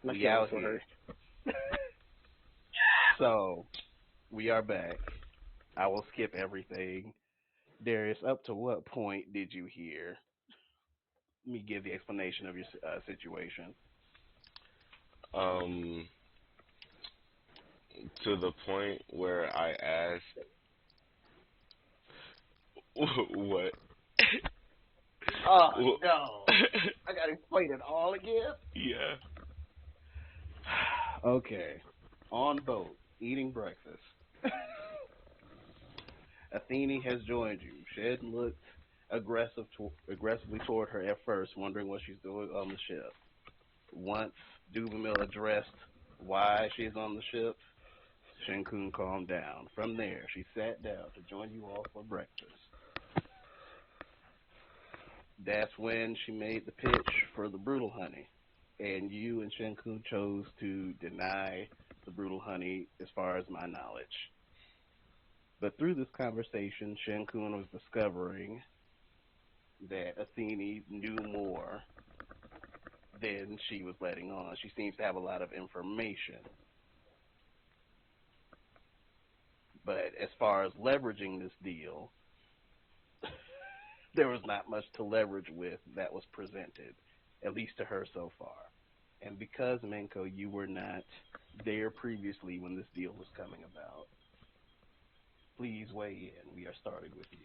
My We feelings out were here. hurt. So we are back. I will skip everything. Darius, up to what point did you hear me give the explanation of your situation? Um, to the point where I asked, what? Oh Wh- no! I gotta explain it all again. yeah. Okay. On boat, eating breakfast. Athene has joined you. Shed looked aggressively toward her at first, wondering what she's doing on the ship. Once Dubamil addressed why she is on the ship, Shinkun calmed down. From there, she sat down to join you all for breakfast. That's when she made the pitch for the brutal honey, and you and Shinkun chose to deny the brutal honey, as far as my knowledge. But through this conversation, Shinkun was discovering that Athene knew more than she was letting on. She seems to have a lot of information. But as far as leveraging this deal, there was not much to leverage with that was presented, at least to her so far. And because, Menko, you were not there previously when this deal was coming about, please weigh in. We are starting with you.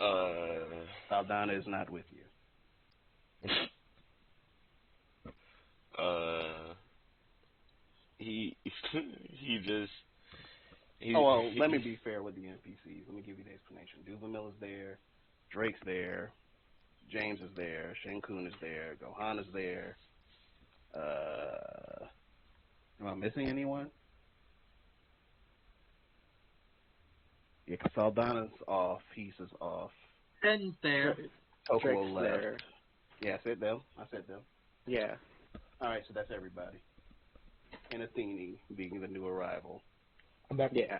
Uh, Saldana is not with you. uh, he he just Oh, he, well, let me he be fair with the NPCs. Let me give you the explanation. Duvamil is there, Drake's there, James is there, Shinkun is there, Gohan is there. Uh, am I missing anyone? Yeah, 'cause Saldana's off, Peace is off, Ben's there. Dra- Drake's Tokuo left. there. Yeah, I said them. I said them. Yeah. All right, so that's everybody. And Athene being the new arrival. I'm back. Yeah.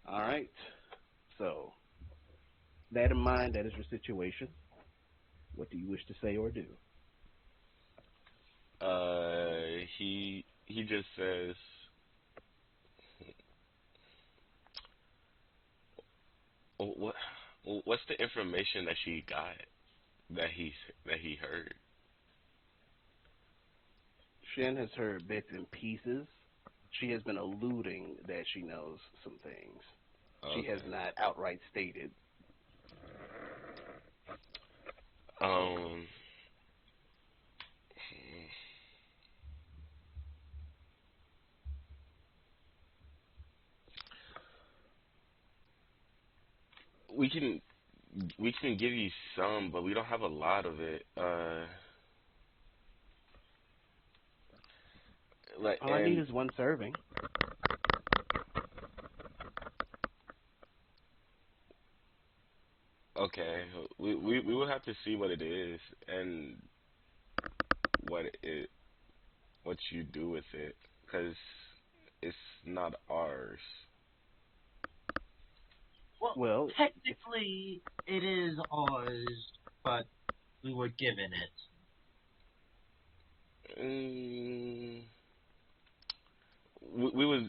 All right. So, that in mind, that is your situation. What do you wish to say or do? he just says, what what's the information that she got that he heard? Shin has heard bits and pieces. She has been alluding that she knows some things. She has Okay. not outright stated. Um, we can we can give you some, but we don't have a lot of it. Like All I need and is one serving. okay, we will have to see what it is and what it what you do with it, because it's not ours. Well, Well, it's technically, it is ours, but we were given it. Mm,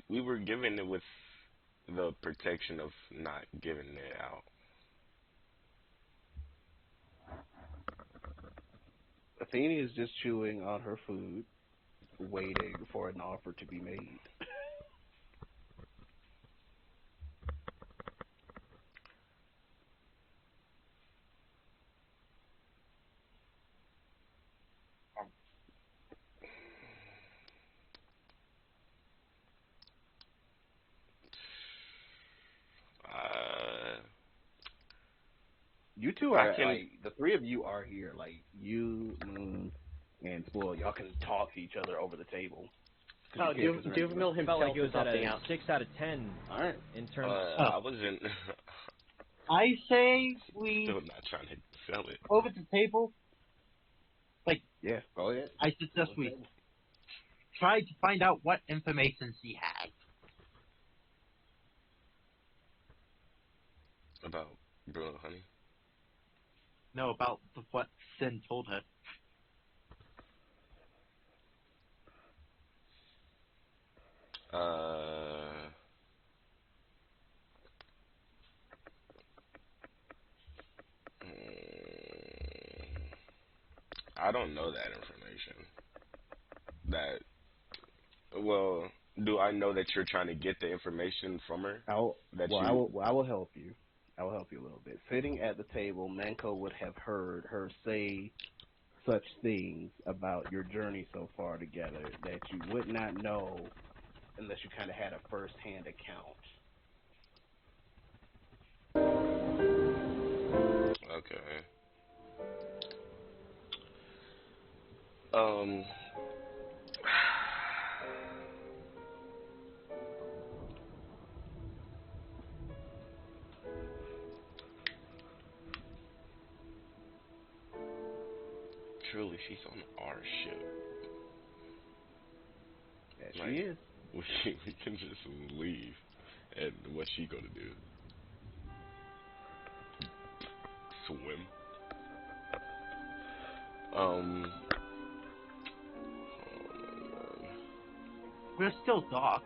we were given it with the protection of not giving it out. Athene is just chewing on her food, waiting for an offer to be made. Uh, You two I are can. like the three of you are here. Like you, Moon, and Spoil. Y'all can talk to each other over the table because you Oh, can't because they're in the Duvamil room. Felt like himself it is was at opting a out. 6 out of 10 All right. in terms. I wasn't. I say we Still not trying to sell it. over the table. Like Yeah. Go ahead. I suggest Over the we table. try to find out what information she had. About Bruno Honey. Know about what Sin told her. Uh, I don't know that information. That well, do I know that you're trying to get the information from her? That you I will help you. I will help you a little bit. Sitting at the table, Manko would have heard her say such things about your journey so far together that you would not know unless you kind of had a first-hand account. okay? Um, truly, she's on our ship. That Like, she is. we can just leave, and what's she gonna do? Swim? Um. Oh my We're still docked.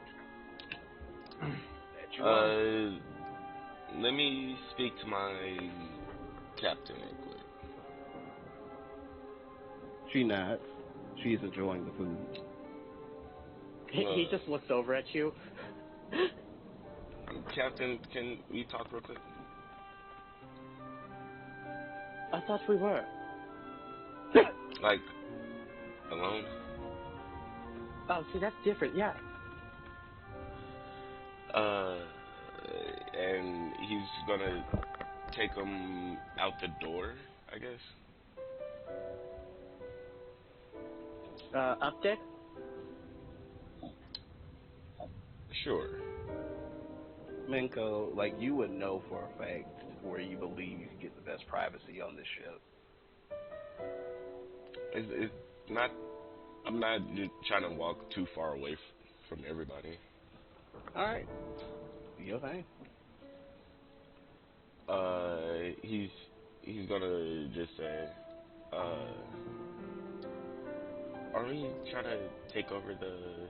That you are. god. Let me speak to my captain real quick. She nods. She's enjoying the food. He just looks over at you. Captain, can we talk real quick? I thought we were. Like, alone? Oh, see, that's different, yeah. And he's gonna take him out the door, I guess. Up deck? Sure. Minko, like, you would know for a fact where you believe you can get the best privacy on this ship. It's not. I'm not trying to walk too far away from everybody. All right. Do your thing. He's gonna just say, are we trying to take over the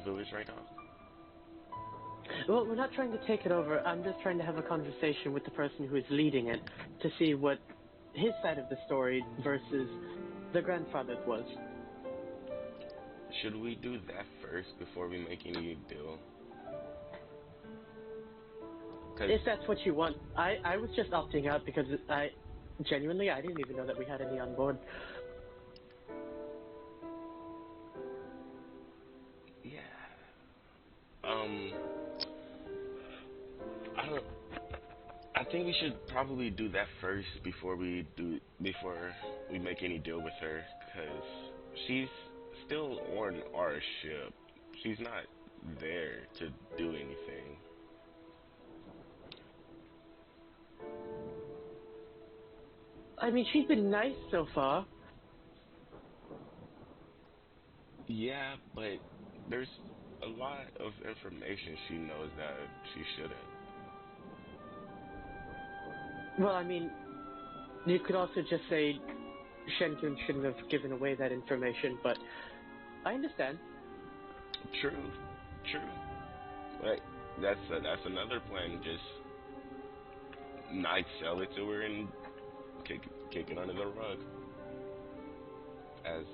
village right now? Well, we're not trying to take it over. I'm just trying to have a conversation with the person who is leading it to see what his side of the story versus the grandfather's was. Should we do that first before we make any deal? If that's what you want. I was just opting out because I didn't even know that we had any on board. Yeah. I think we should probably do that first before we make any deal with her, because she's still on our ship. She's not there to do anything. I mean, she's been nice so far. Yeah, but there's a lot of information she knows that she shouldn't. Well, I mean, you could also just say Shenkun shouldn't have given away that information, but I understand. True. But that's another plan. Just not sell it to her and kick it under the rug, as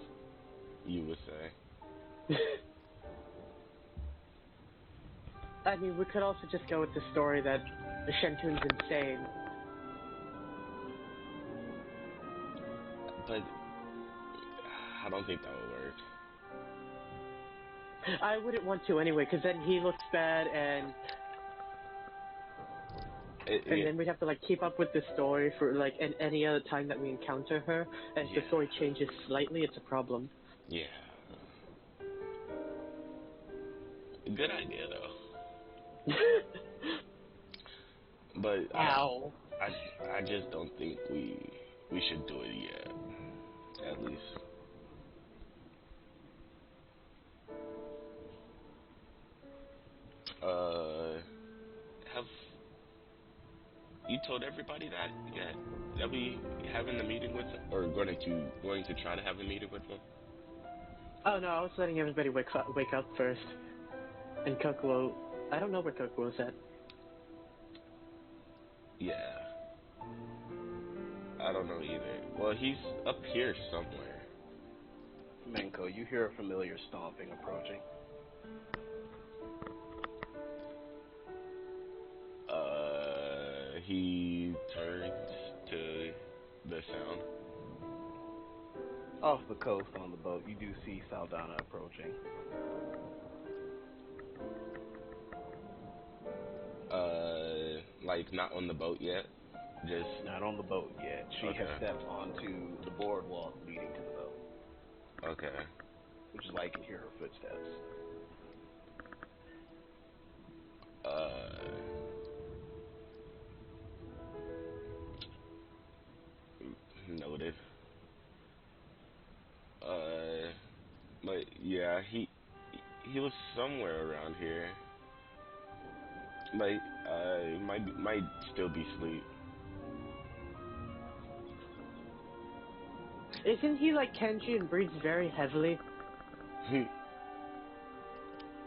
you would say. I mean, we could also just go with the story that Shenkun's insane. But I don't think that would work. I wouldn't want to anyway, because then he looks bad, and then we'd have to keep up with the story for any other time that we encounter her. And if the story changes slightly, it's a problem. Yeah. Good idea though. But Ow. I just don't think we should do it yet. At least. Have you told everybody that yet? That we having a meeting with them, or going to try to have a meeting with them? Oh no, I was letting everybody wake up first. And Kokuo, I don't know where Kokuo's at. Yeah. I don't know either. Well, he's up here somewhere. Menko, you hear a familiar stomping approaching. He turns to the sound. Off the coast on the boat, you do see Saldana approaching. Like not on the boat yet. Just Not on the boat yet. She Okay. has stepped onto the boardwalk leading to the boat, okay. which is why you can hear her footsteps. Noted. But yeah, he was somewhere around here. Might still be asleep. Isn't he like Kenji and breathes very heavily?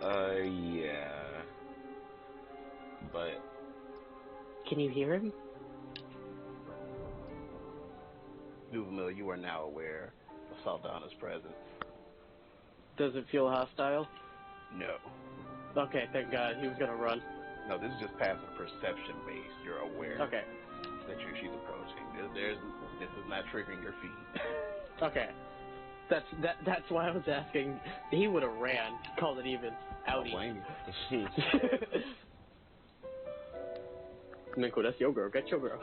Yeah. But Can you hear him? Duvamil, you are now aware of Saldana's presence. Does it feel hostile? No. Okay, thank God. He was gonna run. No, this is just passive perception based. You're aware Okay. that she's approaching. This is not triggering your feet. Okay. That's why I was asking. He would have ran. Called it even. Don't Outie. blame you. Nico, that's your girl. Get your girl.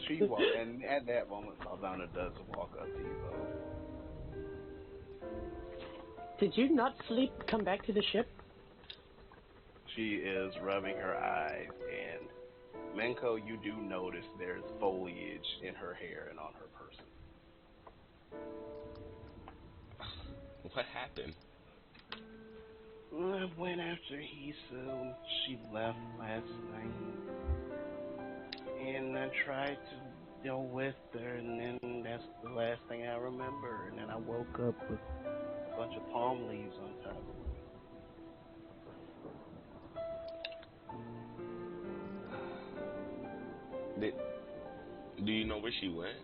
She walked, and at that moment, Saldana does walk up to you, though. Did you not sleep? Come back to the ship? She is rubbing her eyes, and Menko, you do notice there's foliage in her hair and on her person. what happened? I went after Hisa. She left last night, and I tried to go with her, and then that's the last thing I remember. And then I woke up with a bunch of palm leaves on top of me. Do you know where she went?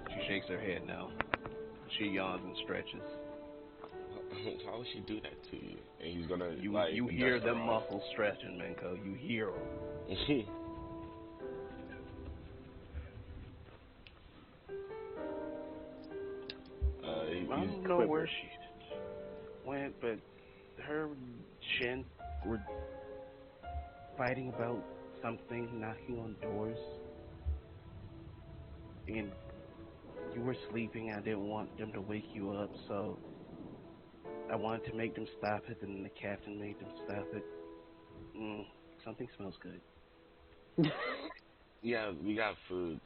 She shakes her head now. She yawns and stretches. Why would she do that to you? And he's gonna You hear dust her them off. muscles stretching, Menko. You hear them. I don't know where she went, but her and Shin were fighting about something, knocking on doors. And you were sleeping. I didn't want them to wake you up, so I wanted to make them stop it, and the captain made them stop it. Something smells good. Yeah, we got food.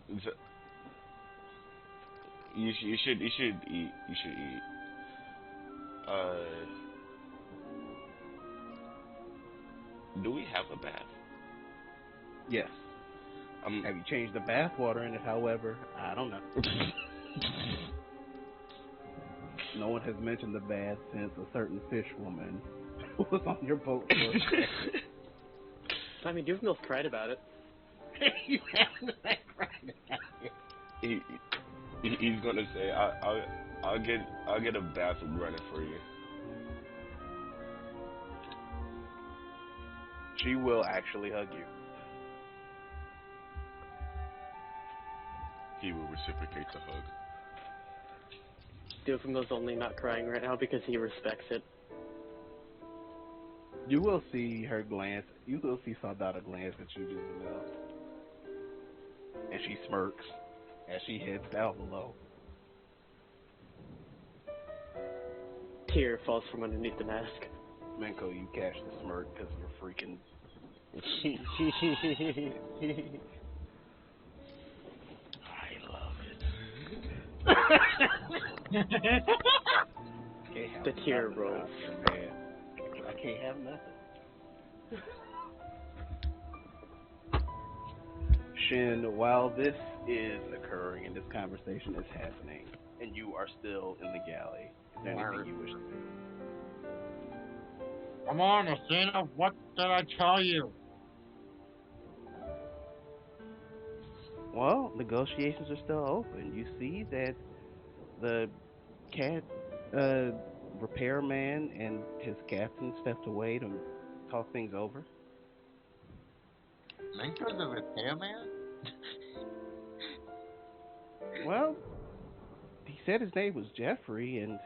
You should eat. You should eat. Do we have a bath? Yes. Have you changed the bath water in it, however? I don't know. No one has mentioned the bath since a certain fish woman was on your boat for a second. I mean, Duvemil's cried about it. You haven't cried about it. He's gonna say, I'll get a bath running for you. She will actually hug you. He will reciprocate the hug. Duvemil's only not crying right now because he respects it. You will see her glance. You will see Saldana glance at you, Duvemil. And she smirks as she heads down below. Tear falls from underneath the mask. Menko, you catch the smirk because you're freaking. I love it. The tear rolls. Man. I can't have nothing. Shin, while this is occurring and this conversation is happening, and you are still in the galley, Is there anything you wish to do? Come on, Athena, what did I tell you? Well, negotiations are still open. You see that the cat repairman and his captain stepped away to talk things over. Mentor's a repairman? Well, he said his name was Jeffrey and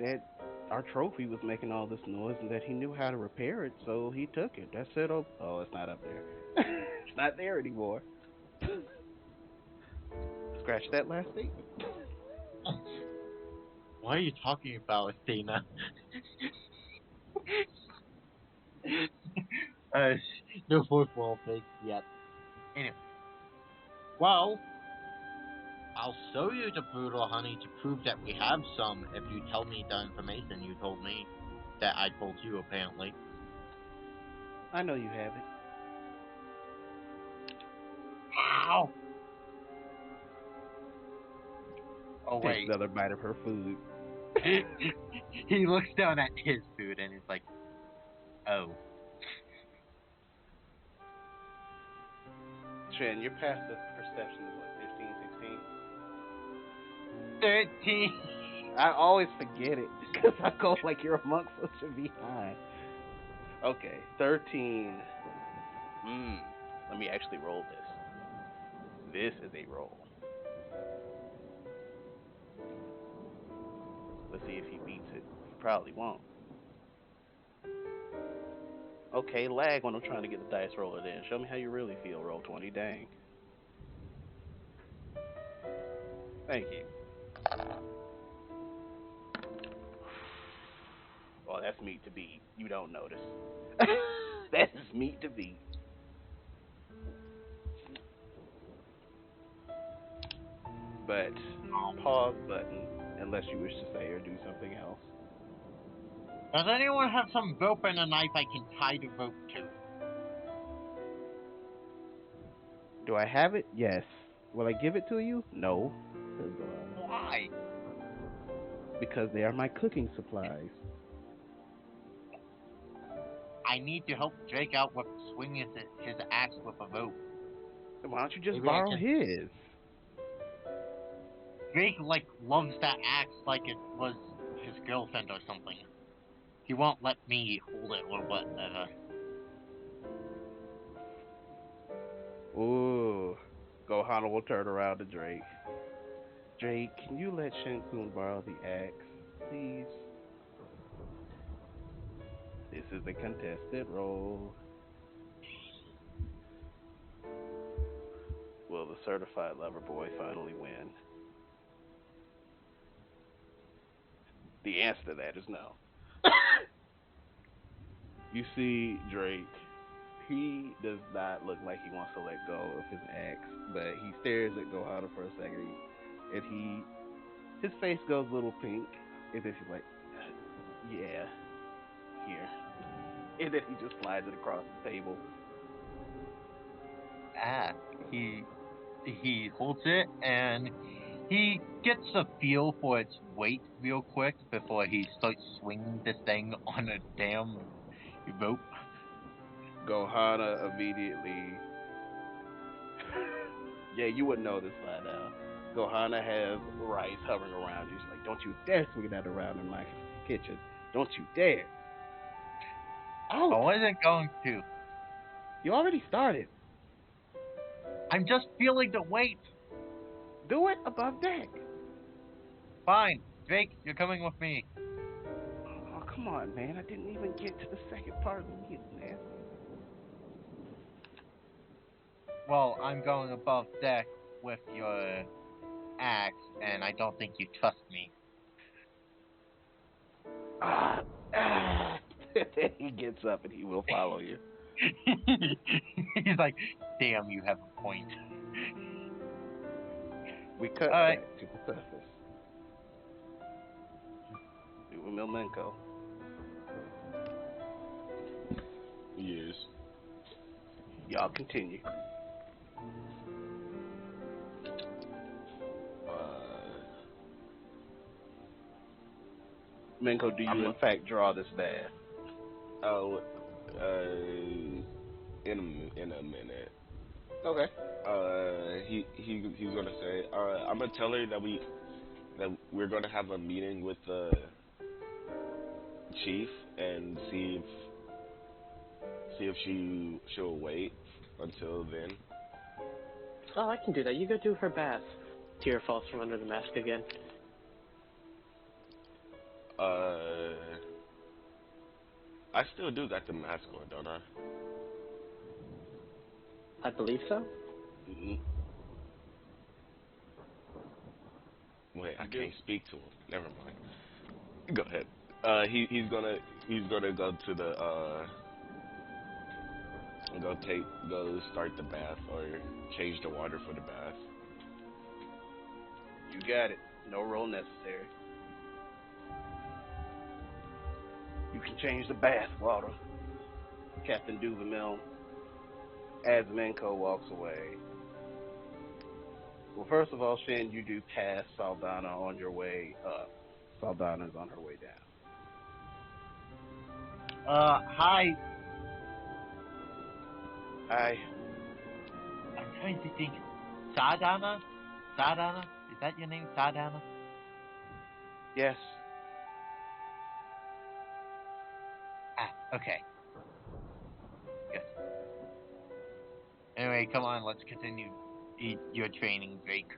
that our trophy was making all this noise and that he knew how to repair it, so he took it. That's it. Oh, it's not up there. It's not there anymore. Scratch that last statement. What are you talking about, Athena? No fourth wall fake yet. Anyway. Well, I'll show you the brutal honey to prove that we have some if you tell me the information you told me. That I told you, apparently. I know you have it. Ow! Oh, Takes wait. another bite of her food. He looks down at his food and is like, oh. Shen, your passive perception is what, 15, 16? 13. I always forget it because I go like you're amongst us and behind. Okay, 13. Let me actually roll this. This is a roll. Let's see if he beats it. He probably won't. Okay, lag when I'm trying to get the dice roller in. Show me how you really feel. Roll 20. Dang. Thank you. Well, that's meat to beat. You don't notice. That is meat to beat. But pause button unless you wish to say or do something else. Does anyone have some rope and a knife I can tie the rope to? Do I have it? Yes. Will I give it to you? No. Why? Because they are my cooking supplies. I need to help Drake out with swinging his axe with a rope. Why don't you just Maybe borrow his? Drake, loves that axe like it was his girlfriend or something. He won't let me hold it or whatever. Ooh. Gohana will turn around to Drake. Drake, can you let Shen-kun borrow the axe, please? This is a contested roll. Will the certified lover boy finally win? The answer to that is no. You see, Drake, he does not look like he wants to let go of his axe, but he stares at Gohana for a second, and his face goes a little pink, and then he's like, yeah, here. And then he just slides it across the table. He holds it and he gets a feel for its weight real quick before he starts swinging this thing on a damn rope. Gohana immediately. Yeah, you wouldn't know this by now. Gohana has rice hovering around you. She's like, don't you dare swing that around in my kitchen. Don't you dare. I wasn't going to. You already started. I'm just feeling the weight. Do it above deck. Fine. Drake, you're coming with me. Oh, come on, man. I didn't even get to the second part of the meal, man. Well, I'm going above deck with your axe, and I don't think you trust me. He gets up and he will follow you. He's like, damn, you have a point. We cut back to the surface. Milmenko. Yes. Y'all continue. Minko, do you in fact draw this bath? Oh, in a minute. Okay. He's gonna say, I'm gonna tell her that we're gonna have a meeting with the chief and see if she'll wait until then. Oh, I can do that. You go do her bath. Tear falls from under the mask again. I still do got the mask on, don't I? I believe so. Mm-hmm. Wait, I can't speak to him. Never mind. Go ahead. He's gonna go to the go start the bath or change the water for the bath. You got it. No roll necessary. You can change the bath water. Captain Duvermil, as Minko walks away. Well, first of all, Shin, you do pass Saldana on your way up. Saldana's on her way down. Hi. Hi. I'm trying to think. Sardana? Sardana? Is that your name, Sardana? Yes. Okay. Good. Anyway, come on, let's continue your training, Drake.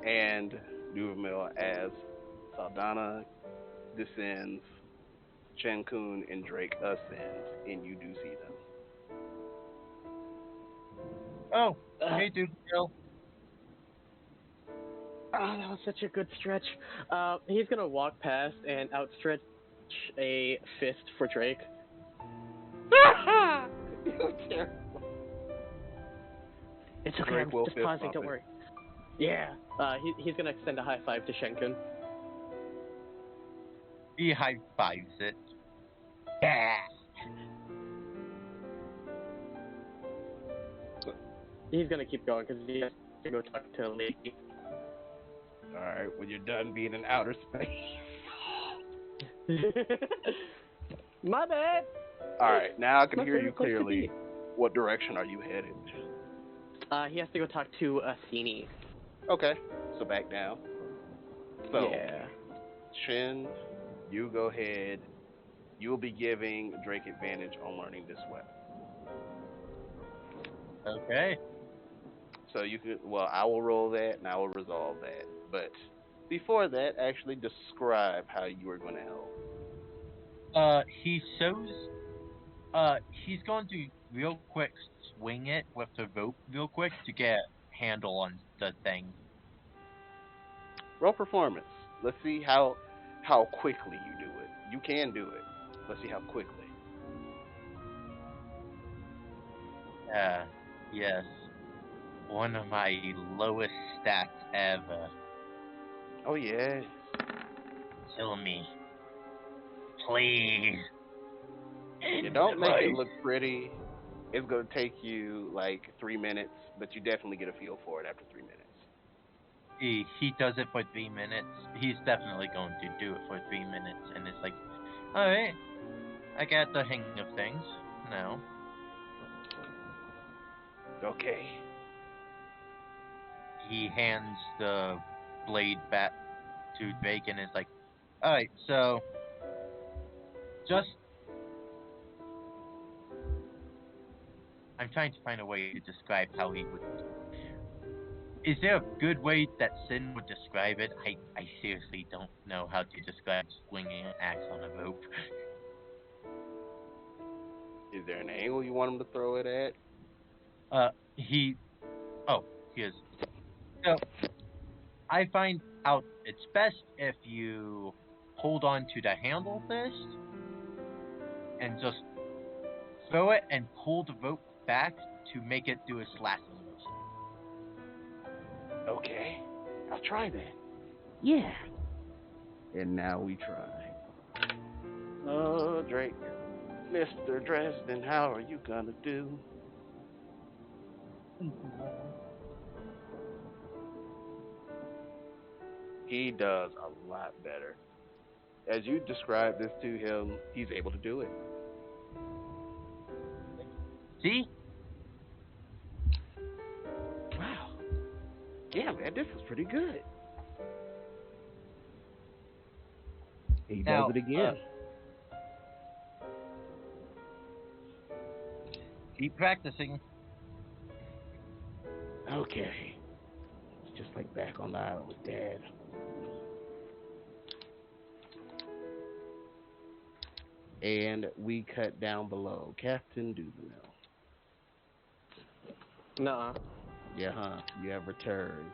And Duvermil, as Saldana descends, Chen-kun and Drake ascend, and you do see them. Oh, hey, dude, Bill. Oh, that was such a good stretch. He's gonna walk past and outstretch a fist for Drake. You're terrible. It's okay, Drake I'm will just fist pausing, bump don't it. worry. Yeah. He's gonna extend a high five to Shenkun. He high fives it. Yeah. He's gonna keep going because he has to go talk to Lee. Alright, when you're done being in outer space. My bad. Alright, now I can My hear you favorite place to clearly. be. What direction are you headed? He has to go talk to Athene. Okay, so back down. So, Yeah. Shin, you go ahead. You will be giving Drake advantage on learning this weapon. Okay. So you can, well, I will roll that and I will resolve that. But before that, actually describe how you are going to help. He shows, he's going to real quick swing it with the rope real quick to get a handle on the thing. Roll performance. Let's see how quickly you do it. You can do it. Let's see how quickly. Yes. One of my lowest stats ever. Oh yeah. Kill me. Please. You don't make it look pretty. It's going to take you like 3 minutes, but you definitely get a feel for it after 3 minutes. He does it for 3 minutes. He's definitely going to do it for 3 minutes, and it's like, alright, I got the hang of things now. Okay. He hands the blade back to Drake and is like, alright, so just I'm trying to find a way to describe how he would. Is there a good way that Sin would describe it? I seriously don't know how to describe swinging an axe on a rope. Is there an angle you want him to throw it at? Here's. So, I find out it's best if you hold on to the handle first and just throw it and pull the rope back to make it do a slashing motion. Okay. I'll try that. Yeah. And now we try. Oh, Drake. Mr. Dresden, how are you gonna do? He does a lot better. As you describe this to him, he's able to do it. See? Wow. Yeah, man, this is pretty good. He Now, does it again. Keep practicing. Okay. It's just like back on the island with Dad. And we cut down below. Captain Duvenel. Nuh-uh. Yeah, huh? You have returned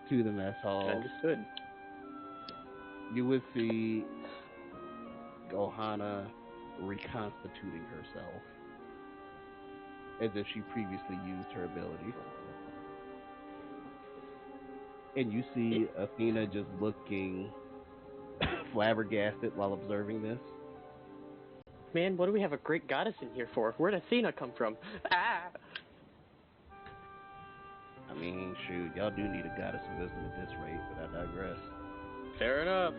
to the mess hall. Understood. You would see Gohana reconstituting herself as if she previously used her ability. And you see Athena just looking flabbergasted while observing this. Man, what do we have a great goddess in here for? Where'd Athena come from? Ah! I mean, shoot, y'all do need a goddess of wisdom at this rate, but I digress. Fair enough.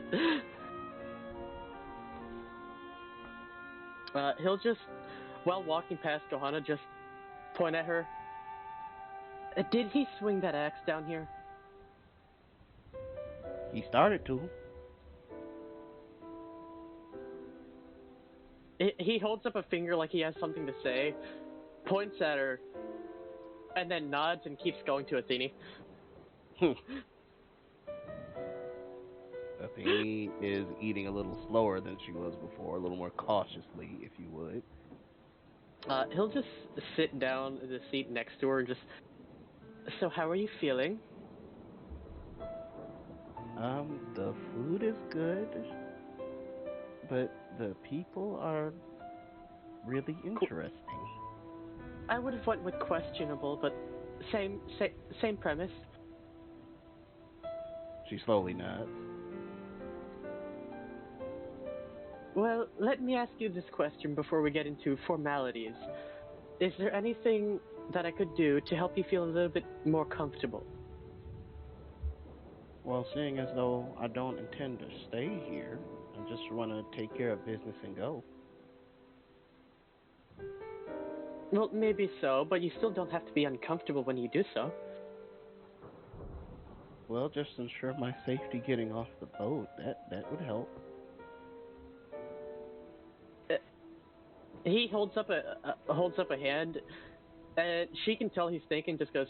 He'll just, while walking past Gohana, just point at her. Did he swing that axe down here? He started to. He holds up a finger like he has something to say, points at her, and then nods and keeps going to Athene. Athene is eating a little slower than she was before, a little more cautiously, if you would. He'll just sit down in the seat next to her and just, so how are you feeling? The food is good, but the people are really interesting. I would have went with questionable, but same premise. She slowly nods. Well, let me ask you this question before we get into formalities. Is there anything that I could do to help you feel a little bit more comfortable? Well, seeing as though I don't intend to stay here, I just want to take care of business and go. Well, maybe so, but you still don't have to be uncomfortable when you do so. Well, just ensure my safety getting off the boat. That would help. He holds up a hand, and she can tell he's thinking. Just goes,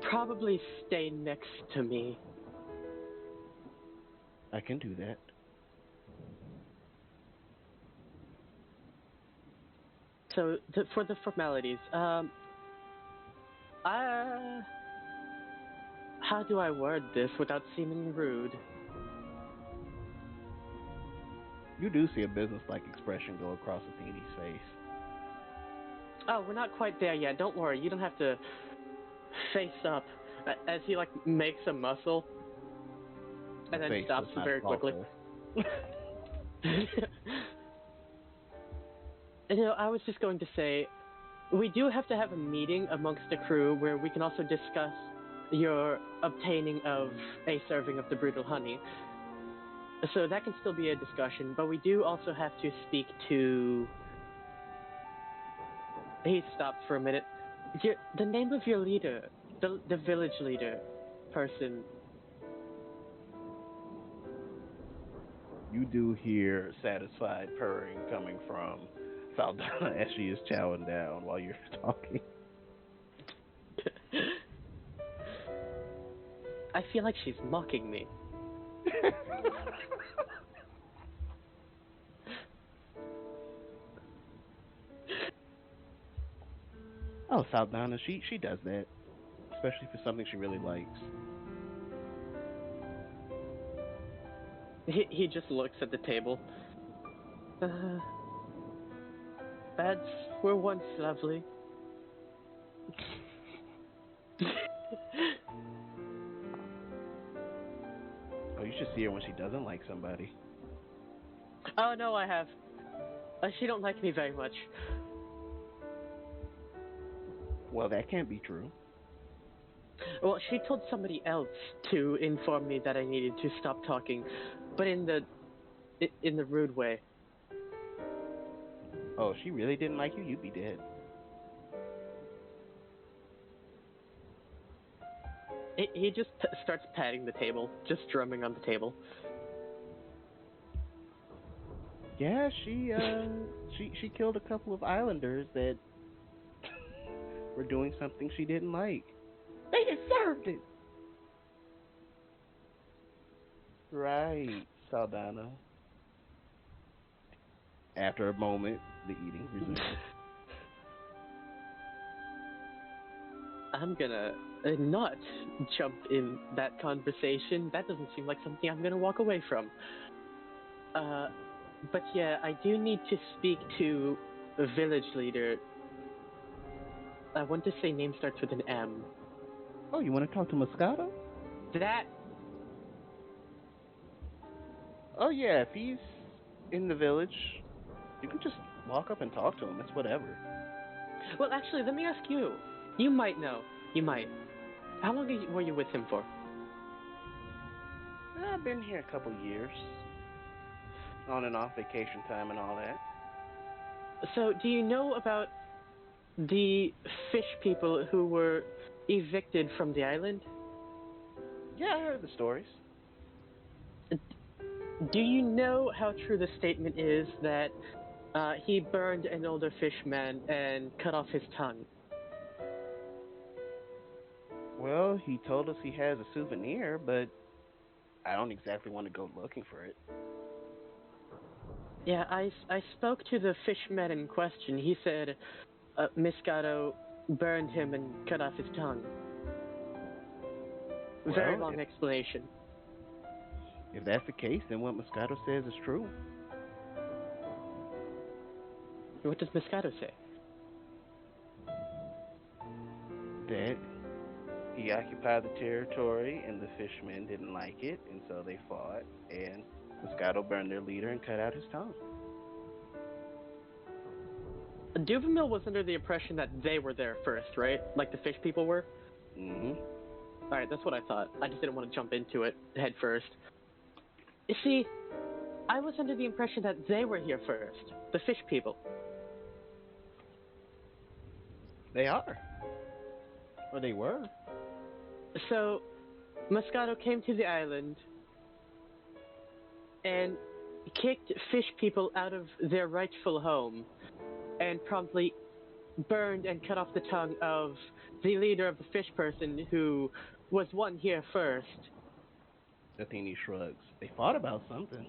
probably stay next to me. I can do that. So for the formalities, how do I word this without seeming rude? You do see a business-like expression go across Athene's face. Oh, we're not quite there yet. Don't worry. You don't have to face up. As he makes a muscle, and then stops very quickly. I was just going to say, we do have to have a meeting amongst the crew where we can also discuss your obtaining of a serving of the brutal honey. So that can still be a discussion, but we do also have to speak to... He stops for a minute. The name of your leader, the village leader person. You do hear satisfied purring coming from Saldana as she is chowing down while you're talking. I feel like she's mocking me. Oh, Saldana, she does that, especially for something she really likes. He just looks at the table. Beds were once lovely. Oh, you should see her when she doesn't like somebody. Oh, no, I have. She don't like me very much. Well, that can't be true. Well, she told somebody else to inform me that I needed to stop talking, but in the rude way. Oh, if she really didn't like you, you'd be dead. He just starts patting the table, just drumming on the table. Yeah, she killed a couple of islanders that were doing something she didn't like. They deserved it. Right, Saldana. After a moment, the eating resumed. I'm gonna not jump in that conversation. That doesn't seem like something I'm gonna walk away from. But yeah, I do need to speak to a village leader. I want to say name starts with an M. Oh, you want to talk to Moscato? That. Oh yeah, if he's in the village, you can just walk up and talk to him. It's whatever. Well, actually, let me ask you. You might know. You might. How long were you with him for? I've been here a couple years, on and off vacation time and all that. So, do you know about the fish people who were evicted from the island? Yeah, I heard the stories. Do you know how true the statement is that he burned an older fishman and cut off his tongue? Well, he told us he has a souvenir, but I don't exactly want to go looking for it. Yeah, I spoke to the fishman in question. He said Moscato burned him and cut off his tongue. Very long explanation. If that's the case, then what Moscato says is true. What does Moscato say? That he occupied the territory and the fishermen didn't like it, and so they fought, and Moscato burned their leader and cut out his tongue. Duvermil was under the impression that they were there first, right? Like the fish people were? Mm-hmm. Alright, that's what I thought. I just didn't want to jump into it head first. You see, I was under the impression that they were here first. The fish people. They are. Or they were. So, Moscato came to the island and kicked fish people out of their rightful home and promptly burned and cut off the tongue of the leader of the fish person who was one here first. Athene shrugs. They fought about something.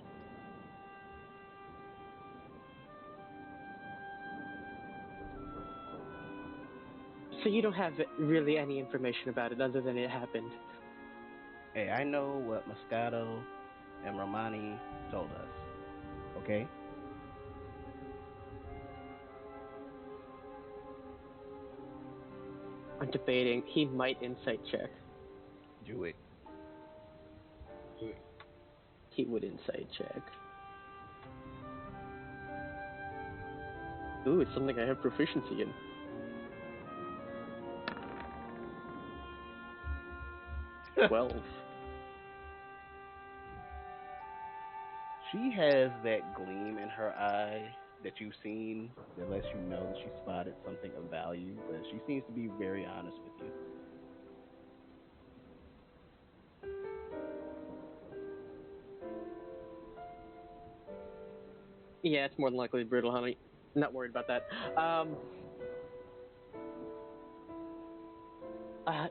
So you don't have really any information about it other than it happened? Hey, I know what Moscato and Romani told us. Okay? I'm debating. He might insight check. Do it. He would insight check. Ooh, it's something I have proficiency in. Well, she has that gleam in her eye that you've seen that lets you know that she spotted something of value, but she seems to be very honest with you. Yeah, it's more than likely brutal honey. Not worried about that.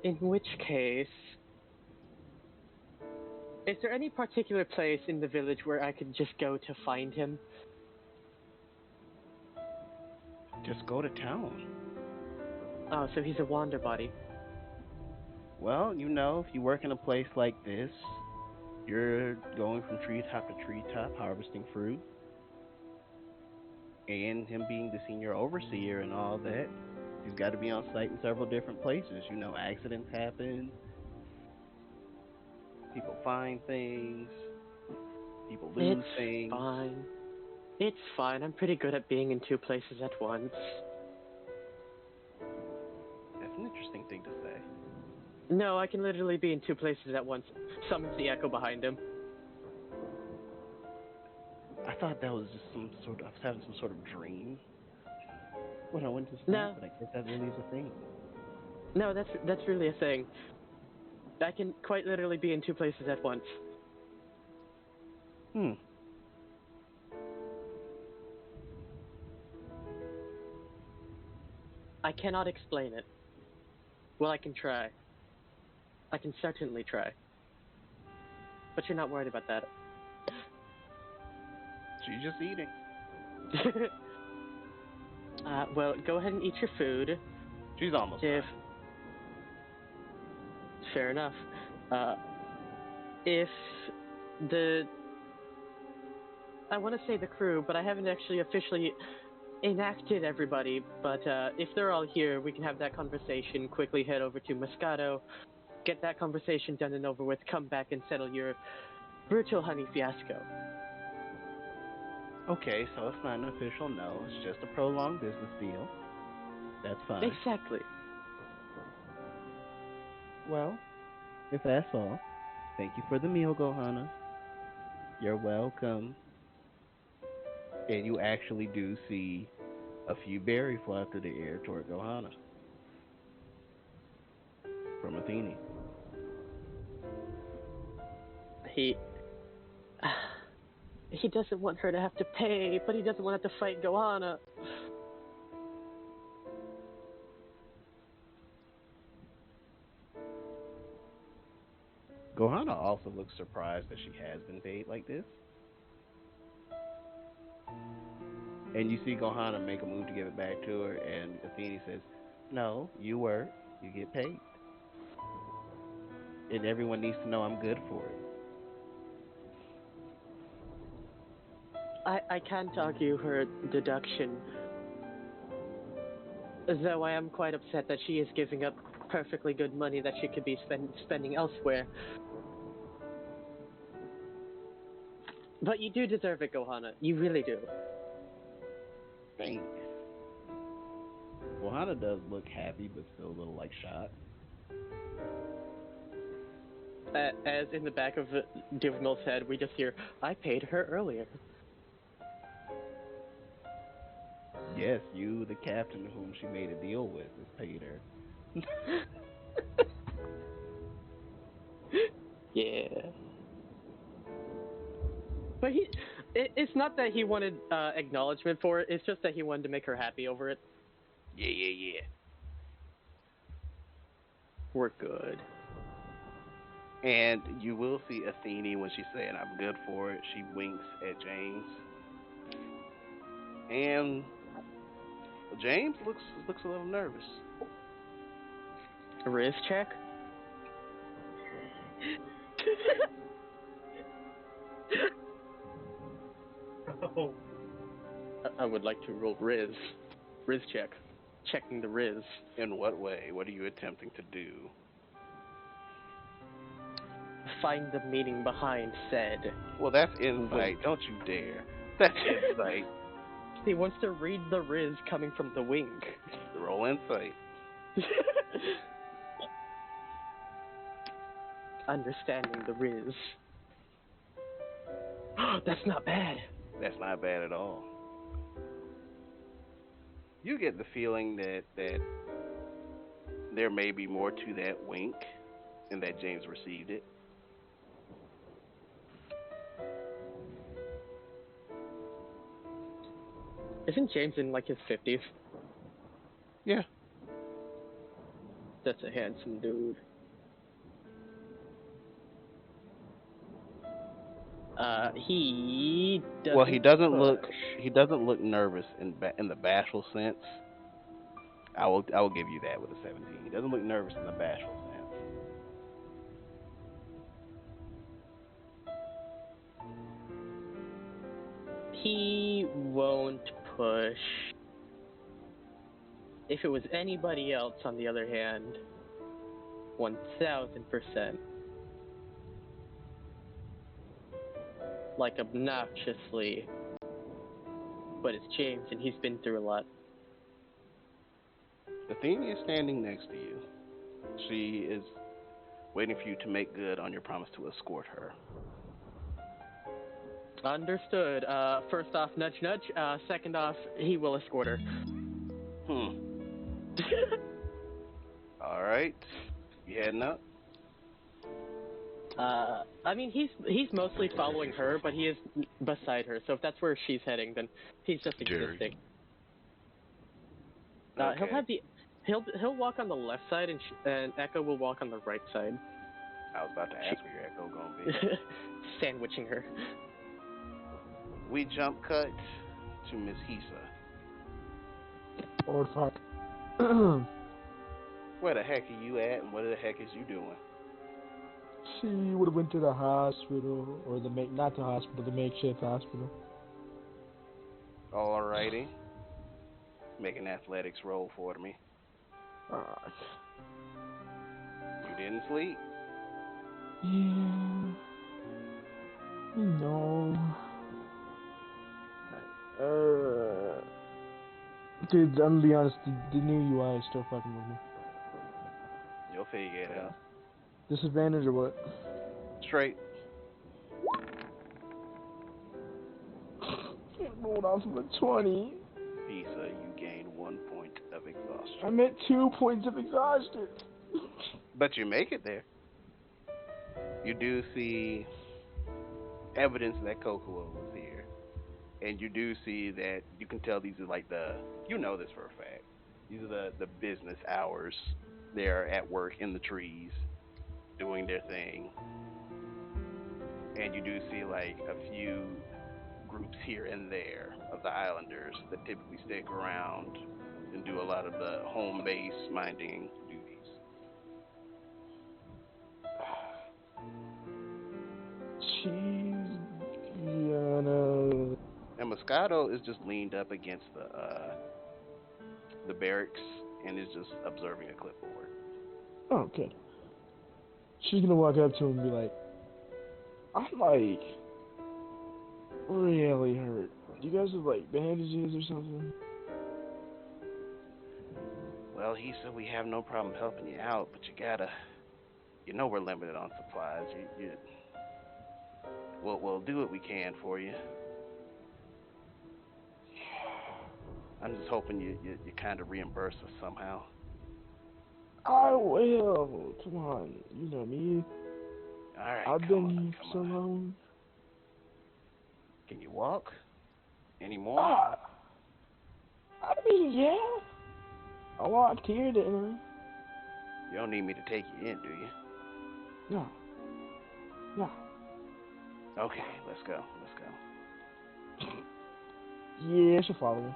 In which case, is there any particular place in the village where I could just go to find him? Just go to town. Oh, so he's a wander body. Well, you know, if you work in a place like this, you're going from treetop to treetop, harvesting fruit. And him being the senior overseer and all that, he's got to be on site in several different places. You know, accidents happen. People find things. People lose things. Fine. It's fine. I'm pretty good at being in two places at once. That's an interesting thing to say. No, I can literally be in two places at once. Summons the echo behind him. I thought that was just some sort of, I was having some sort of dream when I went to sleep, No. but I guess that really is a thing. No, that's really a thing. I can quite literally be in two places at once. I cannot explain it. Well, I can try. I can certainly try. But you're not worried about that. She's just eating. Well, go ahead and eat your food. She's almost If... done. Fair enough. If the... I want to say the crew, but I haven't actually officially enacted everybody, but if they're all here, we can have that conversation, quickly head over to Moscato, get that conversation done and over with, come back and settle your brutal honey fiasco. Okay, so it's not an official no. It's just a prolonged business deal. That's fine. Exactly. Well, if that's all, thank you for the meal, Gohana. You're welcome. And you actually do see a few berries fly through the air toward Gohana from Athene. He doesn't want her to have to pay, but he doesn't want to have to fight Gohana. Gohana also looks surprised that she has been paid like this. And you see Gohana make a move to give it back to her, and Athene says, "No, you work, you get paid. And everyone needs to know I'm good for it." I can't argue her deduction, though I am quite upset that she is giving up perfectly good money that she could be spending elsewhere. But you do deserve it, Gohana. You really do. Thanks. Gohana does look happy, but still a little like shot. As in the back of Duvermill's head, we just hear, "I paid her earlier." Yes, you, the captain whom she made a deal with, has paid her. Yeah. But it's not that he wanted acknowledgement for it, it's just that he wanted to make her happy over it. Yeah. We're good. And you will see Athene when she's saying I'm good for it. She winks at James. And James looks a little nervous. A Riz check? Oh. I would like to roll Riz. Riz check. Checking the Riz. In what way? What are you attempting to do? Find the meaning behind said. Well, that's insight. Wink. Don't you dare. That's insight. He wants to read the Riz coming from the wink. Roll insight. Understanding the Riz. That's not bad. That's not bad at all. You get the feeling that there may be more to that wink and that James received it. Isn't James in like his 50s? Yeah. That's a handsome dude. He doesn't. Well, he doesn't push. look nervous in the bashful sense. I will give you that with a 17. He doesn't look nervous in the bashful sense. He won't push. If it was anybody else, on the other hand, 1000%. Like obnoxiously. But it's James, and he's been through a lot. Athene is standing next to you. She is Waiting for you to make good on your promise to escort her. Understood. First off, nudge, nudge. Second off, he will escort her. All right. You heading up? I mean, he's mostly following her, but he is beside her. So if that's where she's heading, then he's just Jerry. existing. Okay. He'll walk on the left side, and Echo will walk on the right side. I was about to ask where your echo gonna be. Sandwiching her. We jump cut to Miss Hisa. Or fuck. Where the heck are you at, and what the heck is you doing? She would have went to the hospital, or not the hospital, the makeshift hospital. Alrighty. Make an athletics roll for me. You didn't sleep? Yeah. No. Dude, I'm gonna be honest, the new UI is still fucking with me. You'll figure it out. Disadvantage or what? Straight. Rolled off of a 20. Hisa, you gain 1 point of exhaustion. I'm at 2 points of exhaustion. But you make it there. You do see evidence that Kokuo was here. And you do see that you can tell these are like you know this for a fact. These are the business hours. They're at work in the trees, doing their thing. And you do see like a few groups here and there of the islanders that typically stick around and do a lot of the home base minding duties. She's gonna... And Moscato is just leaned up against the barracks and is just observing a clipboard. Oh, okay. She's gonna walk up to him and be like, I'm like really hurt. Do you guys have like bandages or something? Well, he said we have no problem helping you out, but you know we're limited on supplies. We'll do what we can for you. I'm just hoping you kind of reimburse us somehow. I will. Come on, you know me. All right, I've been here for so long. Can you walk anymore? I mean, yeah. I walked here, didn't I? You don't need me to take you in, do you? No. No. Okay, let's go. Yeah, she'll follow me.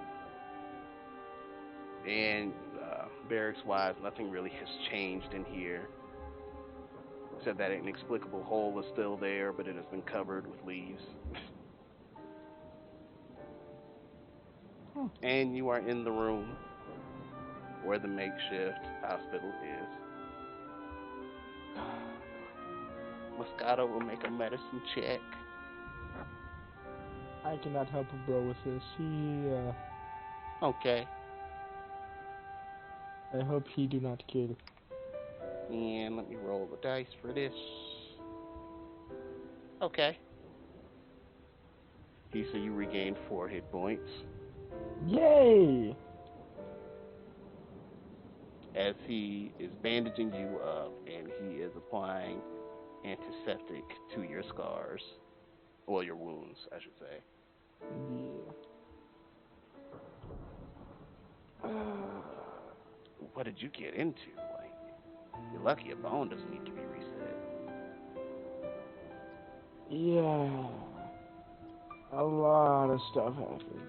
And barracks-wise, nothing really has changed in here. Except that inexplicable hole is still there, but it has been covered with leaves. And you are in the room where the makeshift hospital is. Moscato will make a medicine check. I cannot help a bro with this. Okay. I hope he do not kill. And let me roll the dice for this. Okay. So you regain 4 hit points. Yay! As he is bandaging you up and he is applying antiseptic to your scars. Well, your wounds, I should say. Yeah. What did you get into? Like, you're lucky a bone doesn't need to be reset. Yeah. A lot of stuff happened.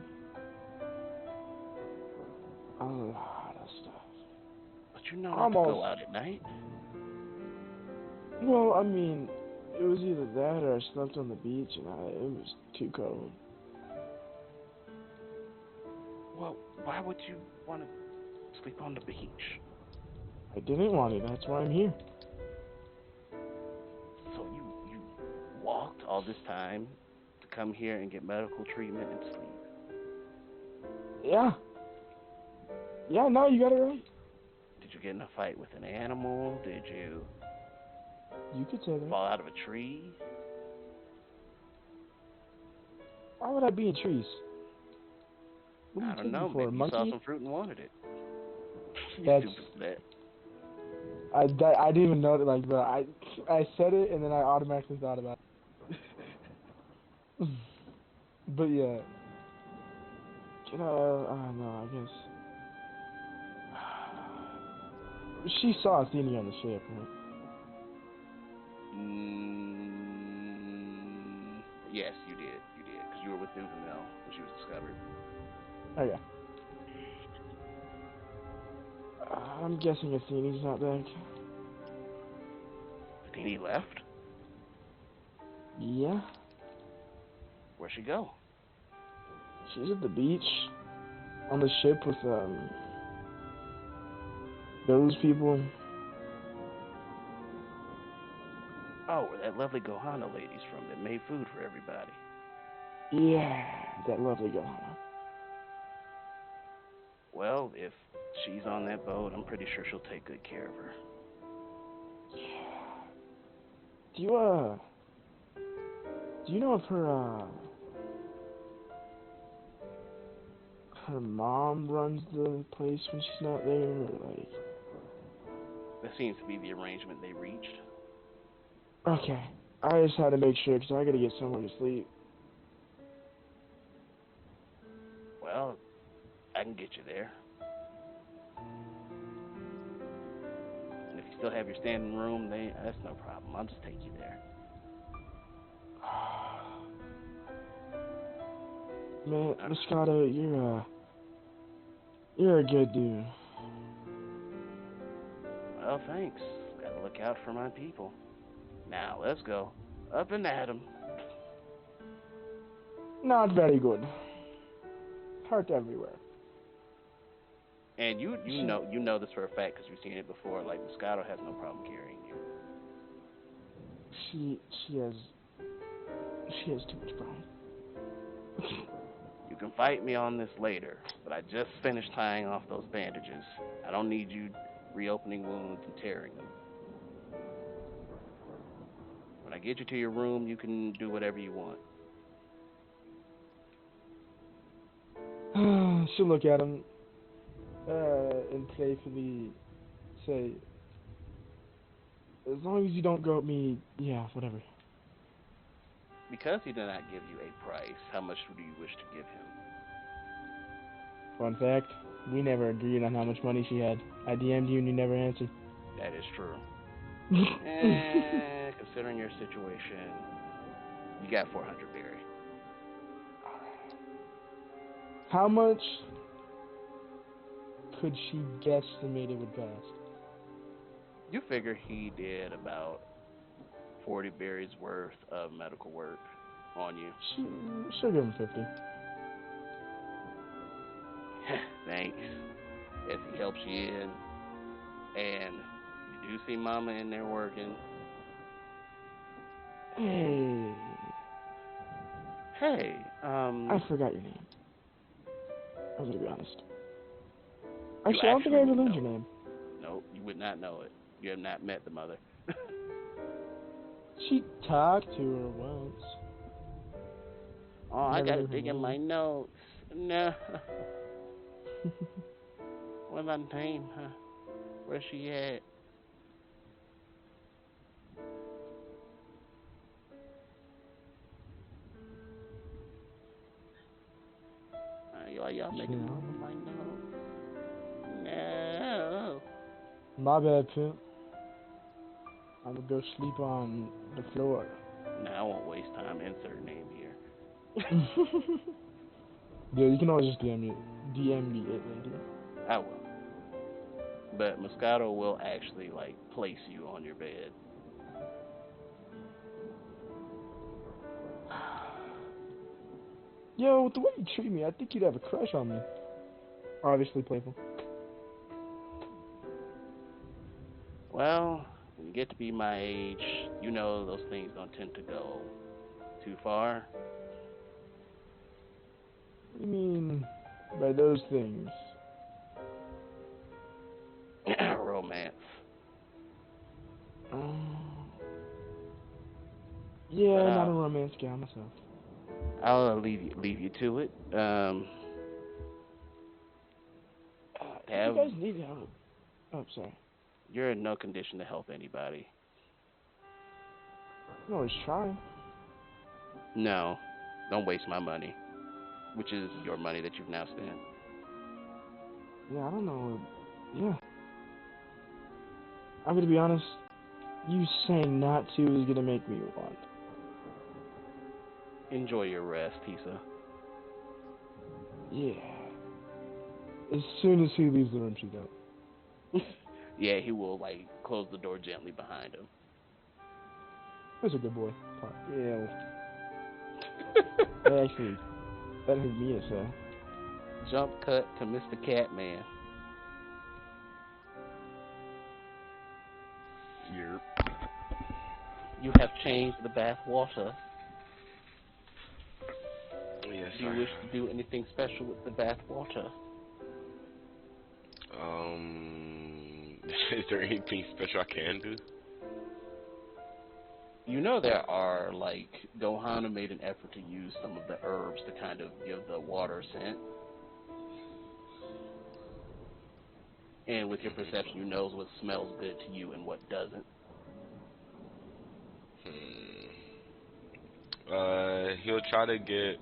A lot of stuff. But you know not to go out at night. Well, I mean, it was either that or I slept on the beach and it was too cold. Well, why would you want to sleep on the beach? I didn't want it. That's why I'm here. So you walked all this time to come here and get medical treatment and sleep? Yeah. Yeah, no, you got it right. Did you get in a fight with an animal? Did you You could say that. Fall out of a tree? Why would I be in trees? What are you I don't taking know. me for, a Maybe you saw monkey? some fruit and wanted it. You That's. stupid for that. I didn't even know that. Like, but I said it and then I automatically thought about it. But yeah. I don't know. I guess she saw Athene on the ship, right? Yes, you did. You did. Because you were with Duvenel when she was discovered. Okay. I'm guessing Athene's not back. Athene left? Yeah. Where'd she go? She's at the beach on the ship with those people. Oh, where that lovely Gohana lady's from that made food for everybody. Yeah, that lovely girl. Well, if she's on that boat, I'm pretty sure she'll take good care of her. Do you know if her mom runs the place when she's not there, or like? That seems to be the arrangement they reached. Okay, I just had to make sure because I gotta get somewhere to sleep. Well, I can get you there. And if you still have your standing room, that's no problem. I'll just take you there. Man, Moscato, you're a good dude. Well, thanks. Gotta look out for my people. Now, let's go. Up and at 'em. Not very good. Heart everywhere. And you know this for a fact because you've seen it before. Like, Moscato has no problem carrying you. She has too much pride. You can fight me on this later, but I just finished tying off those bandages. I don't need you reopening wounds and tearing them. When I get you to your room, you can do whatever you want. She'll look at him and playfully say, as long as you don't go at me, yeah, whatever. Because he did not give you a price, how much do you wish to give him? Fun fact, we never agreed on how much money she had. I DM'd you and you never answered. That is true. And considering your situation, you got 400 berry. How much could she guesstimate it would cost? You figure he did about 40 berries worth of medical work on you. She'll give him 50. Thanks. As he helps you in. And you do see Mama in there working. Hey, I forgot your name. I'm gonna be honest. You Actually, I don't think I ever actually learned know. your name. Nope, you would not know it. You have not met the mother. She talked to her once. Oh, I Never gotta knew her dig in name. my notes. No. What's my name, huh? Where's she at? Y'all making Yeah. fun of my notes. No. My bad, pimp. I'm gonna go sleep on the floor. Nah, I won't waste time. Insert name here. Yeah, you can always just DM me it later. I will. But Moscato will actually, like, place you on your bed. Yo, with the way you treat me, I think you'd have a crush on me. Obviously playful. Well, when you get to be my age, you know those things don't tend to go too far. What do you mean by those things? Romance. Yeah, But, not a romance guy myself. I'll leave you to it. You guys need help. Oh, sorry. You're in no condition to help anybody. I'm always trying. No, don't waste my money, which is your money that you've now spent. Yeah, I don't know. Yeah. I'm gonna be honest. You saying not to is gonna make me want. Enjoy your rest, Tisa. Yeah. As soon as he leaves the room, she goes. Yeah, he will, close the door gently behind him. That's a good boy. Yeah. That actually, that hurt me to say. Jump cut to Mr. Catman. Yep. You have changed the bath water. Yes, Do you wish to do anything special with the bath water? Is there anything special I can do? You know there are, Gohana made an effort to use some of the herbs to kind of give the water scent. And with your perception, you know what smells good to you and what doesn't. He'll try to get,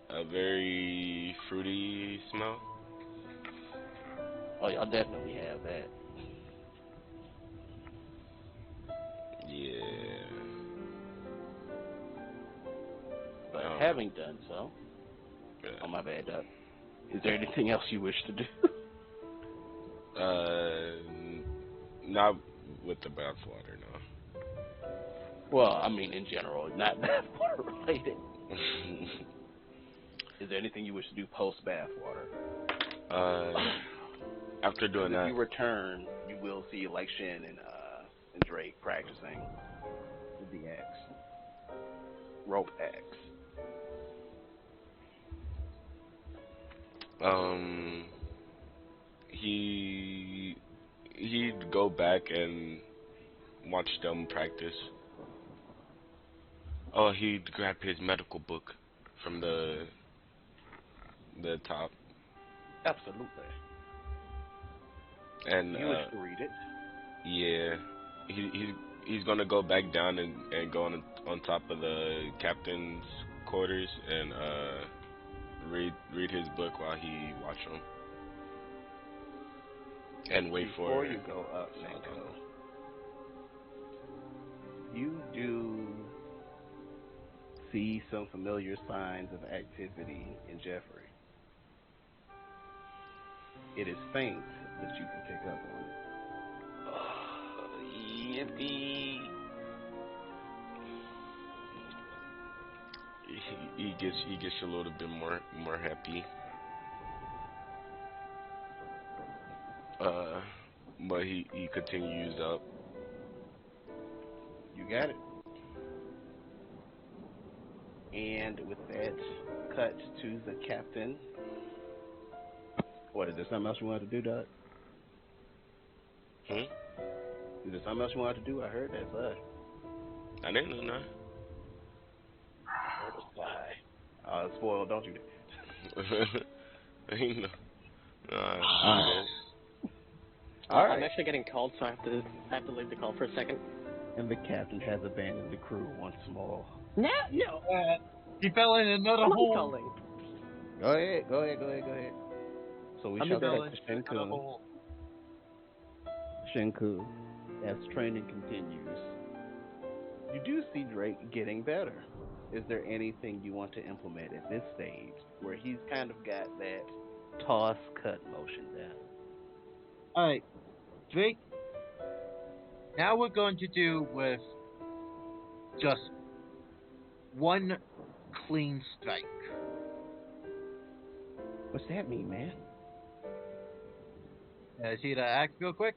a very fruity smell. Oh, y'all definitely have that. Yeah. But having done so, oh my bad, Doug. Is there anything else you wish to do? Not with the bathwater, no. Well, I mean in general, not bath water related. Is there anything you wish to do post bath water? After doing that, if you return, you will see Shin and Drake practicing with the axe, rope axe. He'd go back and watch them practice. Oh, he'd grab his medical book from the top. Absolutely. And you wish to read it? Yeah, he's gonna go back down and go on top of the captain's quarters and read his book while he watch him. And wait Before you go up, Shanko, you do see some familiar signs of activity in Jeffrey. It is faint, but you can pick up on it. Yippee! He gets a little bit more happy. But he continues up. You got it. And with that, cut to the captain. What, is there something else you wanted to do, Doug? Is there something else you wanted to do? I heard that side. I didn't know that. I heard a sigh. Spoiled, don't you? No. All right. I'm actually getting called, so I have to leave the call for a second. And the captain has abandoned the crew once more. No. He fell in another I'm hole. calling. Go ahead. So we shall cut to Shinku. Shinku, as training continues, you do see Drake getting better. Is there anything you want to implement at this stage where he's kind of got that toss cut motion down? Alright, Drake, now we're going to do with just one clean strike. What's that mean, man? See the axe real quick?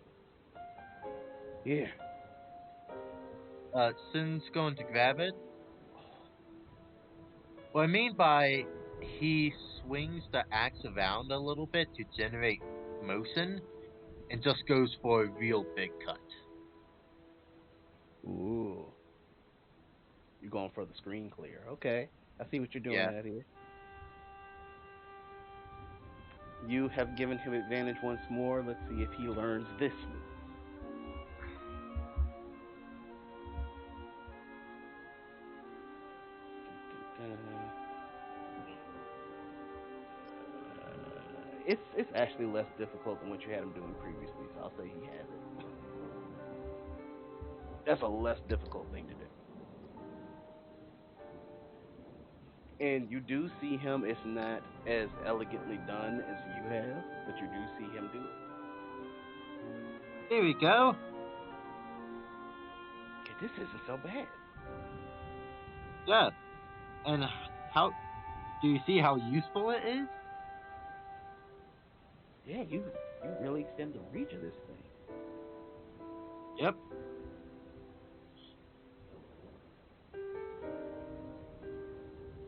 Yeah. Sin's going to grab it. What I mean by he swings the axe around a little bit to generate motion, and just goes for a real big cut. Ooh. You're going for the screen clear. Okay. I see what you're doing Yeah. out here. You have given him advantage once more. Let's see if he learns this move. It's actually less difficult than what you had him doing previously, so I'll say he has it. That's a less difficult thing to do. And you do see him, it's not as elegantly done as you have, but you do see him do it. Here we go. Okay, this isn't so bad. Yeah. And how do you see how useful it is? Yeah, you really extend the reach of this thing. Yep.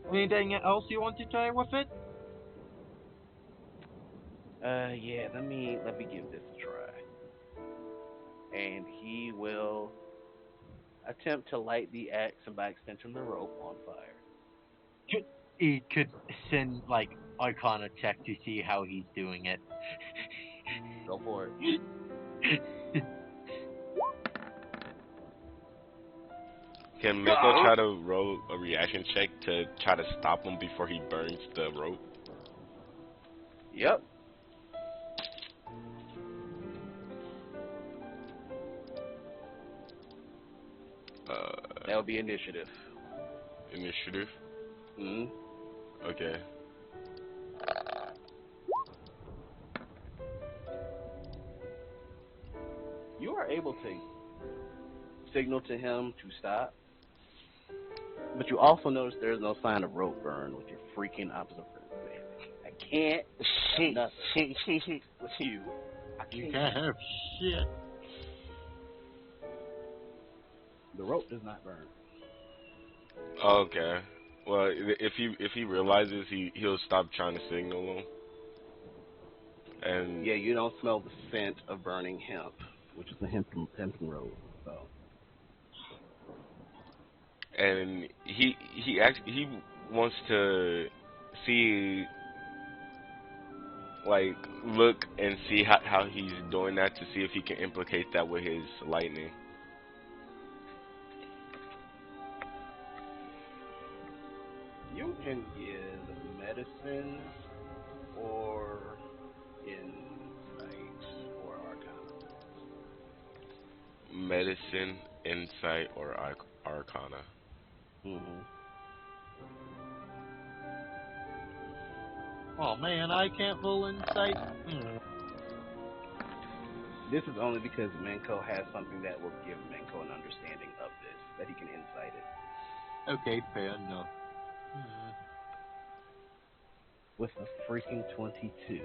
Anything else you want to try with it? Yeah, let me give this a try. And he will attempt to light the axe and by extension the rope on fire. He could send, like, Arcana check to see how he's doing it. Go for it. Can Mako try to roll a reaction check to try to stop him before he burns the rope? Yep. That would be initiative. Initiative? Hmm. Okay. You are able to signal to him to stop, but you also notice there's no sign of rope burn with your freaking opposite. I can't do nothing with you. You can't have shit. The rope does not burn. Okay. Well, if he realizes, he'll stop trying to signal him. And yeah, you don't smell the scent of burning hemp, which is the hempen rope. So. And he wants to see, like, look and see how he's doing that to see if he can implicate that with his lightning. You can give medicine or insight or arcana. Medicine, insight, or arcana. Mm-hmm. Oh man, I can't roll insight. This is only because Menko has something that will give Menko an understanding of this, that he can insight it. Okay, fair enough. With a freaking 22,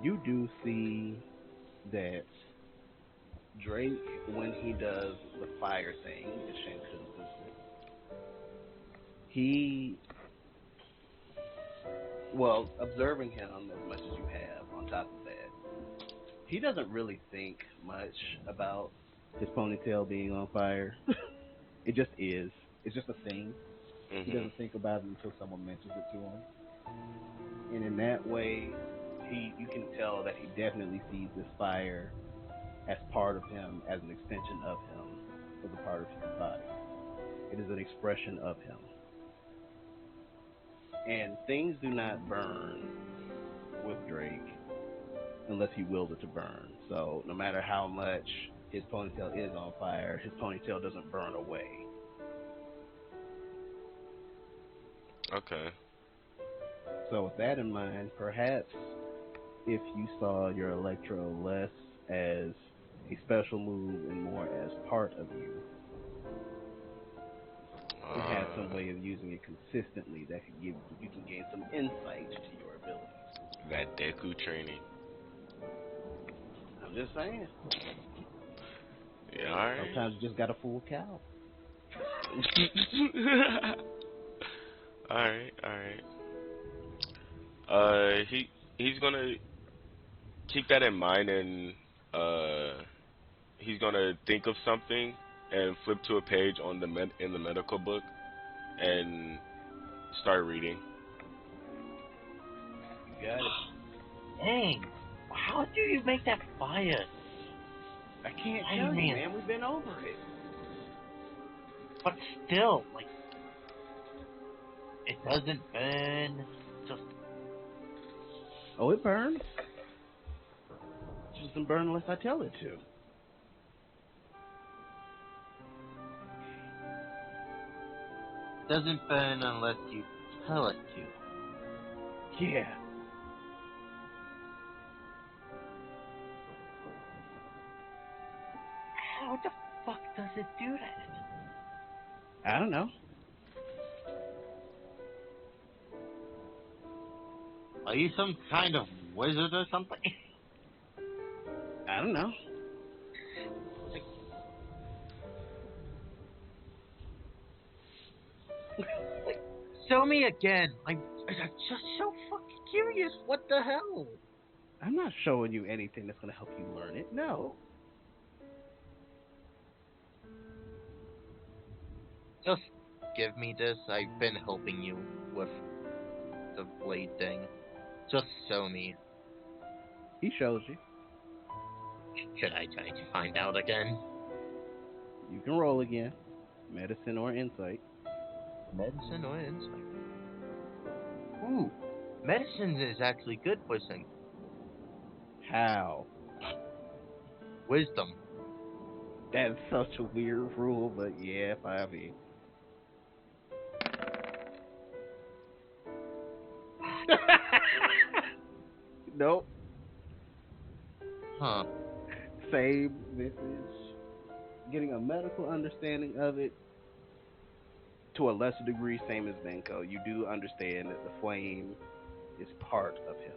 you do see that Drake, when he does the fire thing, the Shanku business, observing him as much as you have, on top of that, he doesn't really think much about his ponytail being on fire. It just is. It's just a thing. Mm-hmm. He doesn't think about it until someone mentions it to him. And in that way, you can tell that he definitely sees this fire as part of him, as an extension of him, as a part of his body. It is an expression of him. And things do not burn with Drake unless he wills it to burn. So no matter how much his ponytail is on fire, his ponytail doesn't burn away. Okay. So with that in mind, perhaps if you saw your Electro less as a special move and more as part of you, and have some way of using it consistently that could give you can gain some insight to your abilities. That Deku training. I'm just saying. Yeah, alright. Sometimes you just got a fool cow. Alright. He's gonna keep that in mind, and he's gonna think of something and flip to a page on in the medical book and start reading. Got it. Dang, how do you make that fire? I can't Hey, tell you, man. man. We've been over it. But still, like, it doesn't burn. Just Oh, it burns. It doesn't burn unless I tell it to. doesn't burn unless you tell it to. Yeah. How the fuck does it do that? I don't know. Are you some kind of wizard or something? I don't know. Show me again. I'm just so fucking curious. What the hell? I'm not showing you anything that's going to help you learn it. No. Just give me this. I've been helping you with the blade thing. Just show me. He shows you. Should I try to find out again? You can roll again. Medicine or insight. Medicine or insight? Ooh, medicine is actually good for things. How? Wisdom. That's such a weird rule, but yeah, 5e. Nope. Huh. Same message. Getting a medical understanding of it to a lesser degree, same as Venko. You do understand that the flame is part of him.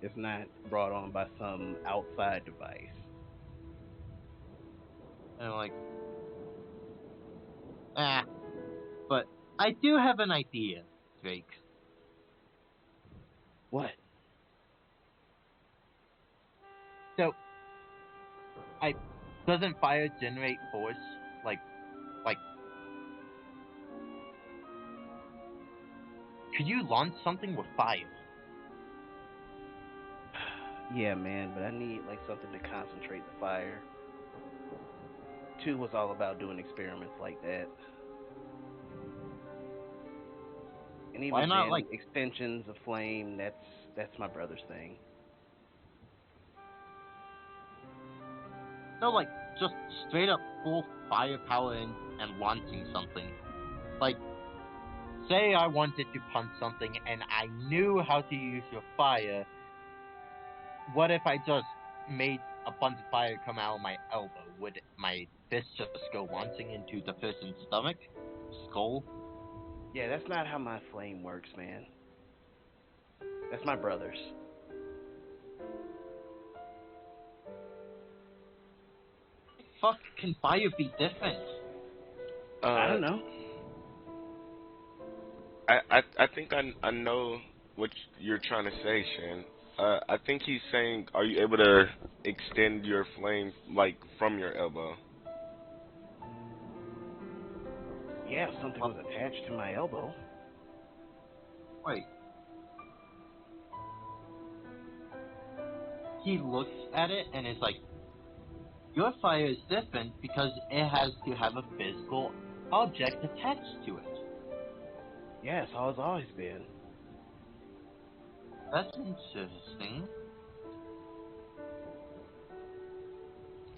It's not brought on by some outside device. And but I do have an idea, Drake. What? So, doesn't fire generate force? Like, could you launch something with fire? Yeah, man, but I need like something to concentrate the fire. 2 was all about doing experiments like that. And even Why not, then, like- extensions of flame, that's my brother's thing. No, like, just straight up full firepower and launching something. Like, say I wanted to punch something and I knew how to use your fire. What if I just made a bunch of fire come out of my elbow? Would my fist just go launching into the person's stomach? Skull? Yeah, that's not how my flame works, man. That's my brother's. Fuck, can fire be different? I don't know. I think I know what you're trying to say, Shan. I think he's saying, are you able to extend your flame, like, from your elbow? Yeah, if something was attached to my elbow. Wait. He looks at it and is like, your fire is different because it has to have a physical object attached to it. Yeah, it's how it's always been. That's interesting.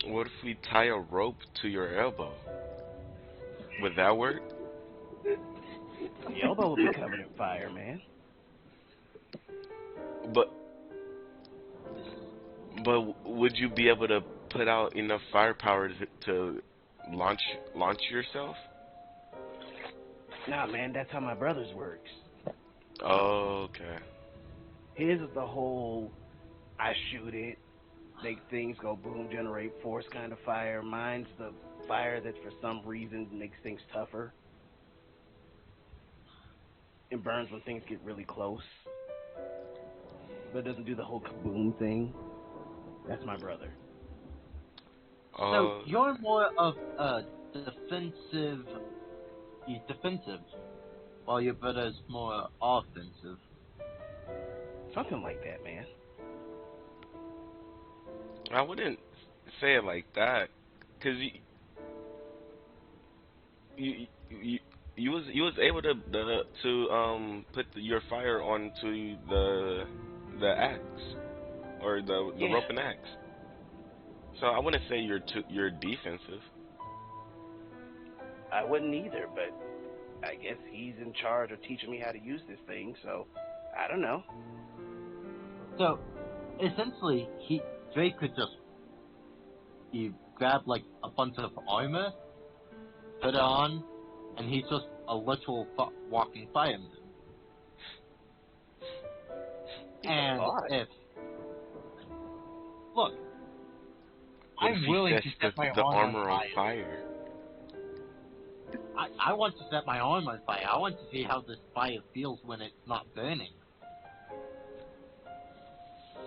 What if we tie a rope to your elbow? Would that work? The elbow will be covered in fire, man. But would you be able to put out enough firepower to launch yourself? Nah, man, that's how my brother's works. Oh, okay. His is the whole, I shoot it, make things go boom, generate force kind of fire. Mine's the fire that for some reason makes things tougher. It burns when things get really close. but doesn't do the whole kaboom thing. That's my brother. So you're more of a defensive. He's defensive, while your brother's more offensive. Something like that, man. I wouldn't say it like that, cause you was able to put your fire onto the axe or the rope and axe. So I wouldn't say you're defensive. I wouldn't either, but I guess he's in charge of teaching me how to use this thing, so I don't know. So essentially, Drake could just grab like a bunch of armor, put it on, and he's just a literal walking fireman. And if look, What I'm if he willing sets to set my the armor armor on fire. I want to set my arm on fire. I want to see how this fire feels when it's not burning.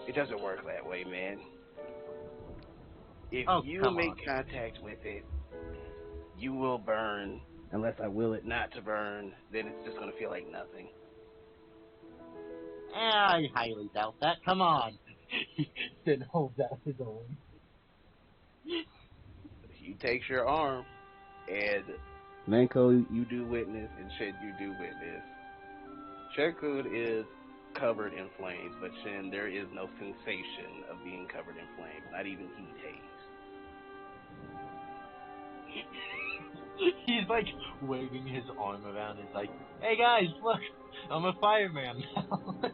It doesn't work that way, man. If you make contact with it, you will burn. Unless I will it not to burn, then it's just going to feel like nothing. I highly doubt that. Come on. Then holds out his arm. He takes your arm, and Manko, you do witness, and Shin, you do witness. Shenkun is covered in flames, but Shin, there is no sensation of being covered in flames, not even heat haze. He's like waving his arm around. He's like, "Hey guys, look, I'm a fireman now."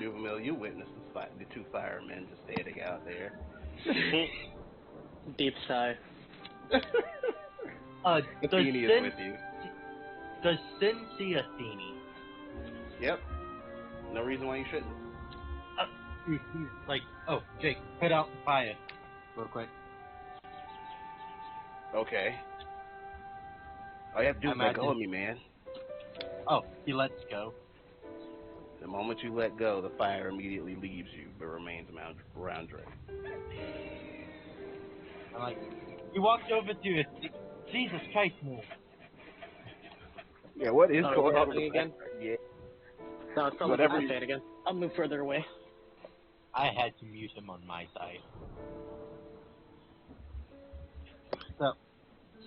Juvenile, you witnessed the two firemen just standing out there. Deep sigh. Athene is with you. Does Sin see Athene? Yep. No reason why you shouldn't. He's like, "Oh, Jake, put out the fire, real quick." Okay. All you have to do is let go of me, man. Oh, he lets go. The moment you let go, the fire immediately leaves you, but remains around Drake. I'm like, he walked over to it. Jesus Christ, man. Yeah, what is going on again? Yeah. No, it's probably going to say it again. I'll move further away. I had to mute him on my side. So,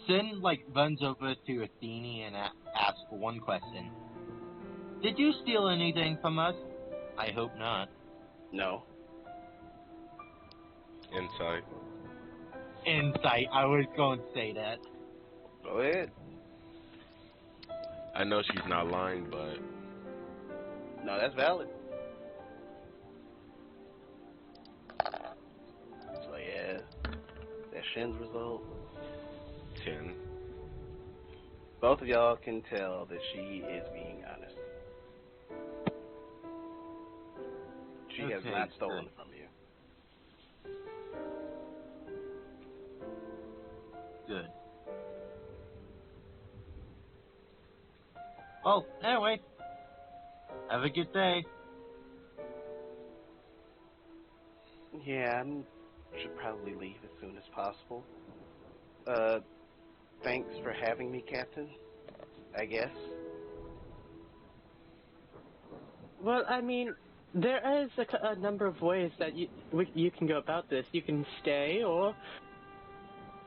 Sin, runs over to Athene and asks one question. Did you steal anything from us? I hope not. No. Insight. Insight. I was going to say that. Go ahead. I know she's not lying, but... No, that's valid. So, yeah. That's Shin's result. 10. Both of y'all can tell that she is being honest. She has not stolen from you. Good. Well, anyway. Have a good day. Yeah, I should probably leave as soon as possible. Thanks for having me, Captain, I guess. Well, I mean, there is a number of ways that you can go about this. You can stay, or...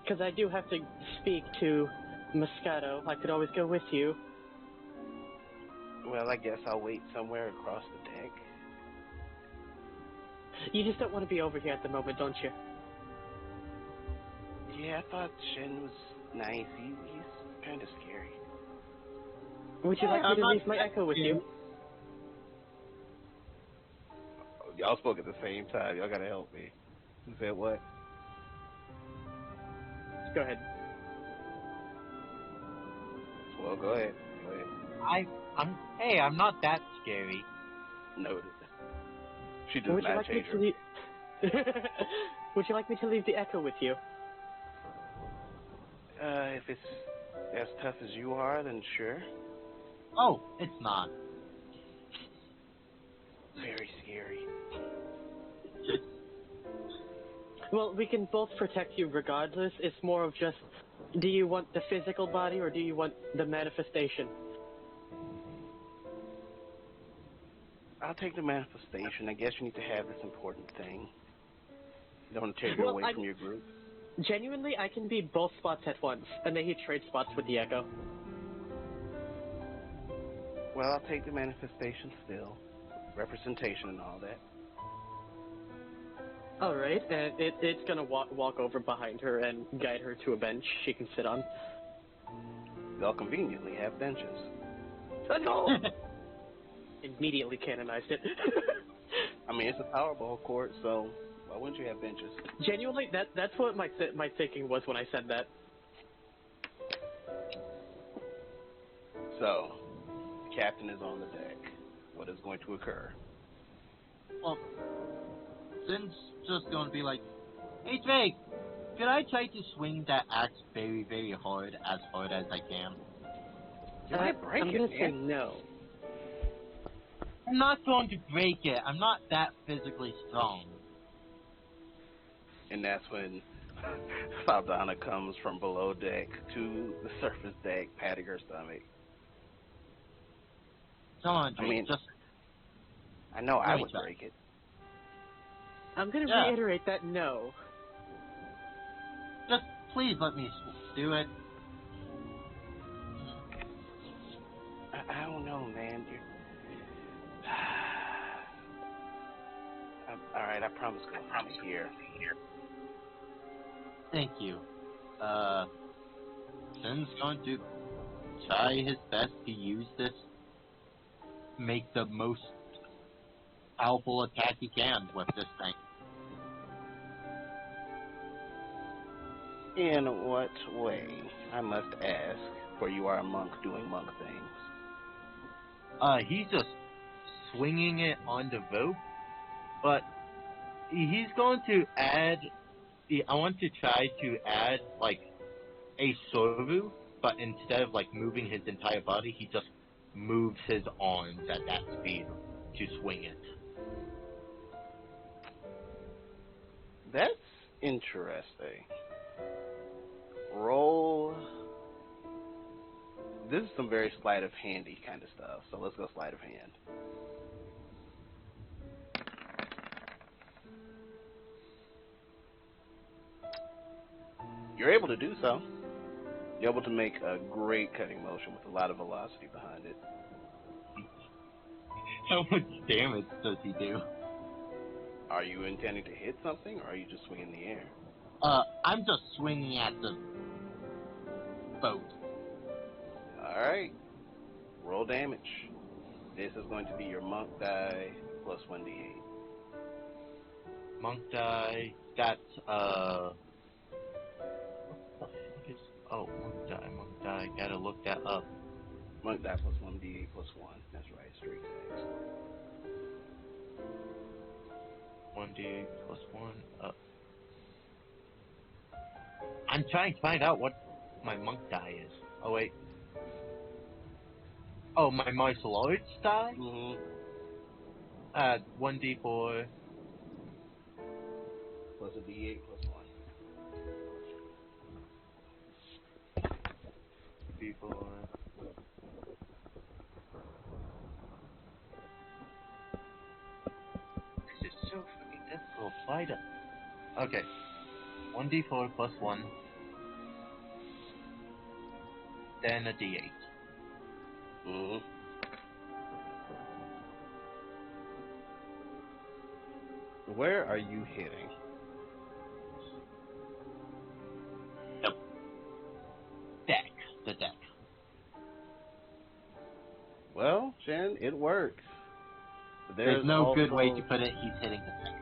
Because I do have to speak to Moscato. I could always go with you. Well, I guess I'll wait somewhere across the deck. You just don't want to be over here at the moment, don't you? Yeah, I thought Shin was nice. He's kind of scary. Would you like me to leave my echo with you? Y'all spoke at the same time. Y'all gotta help me. Who said what? Go ahead. Well, go ahead. I'm not that scary. Noted. She does not change her. Would you like me to leave the echo with you? If it's as tough as you are, then sure. Oh, it's not. very scary. Well, we can both protect you regardless. It's more of just, do you want the physical body or do you want the manifestation? I'll take the manifestation. I guess you need to have this important thing. You don't want to tear you away from your group. Genuinely, I can be both spots at once, and then he trade spots with the Echo. Well, I'll take the manifestation still. Representation and all that. Alright, and it's gonna walk over behind her and guide her to a bench she can sit on. They'll conveniently have benches. No! Immediately canonized it. I mean, it's a Powerball court, so why wouldn't you have benches? Genuinely, that's what my thinking was when I said that. So, the captain is on the deck. What is going to occur? Well, Sin's just going to be like, hey Drake, could I try to swing that axe very, very hard as I can? You might break I'm it, gonna man. say no. I'm not going to break it. I'm not that physically strong. And that's when Saldana comes from below deck to the surface deck, patting her stomach. Come on, Drake, I know I would try. break it. I'm gonna reiterate that no. Just please let me do it. I don't know, man. Alright, I promise I'll be here. Thank you. Sin's going to try his best to use this, make the most powerful attack he can with this thing. In what way, I must ask, for you are a monk doing monk things? He's just swinging it on the rope, but he's going to add. I want to try to add like a soru, but instead of like moving his entire body, he just moves his arms at that speed to swing it. That's interesting. Roll. This is some very sleight of handy kind of stuff, so let's go sleight of hand. You're able to do so. You're able to make a great cutting motion with a lot of velocity behind it. How much damage does he do? Are you intending to hit something, or are you just swinging the air? I'm just swinging at the boat. Alright. Roll damage. This is going to be your monk die plus 1d8. Monk die, that's, what the fuck is, monk die, gotta look that up. Monk die plus 1d8 plus 1. That's right, straight attacks. 1d8 plus 1, I'm trying to find out what my monk die is. Oh, wait. Oh, my martial arts die? Mm-hmm. 1d4. Plus a d8 plus 1. D4. This is so fucking difficult. Fight it. Okay. 1d4 plus 1. Then a d8. Mm-hmm. Where are you hitting? The deck. Well, Shen, it works. There's no also, good way to put it. He's hitting the deck.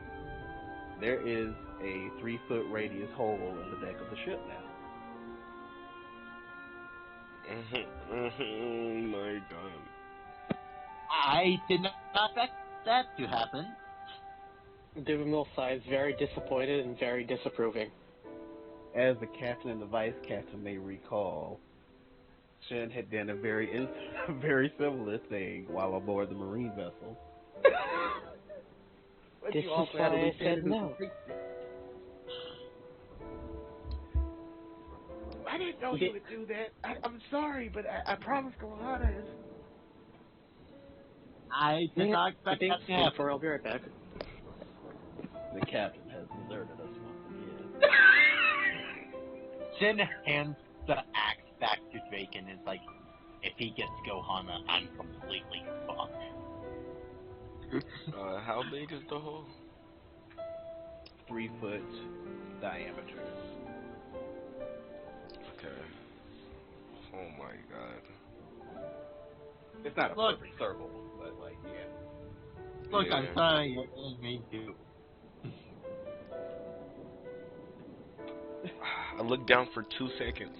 There is a 3-foot radius hole in the deck of the ship now. Oh my god. I did not expect that to happen. Duval sighs, very disappointed and very disapproving. As the captain and the vice captain may recall, Shen had done a very similar thing while aboard the marine vessel. But This you is also why had to I leave said Canada no. to fix it. I didn't know you would do that. I'm sorry, but I promised Gohana. I did not expect that to happen. I'll be right back. The captain has deserted us once again. Shin hands the axe back to Drake and is like, if he gets Gohana, I'm completely fucked. How big is the hole? 3 foot diameter. Okay. Oh my god. It's not a Look. perfect circle, but like, yeah. Look, Yeah. I'm sorry, I didn't mean to. I looked down for 2 seconds.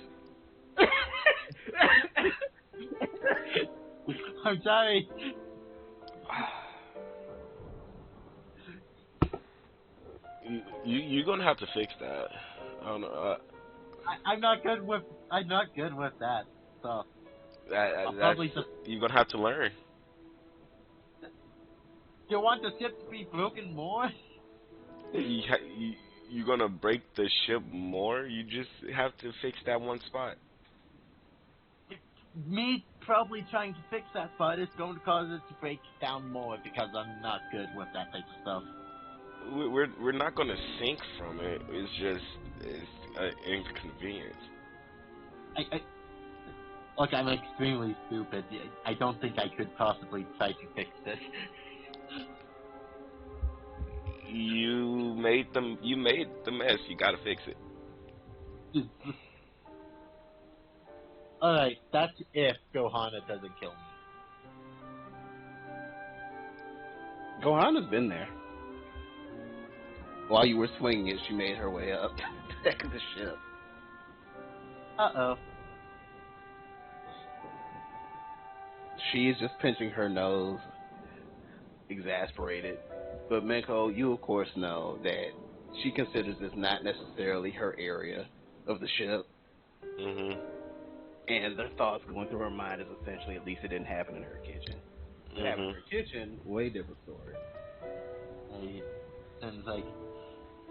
I'm sorry. You're gonna have to fix that. I don't know. I'm not good with that stuff. I'll That's, probably just. you're gonna have to learn. You want the ship to be broken more? You're gonna break the ship more. You just have to fix that one spot. Me probably trying to fix that spot is going to cause it to break down more because I'm not good with that type of stuff. We're not gonna sink from it. It's just an inconvenience. Look, I'm extremely stupid. I don't think I could possibly try to fix this. You made the mess. You gotta fix it. Alright, that's if Gohana doesn't kill me. Gohana's been there. While you were swinging it, she made her way up to the deck of the ship. Uh-oh. She's just pinching her nose, exasperated. But Menko, you of course know that she considers this not necessarily her area of the ship. Mhm. And the thoughts going through her mind is essentially, at least it didn't happen in her kitchen. It happened in her kitchen, way different story. And it's like,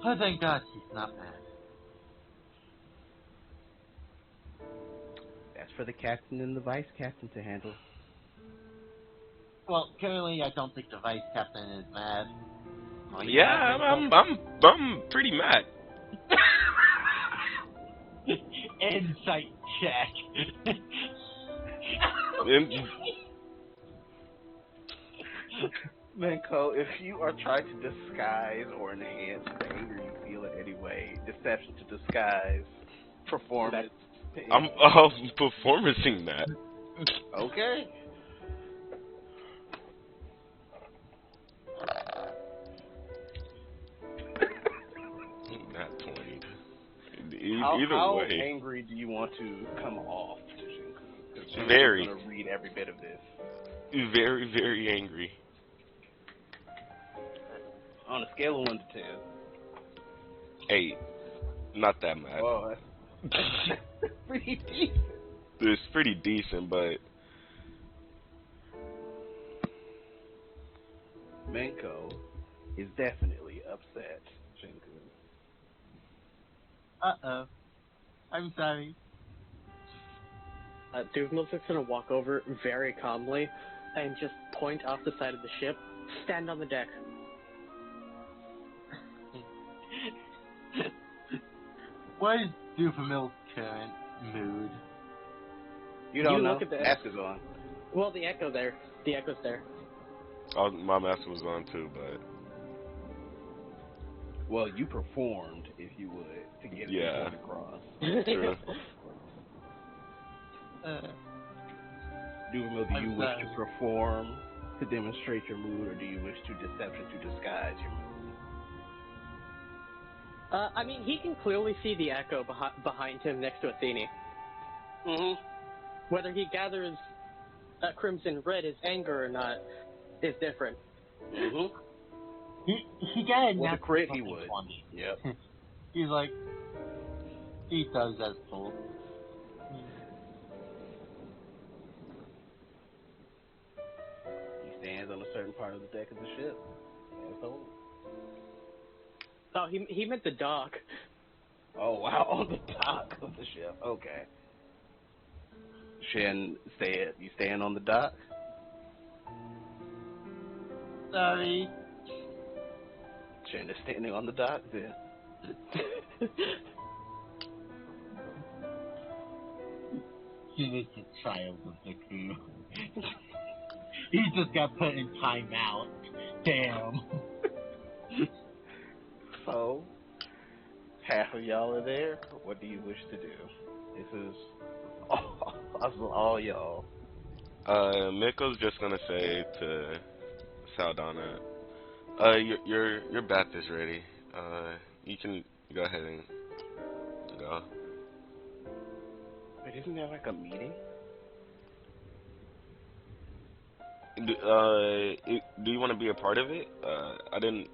oh, thank God she's not mad. That's for the captain and the vice captain to handle. Well, currently I don't think the vice captain is mad. Are you Yeah, mad, Menko? I'm pretty mad. Insight check. Menko, if you are trying to disguise or enhance the anger you feel in any way, deception to disguise, performance. I'm performing that. Okay. Not 20. How Either way. angry do you want to come off to Shinku? Because Shinku Very. is going to read every bit of this. Very, very angry. On a scale of 1 to 10. 8. Not that mad. Whoa, that's pretty decent. It's pretty decent, but Menko is definitely upset, Shinku. Uh-oh. I'm sorry. Duvemil's just gonna walk over very calmly and just point off the side of the ship, stand on the deck. What is Dufamil's current mood? You don't know? Look at the Mask is on. Well, the echo's there. my mask was on too, but Well, you performed, if you would, to get Yeah. it across. true. Duvamil, do I'm you wish sorry. to perform to demonstrate your mood, or do you wish to deception to disguise your mood? I mean, he can clearly see the echo behind him next to Athene. Mm-hmm. Whether he gathers Crimson Red as anger or not is different. Mm-hmm. He got a With a natural crit, he 20. would. Yep. He's like, he does as told. He stands on a certain certain part of the deck of the ship. Asshole. Oh, he meant the dock. Oh wow, on the dock of the ship. Okay. Shin, you staying on the dock? Sorry. Shin is standing on the dock then. He is the child of the crew. He just got put in timeout. Damn. So, half of y'all are there. What do you wish to do? This is all y'all. Miko's just gonna say to Saldana, your bath is ready. You can go ahead and go. But isn't there like a meeting? Do you want to be a part of it? I didn't.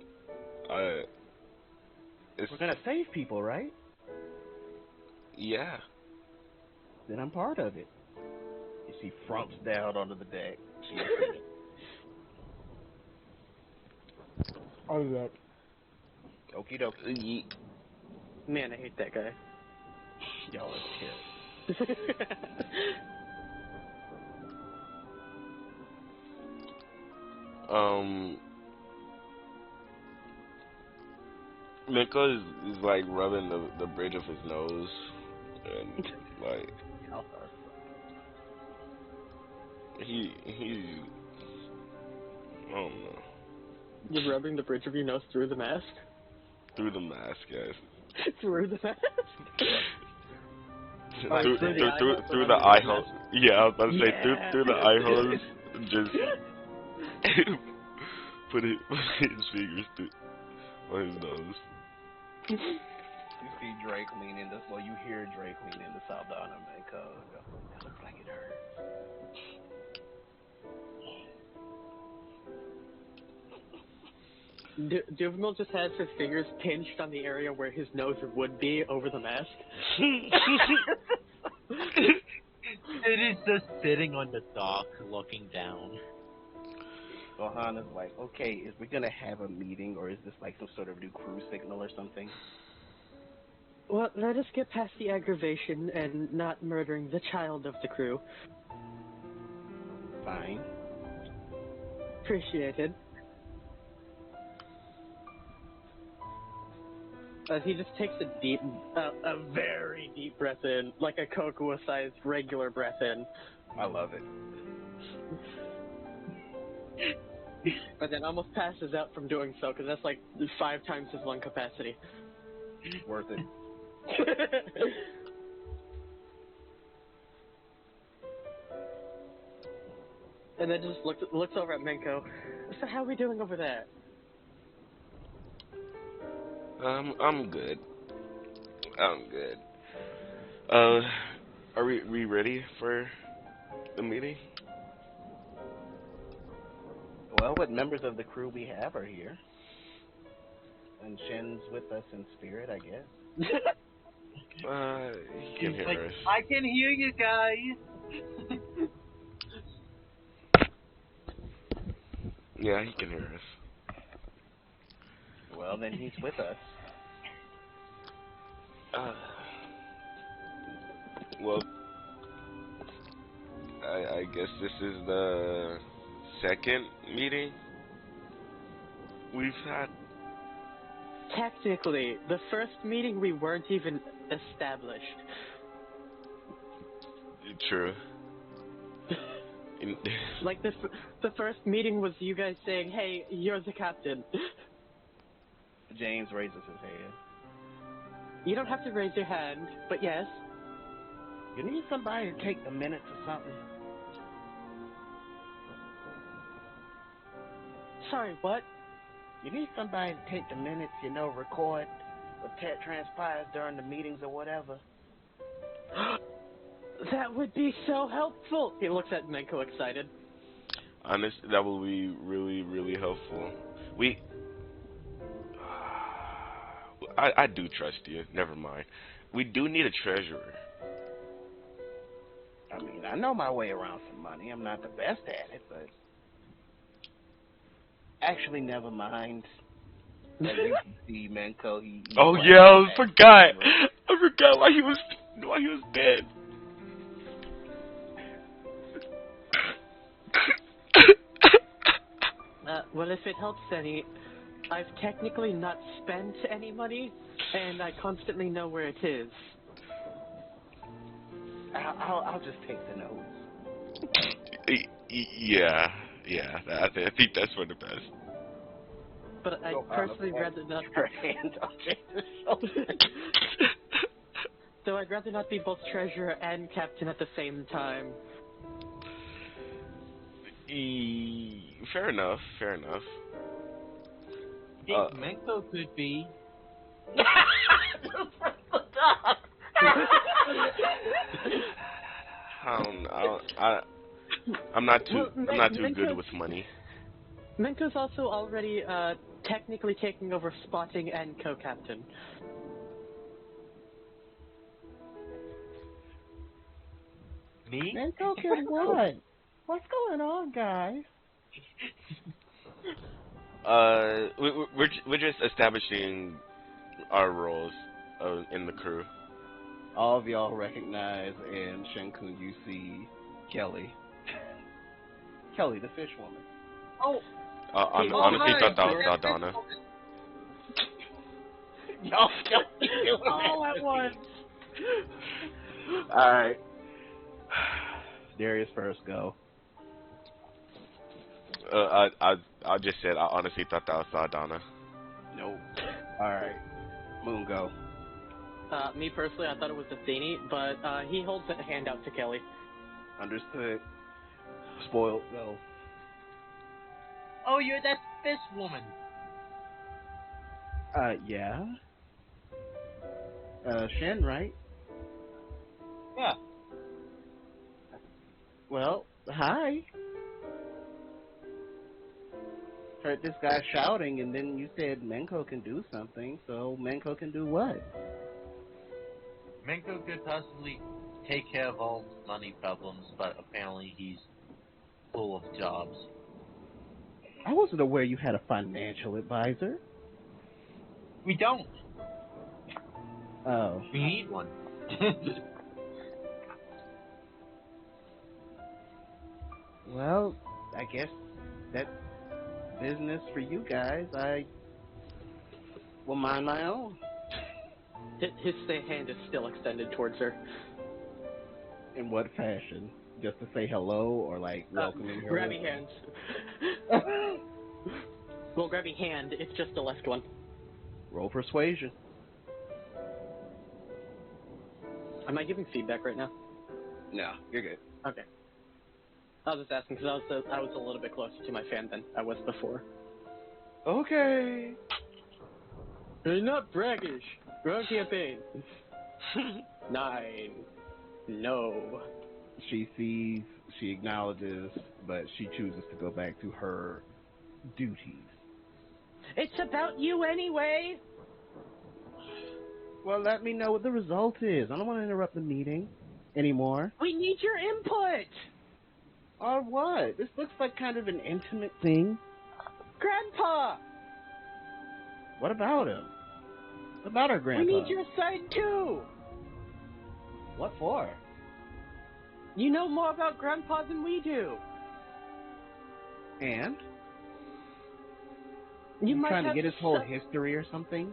We're gonna save people, right? Yeah. Then I'm part of it. You see, frumps down onto the deck. I'll do that. Okie dokie. Man, I hate that guy. Y'all are Miko is like rubbing the bridge of his nose, and like he's I don't know. You're rubbing the bridge of your nose through the mask? Through the mask, yes. Through the mask? Through the eye hole. Yeah, I was about to say through the eye holes. Just put his fingers on his nose. You see Drake lean into, well, you hear Drake lean into Saldana, Mako. That looks like it hurts. Juvenile just has his fingers pinched on the area where his nose would be over the mask. It is just sitting on the dock looking down. So Hana's like, okay, is we gonna have a meeting, or is this like some sort of new crew signal or something? Well, let us get past the aggravation and not murdering the child of the crew. Fine. Appreciated. He just takes a very deep breath in, like a Kokoa-sized regular breath in. I love it. But then almost passes out from doing so, because that's like 5 times his lung capacity. Worth it. And then just looks over at Menko. So how are we doing over there? I'm good. Are we ready for the meeting? Well, what members of the crew we have are here. And Shin's with us in spirit, I guess. He can hear us. I can hear you guys. Yeah, he can hear us. Well, then he's with us. Well, I guess this is the second meeting we've had. Technically, the first meeting we weren't even established. True. Like the first meeting was you guys saying, "Hey, you're the captain." James raises his hand. You don't have to raise your hand, but yes. You need somebody to take the minutes or something? Sorry, what? You need somebody to take the minutes, record what transpires during the meetings or whatever. That would be so helpful. He looks at Menko excited. Honestly, that will be really, really helpful. I do trust you. Never mind. We do need a treasurer. I mean, I know my way around some money. I'm not the best at it, but Actually, never mind. As you can see, Menko, he Oh yeah, I forgot. I forgot why he was dead. Well, if it helps any, I've technically not spent any money, and I constantly know where it is. I'll just take the notes. Yeah. I think that's for the best. But I personally rather not. Her hand on Jason's shoulder. So I'd rather not be both treasurer and captain at the same time. Fair enough. Menko could be. I'm not too Menko's good with money. Menko's also already technically taking over spotting and co-captain. Me? Menko can what? What's going on, guys? We're just establishing our roles in the crew. All of y'all recognize in Shenkun you see Kelly. Kelly, the fish woman. Oh. Honestly, hi. thought that was Donna. Y'all All at once. Alright. Darius first, go. I just said I honestly thought that was Donna. Nope. Alright. Moon, go. Me personally, I thought it was Athene, but he holds a hand out to Kelly. Understood. Spoiled, go. Oh, you're that fish woman. Yeah. Shen, right? Yeah. Well, hi. Heard this guy shouting, and then you said Menko can do something, so Menko can do what? Menko could possibly take care of all money problems, but apparently he's full of jobs. I wasn't aware you had a financial advisor. We don't. Oh. We need one. Well, I guess that's business for you guys. I will mind my own. His hand is still extended towards her. In what fashion? Just to say hello or like welcoming her? Grabby hands. Well, grabby hand, it's just the left one. Roll persuasion. Am I giving feedback right now? No, you're good. Okay. I was just asking because I was a little bit closer to my fan than I was before. Okay. You're not braggish. Wrong campaign. 9. No. She sees, she acknowledges, but she chooses to go back to her duties. It's about you anyway. Well, let me know what the result is. I don't want to interrupt the meeting anymore. We need your input. Or what? This looks like kind of an intimate thing. Grandpa. What about him? What about our grandpa? We need your side too. What for? You know more about Grandpa than we do. And? You might trying to have get his whole history or something?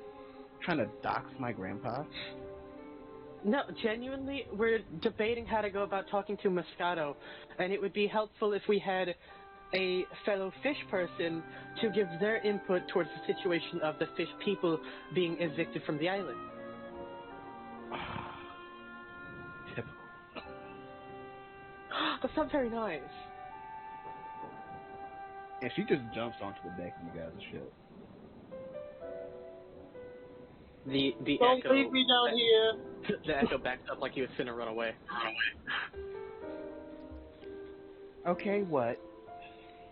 Trying to dox my grandpa? No, genuinely, we're debating how to go about talking to Moscato, and it would be helpful if we had a fellow fish person to give their input towards the situation of the fish people being evicted from the island. Typical. That sounds very nice. And she just jumps onto the deck of you guys' ship. The Don't echo, leave me down here. The echo backs up like he was finna run away. Okay, what?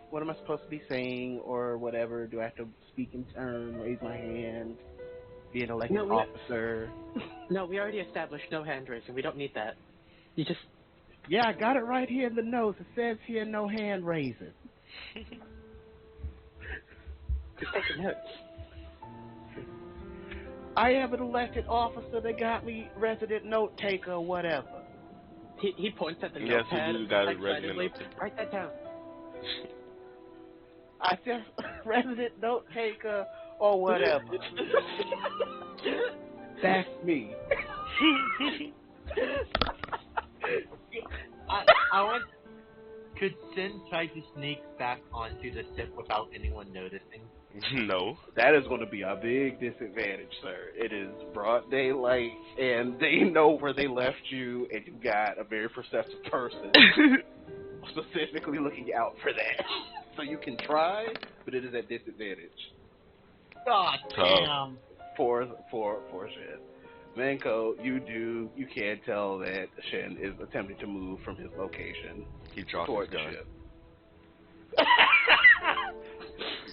What am I supposed to be saying or whatever? Do I have to speak in turn, raise my hand, be an elected officer? No, we already established no hand raising. We don't need that. You just... Yeah, I got it right here in the notes. It says here no hand raising. He's taking notes. I am an elected officer. They got me resident note taker or whatever. He points at the Yes, notepad. you do got a excitedly. resident note taker. Write that down. I said resident note taker or whatever. That's me. I want. Could Sin try to sneak back onto the ship without anyone noticing? No. That is going to be a big disadvantage, sir. It is broad daylight, and they know where they left you, and you got a very perceptive person specifically looking out for that. So you can try, but it is at disadvantage. God damn. For Shen. Manko, you can tell that Shen is attempting to move from his location He dropped toward his the gun. ship.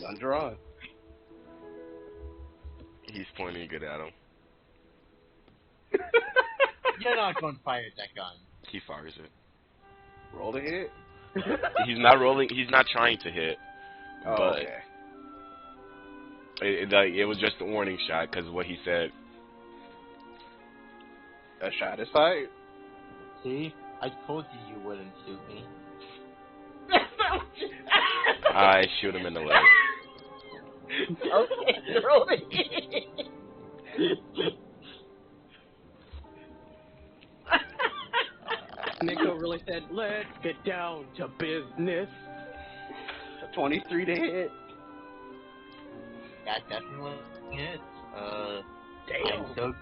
Gun drawn. He's pointing it at him. You're not going to fire that gun. He fires it. Roll the hit. He's not rolling. He's not trying to hit. Oh, But okay. it was just a warning shot because of what he said. A shot is fired. See? I told you wouldn't shoot me. I shoot him in the leg. Okay, roll the hit. Nico really said, "Let's get down to business." 23 to hit. That definitely hits. Damn.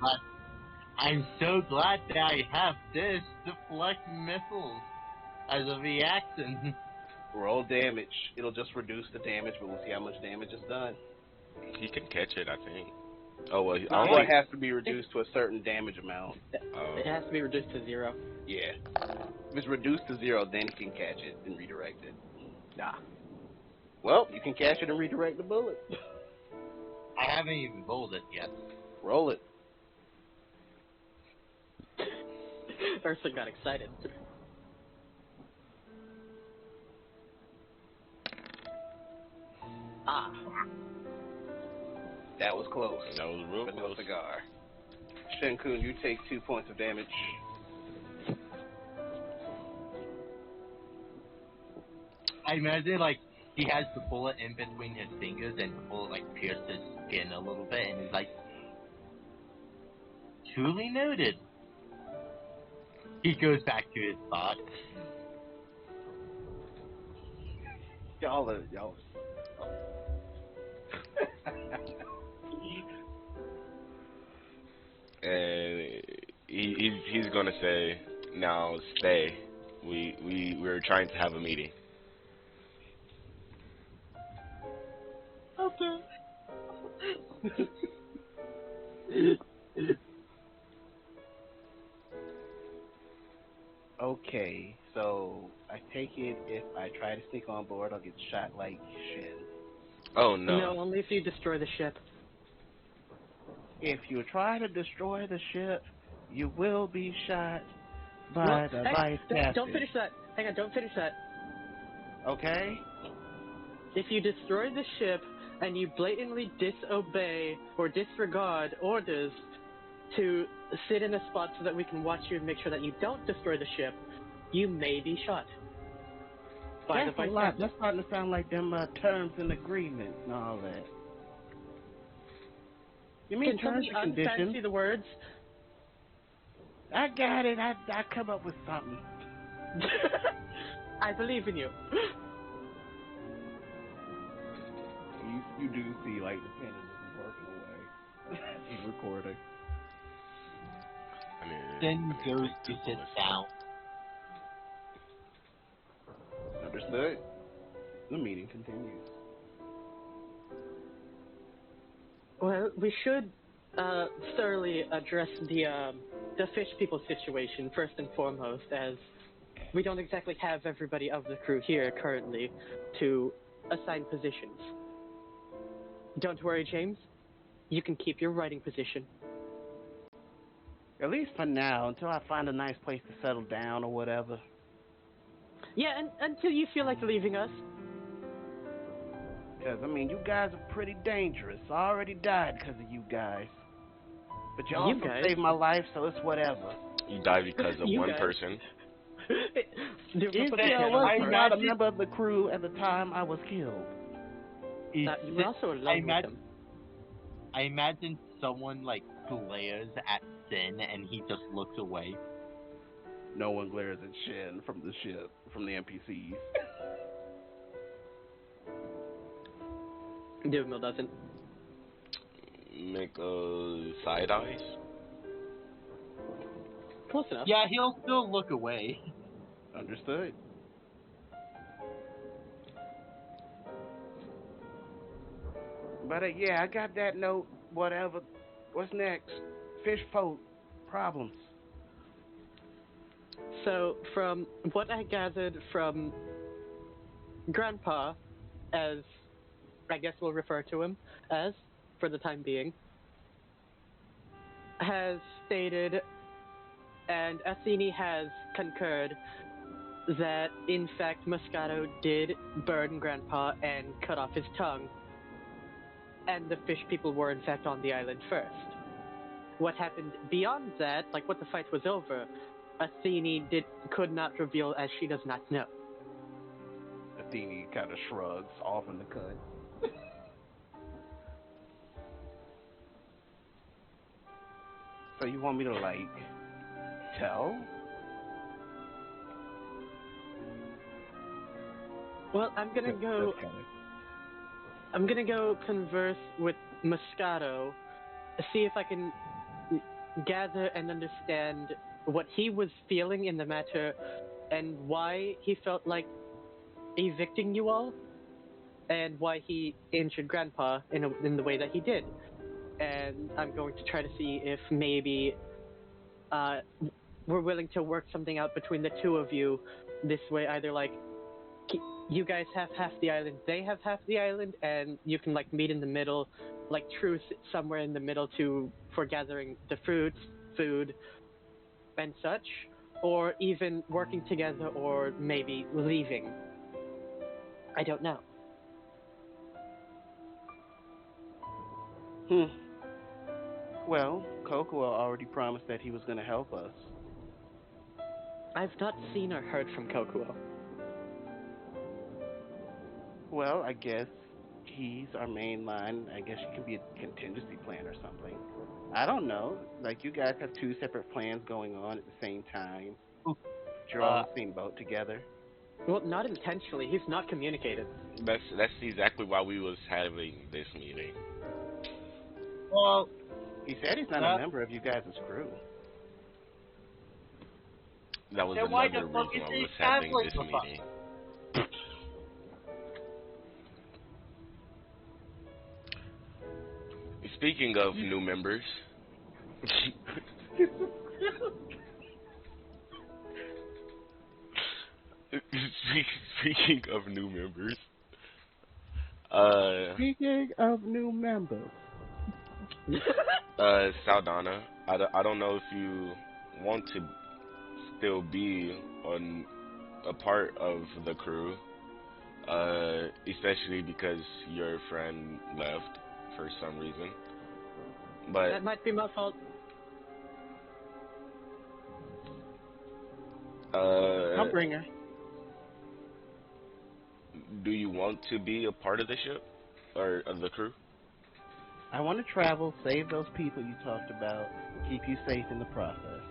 I'm so glad that I have this deflect missiles as a reaction. Roll damage. It'll just reduce the damage, but we'll see how much damage is done. He can catch it, I think. Oh well, I Well, don't it think. has to be reduced to a certain damage amount. It has to be reduced to 0. Yeah. If it's reduced to 0, then you can catch it and redirect it. Nah. Well, you can catch it and redirect the bullet. I haven't even rolled it yet. Roll it. Ursula got excited. Ah. That was close. That was real But no close. cigar. Shenkun, you take 2 points of damage. I imagine, like, he has the bullet in between his fingers and the bullet, like, pierced his skin a little bit and he's like, truly noted. He goes back to his thoughts. Y'all. And he's gonna say, "Now stay. We're trying to have a meeting." Okay. Okay, so I take it if I try to sneak on board, I'll get shot like Shen. Oh no. No, only if you destroy the ship. If you try to destroy the ship, you will be shot by the vice captain. Don't finish that. Hang on, don't finish that. Okay? If you destroy the ship and you blatantly disobey or disregard orders to sit in a spot so that we can watch you and make sure that you don't destroy the ship, you may be shot. By That's the a vice lot. captain. That's starting to sound like them terms and agreements and all that. You mean Can terms somebody and conditions? unfancy the words? I got it. I come up with something. I believe in you. You do see like the pen is working away. He's recording. I mean, Then I goes mean, to two sit bullets. down. Understood. The meeting continues. Well, we should thoroughly address the fish people situation first and foremost, as we don't exactly have everybody of the crew here currently to assign positions. Don't worry, James. You can keep your writing position. At least for now, until I find a nice place to settle down or whatever. Yeah, and until you feel like leaving us. Because, I mean, you guys are pretty dangerous. I already died because of you guys. But you also saved my life, so it's whatever. You died because of one person. Israel was not a member of the crew at the time I was killed. You were also alone with him. I imagine someone, like, glares at Sin and he just looks away. No one glares at Shin from the ship, from the NPCs. Duvemil doesn't. Make side eyes? Close enough. Yeah, he'll still look away. Understood. But yeah, I got that note. Whatever. What's next? Fish folk problems. So, from what I gathered from Grandpa, as I guess we'll refer to him as for the time being, has stated, and Athene has concurred, that in fact Moscato did burn Grandpa and cut off his tongue, and the fish people were in fact on the island first. What happened beyond that, like what the fight was over, Athene could not reveal, as she does not know. Athene kind of shrugs off in the cut. So you want me to, like, tell? Well, I'm gonna go converse with Moscato, see if I can gather and understand what he was feeling in the matter and why he felt like evicting you all, and why he injured Grandpa in the way that he did. And I'm going to try to see if maybe we're willing to work something out between the two of you. This way, either like you guys have half the island, they have half the island, and you can like meet in the middle, like truce somewhere in the middle for gathering the fruits, food, and such, or even working together, or maybe leaving. I don't know. Well, Kokoa already promised that he was going to help us. I've not seen or heard from Kokuo. Well, I guess he's our main line. I guess he can be a contingency plan or something. I don't know. Like, you guys have two separate plans going on at the same time. You're all on the same boat together. Well, not intentionally. He's not communicated. That's exactly why we was having this meeting. Well, he said he's not a member of you guys' crew. That was another reason why we was having this meeting. Speaking of new members. Speaking of new members. Speaking of new members. Saldana, I don't know if you want to still be on a part of the crew, especially because your friend left for some reason. But that might be my fault. I'll bring her. Do you want to be a part of the ship or of the crew? I want to travel, save those people you talked about, keep you safe in the process.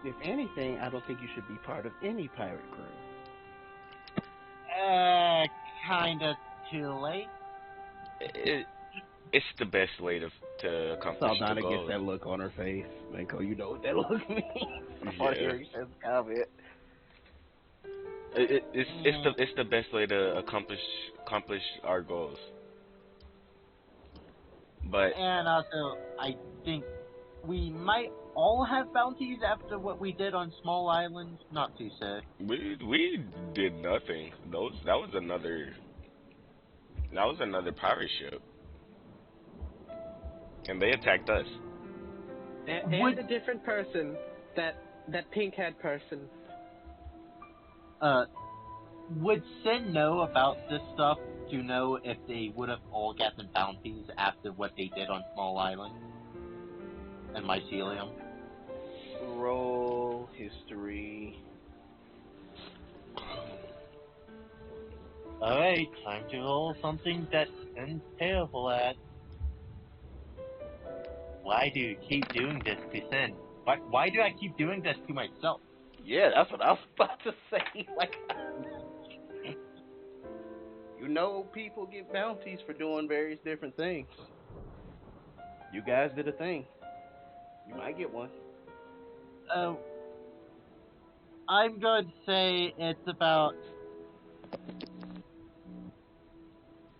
If anything, I don't think you should be part of any pirate crew. Kinda too late. It's the best way to accomplish Saldana the goal. gets that look on her face. Manko, you know what that look means. Yeah. He says comment. It's the best way to accomplish our goals. But and also, I think we might all have bounties after what we did on Small Island. Not too sad. We did nothing. That was another pirate ship, and they attacked us. And a different person, that pink-haired person. would Sin know about this stuff to know if they would have all gotten bounties after what they did on Small Island and Mycelium? Roll history. Alright, time to roll something that Sin's terrible at. Why do you keep doing this to Sin? Why do I keep doing this to myself? Yeah, that's what I was about to say. Like, you know, people get bounties for doing various different things. You guys did a thing. You might get one. I'm going to say it's about...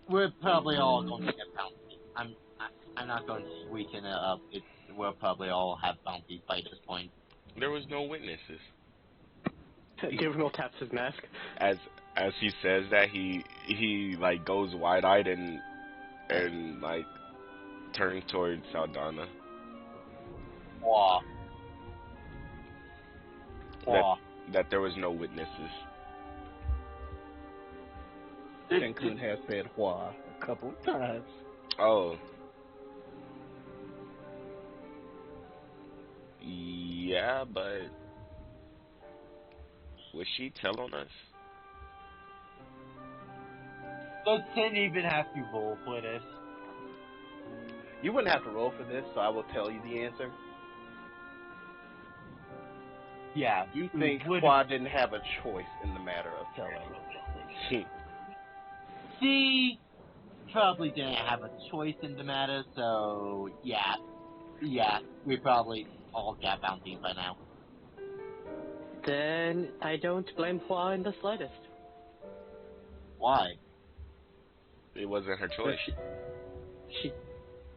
We're probably all going to get bounties. I'm not going to sweeten it up. We'll probably all have bounties by this point. There was no witnesses. Gabriel taps his mask. As he says that, he like goes wide-eyed and like turns towards Saldana. Wah. That there was no witnesses. Shen-kun has said "Hua" a couple of times. Oh. Yeah, but was she telling us? Does Sin even have to roll for this? You wouldn't have to roll for this, so I will tell you the answer. Yeah. You think Hua didn't have a choice in the matter of telling? She probably didn't have a choice in the matter, so yeah, we probably all got bounties by now. Then I don't blame Hua in the slightest. Why? It wasn't her choice. She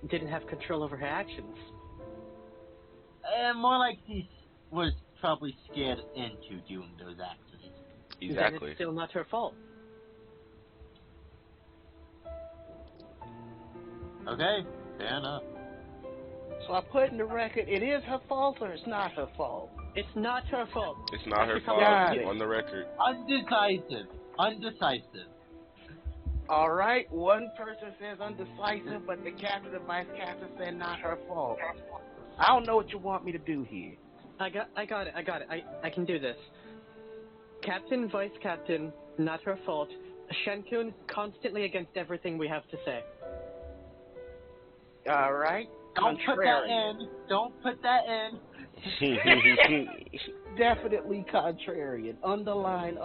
didn't have control over her actions. More like she was probably scared into doing those actions. Exactly. Then it's still not her fault. Okay, fair enough. So I put in the record, it is her fault or it's not her fault? It's not her fault. It's not her fault. On the record. Undecisive. All right, one person says undecisive, but the captain and vice captain said not her fault. I don't know what you want me to do here. I got it. I can do this. Captain, vice captain, not her fault. Shen-kun constantly against everything we have to say. All right. Don't put that in. Don't put that in. Definitely contrarian. Underline.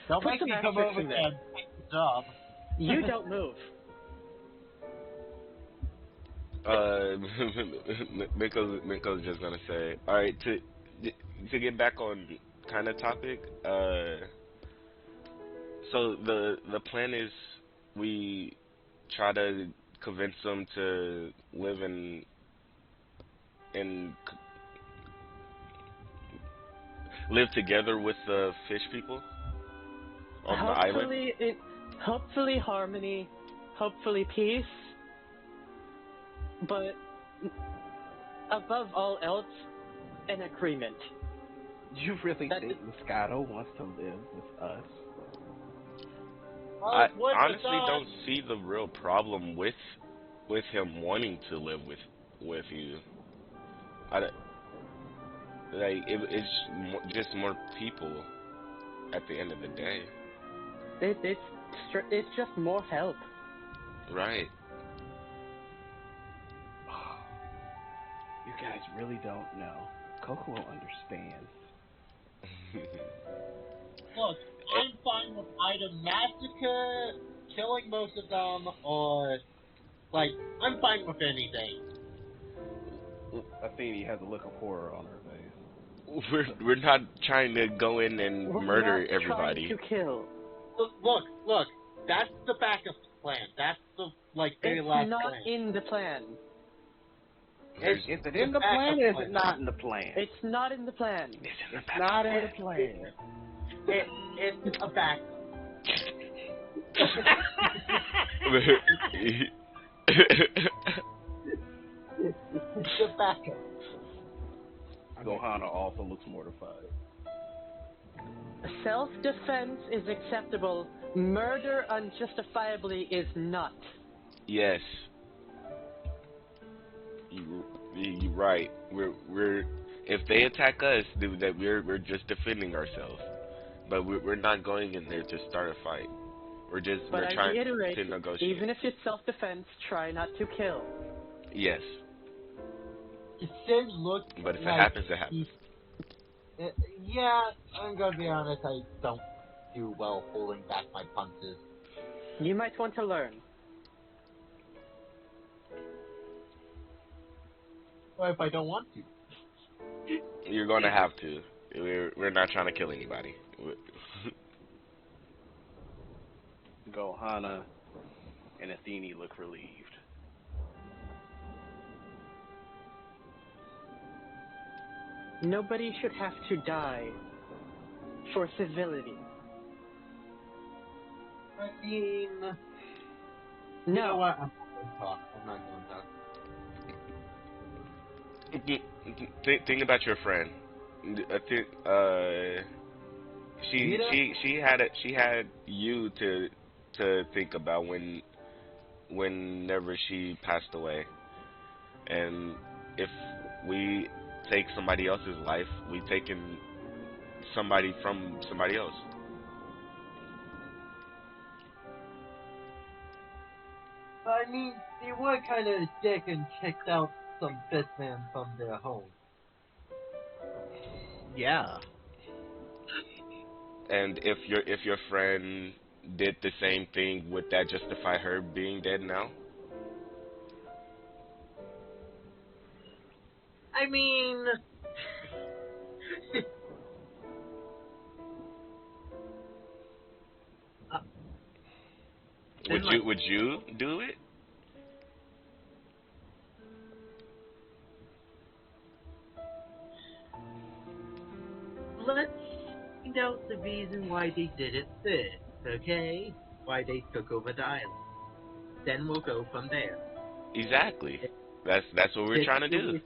Don't make me come over there and take the job. You don't move. Miko's just gonna say, all right, to get back on kind of topic. So the plan is we try to convince them to live live together with the fish people on the island. Hopefully harmony, hopefully peace, but above all else, an agreement. You really think Moscato wants to live with us? I honestly don't see the real problem with him wanting to live with you. It's just more people at the end of the day. It's just more help. Right. You guys really don't know. Coco will understand. Look, I'm fine with either massacre, killing most of them, or, I'm fine with anything. Athene has a look of horror on her face. We're not trying to go in and murder everybody. Trying to kill. Look, that's the backup plan. That's the, very last plan. It's not in the plan. Is it in the plan or is it not in the plan? It's not in the plan. It's not in the plan. It's a backup. It's a backup. Gohana also looks mortified. Self-defense is acceptable. Murder unjustifiably is not. Yes, you're right. We're if they attack us, that we're just defending ourselves. But we're not going in there to start a fight. But we're I trying reiterate, to negotiate. even if it's self-defense, try not to kill. Yes, Sid looked but if it like happens, it happens. yeah, I'm gonna be honest, I don't do well holding back my punches. You might want to learn. Or if I don't want to. You're going to have to. We're not trying to kill anybody. Gohana and Athene look relieved. Nobody should have to die for civility. I mean, No. you know what? I'm not going to talk. Think about your friend. I think she had you to think about whenever she passed away, and if we take somebody else's life, we taken somebody from somebody else. I mean, they were kind of a dick and kicked out some fistmen from their home. Yeah. And if your friend did the same thing, would that justify her being dead now? I mean, Would you do it? let's find out the reason why they did it first, okay? Why they took over the island. Then we'll go from there. Exactly. That's what we're trying to do.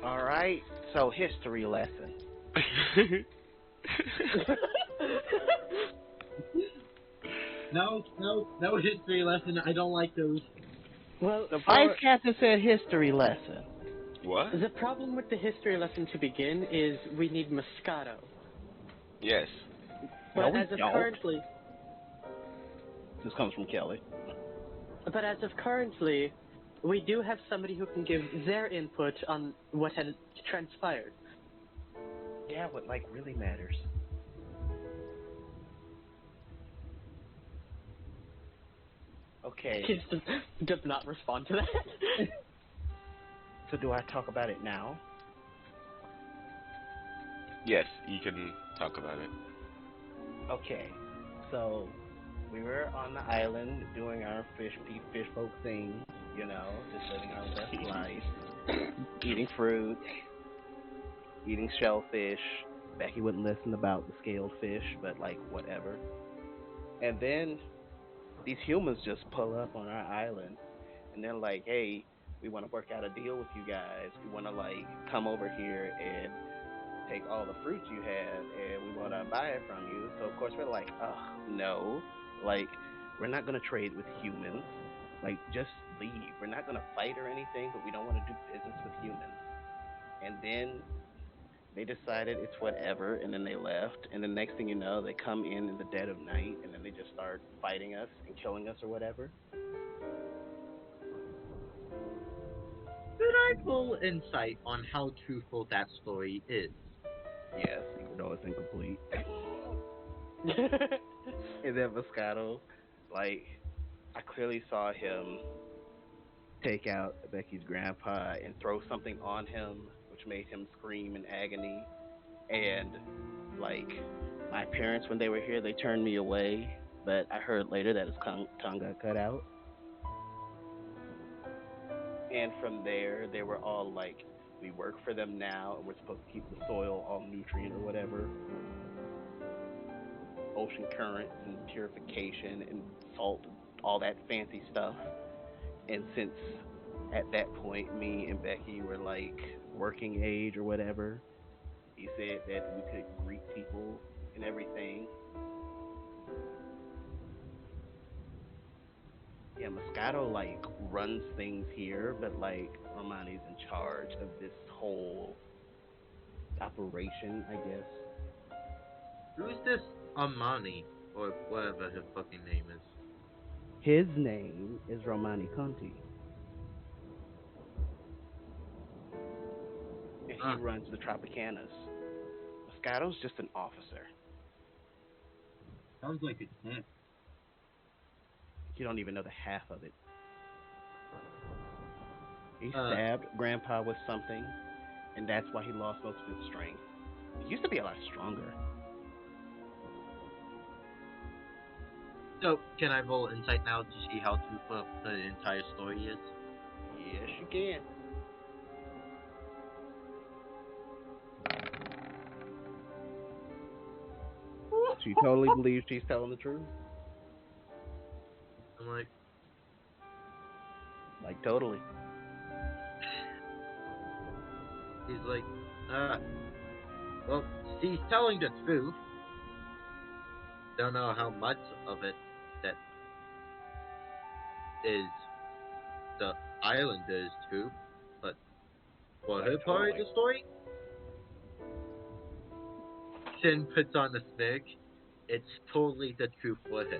All right. So history lesson. No history lesson. I don't like those. Well, The vice captain said history lesson. What? the problem with the history lesson to begin is we need Moscato. Yes. But No, as we of don't. currently, This comes from Kelly. we do have somebody who can give their input on what had transpired. Yeah, what really matters. Okay. He just does not respond to that. So do I talk about it now? Yes, you can talk about it. Okay. So we were on the island doing our fish folk thing, just living our best life, eating fruit, eating shellfish. Becky wouldn't listen about the scaled fish, but whatever. And then these humans just pull up on our island, and they're like, "Hey, we want to work out a deal with you guys. We want to come over here and take all the fruit you have, and we want to buy it from you." So of course we're like, "Oh no, we're not gonna trade with humans. Just leave. We're not gonna fight or anything, but we don't want to do business with humans." And then they decided it's whatever, and then they left. And the next thing you know, they come in the dead of night, and then they just start fighting us and killing us or whatever. Could I pull insight on how truthful that story is? Yes, even though it's incomplete. And then Moscato, I clearly saw him take out Becky's grandpa and throw something on him, which made him scream in agony. And, my parents, when they were here, they turned me away, but I heard later that his tongue got cut out. And from there, they were all like, "We work for them now, and we're supposed to keep the soil all nutrient or whatever." ocean currents and purification and salt, all that fancy stuff. And since at that point me and Becky were like working age or whatever, he said that we could greet people and everything. Yeah, Moscato like runs things here, but like Romani's in charge of this whole operation, I guess. Who's this Armani, or whatever his fucking name is? His name is Romani Conti. And he runs the Tropicanas. Moscato's just an officer. Sounds like it's him. You don't even know the half of it. He stabbed Grandpa with something, and that's why he lost most of his strength. He used to be a lot stronger. So, can I roll insight now to see how truthful the entire story is? Yes, you can. She totally believes she's telling the truth. I'm like, Totally. he's like, well, she's telling the truth. Don't know how much of it that is the islander's truth, but for her part of the story, Shin puts on the smirk. It's totally the truth for her.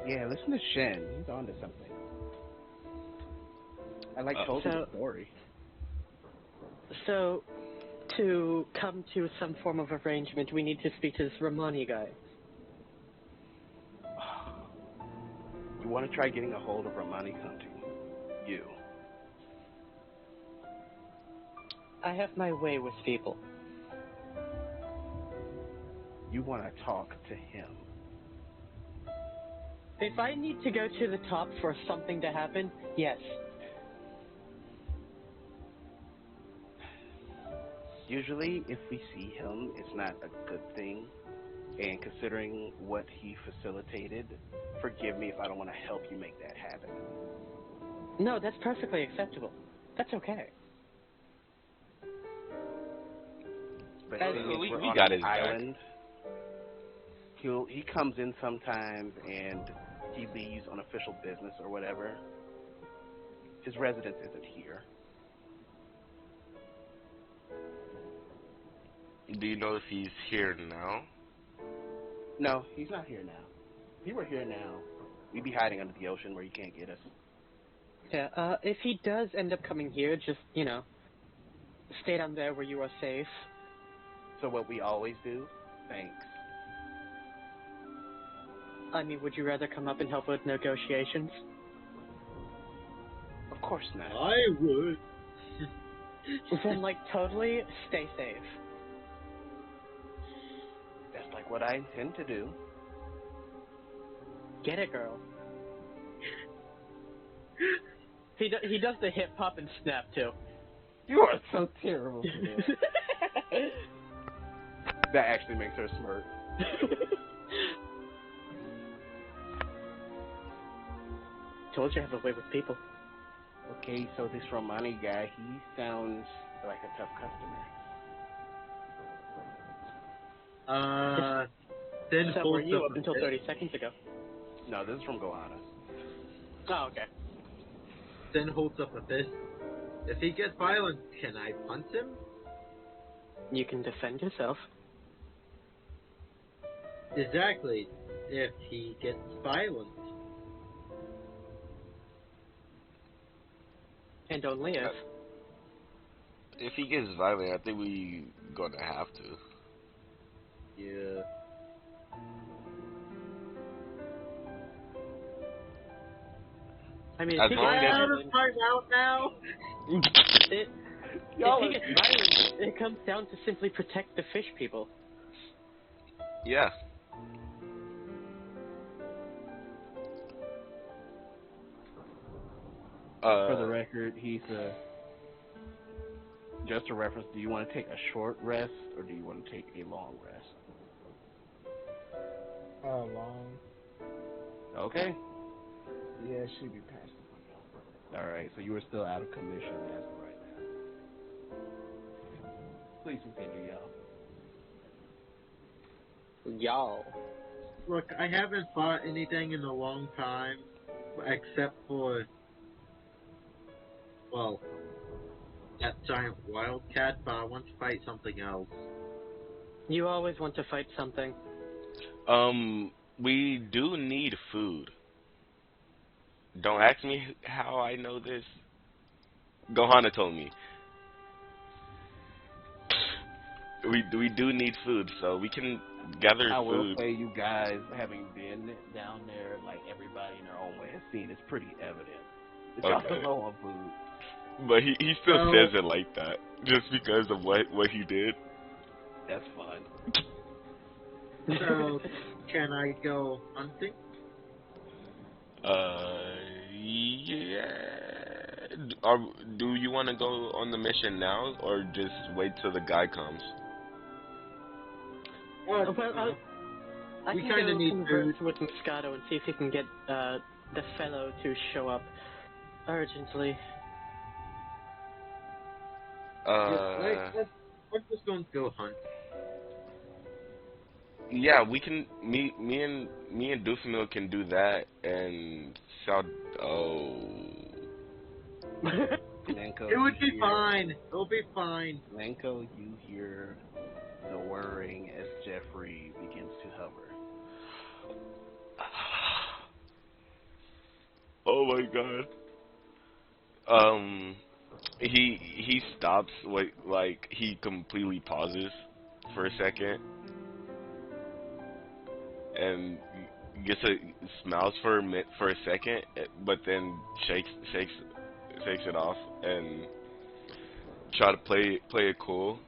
Yeah, listen to Shen. He's on to something. I told you the story. So, to come to some form of arrangement, we need to speak to this Romani guy. You want to try getting a hold of Romani Conti? You. I have my way with people. You want to talk to him? If I need to go to the top for something to happen, yes. Usually, if we see him, it's not a good thing. And considering what he facilitated, forgive me if I don't want to help you make that happen. No, that's perfectly acceptable. That's okay. But we got his island. He comes in sometimes and he leaves on official business or whatever. His residence isn't here. Do you know if he's here now? No, he's not here now. If he were here now, we'd be hiding under the ocean where he can't get us. Yeah, if he does end up coming here, just, stay down there where you are safe. So what we always do? Thanks. I mean, would you rather come up and help with negotiations? Of course not. I would. Then, totally stay safe. That's what I intend to do. Get it, girl. He does the hip hop and snap too. You are so terrible for this. That actually makes her smirk. Told you I have a way with people. Okay, so this Romani guy, he sounds like a tough customer. Then So were you up until 30 seconds ago? No, this is from Gohanna. Oh, okay. Then holds up a fist. If he gets violent, can I punch him? You can defend yourself. Exactly. If he gets violent. And only if. If he gets violent, I think we gonna have to. Yeah. I mean, As if he long gets as- violent, out now. if he gets violent, it comes down to simply protect the fish people. Yeah. For the record, he's just a reference, do you want to take a short rest or do you want to take a long rest? Long. Okay. Yeah, it should be past the All right. So you are still out of commission as of right now. Please continue, y'all. Y'all. Look, I haven't fought anything in a long time, except for, well, that giant wildcat, but I want to fight something else. You always want to fight something. We do need food. Don't ask me how I know this. Gohana told me. We do need food, so we can gather I will food. say, you guys, having been down there, like everybody in their own way has seen, it's pretty evident that y'all Okay. are low on food. But he still No. says it like that, just because of what he did. That's fun. So, can I go hunting? Yeah. Do you want to go on the mission now, or just wait till the guy comes? Well, I we can kinda go need converse food. with Moscato and see if he can get the fellow to show up urgently. Let's just go and go hunt. Yeah, we can. Me and Doofenmill can do that, and Lenko, It would you be hear- fine. It'll be fine. Lenko, you hear the whirring as Jeffrey begins to hover. Oh my god. He stops. Like he completely pauses for a second, and smiles for a second, but then shakes it off and try to play it cool.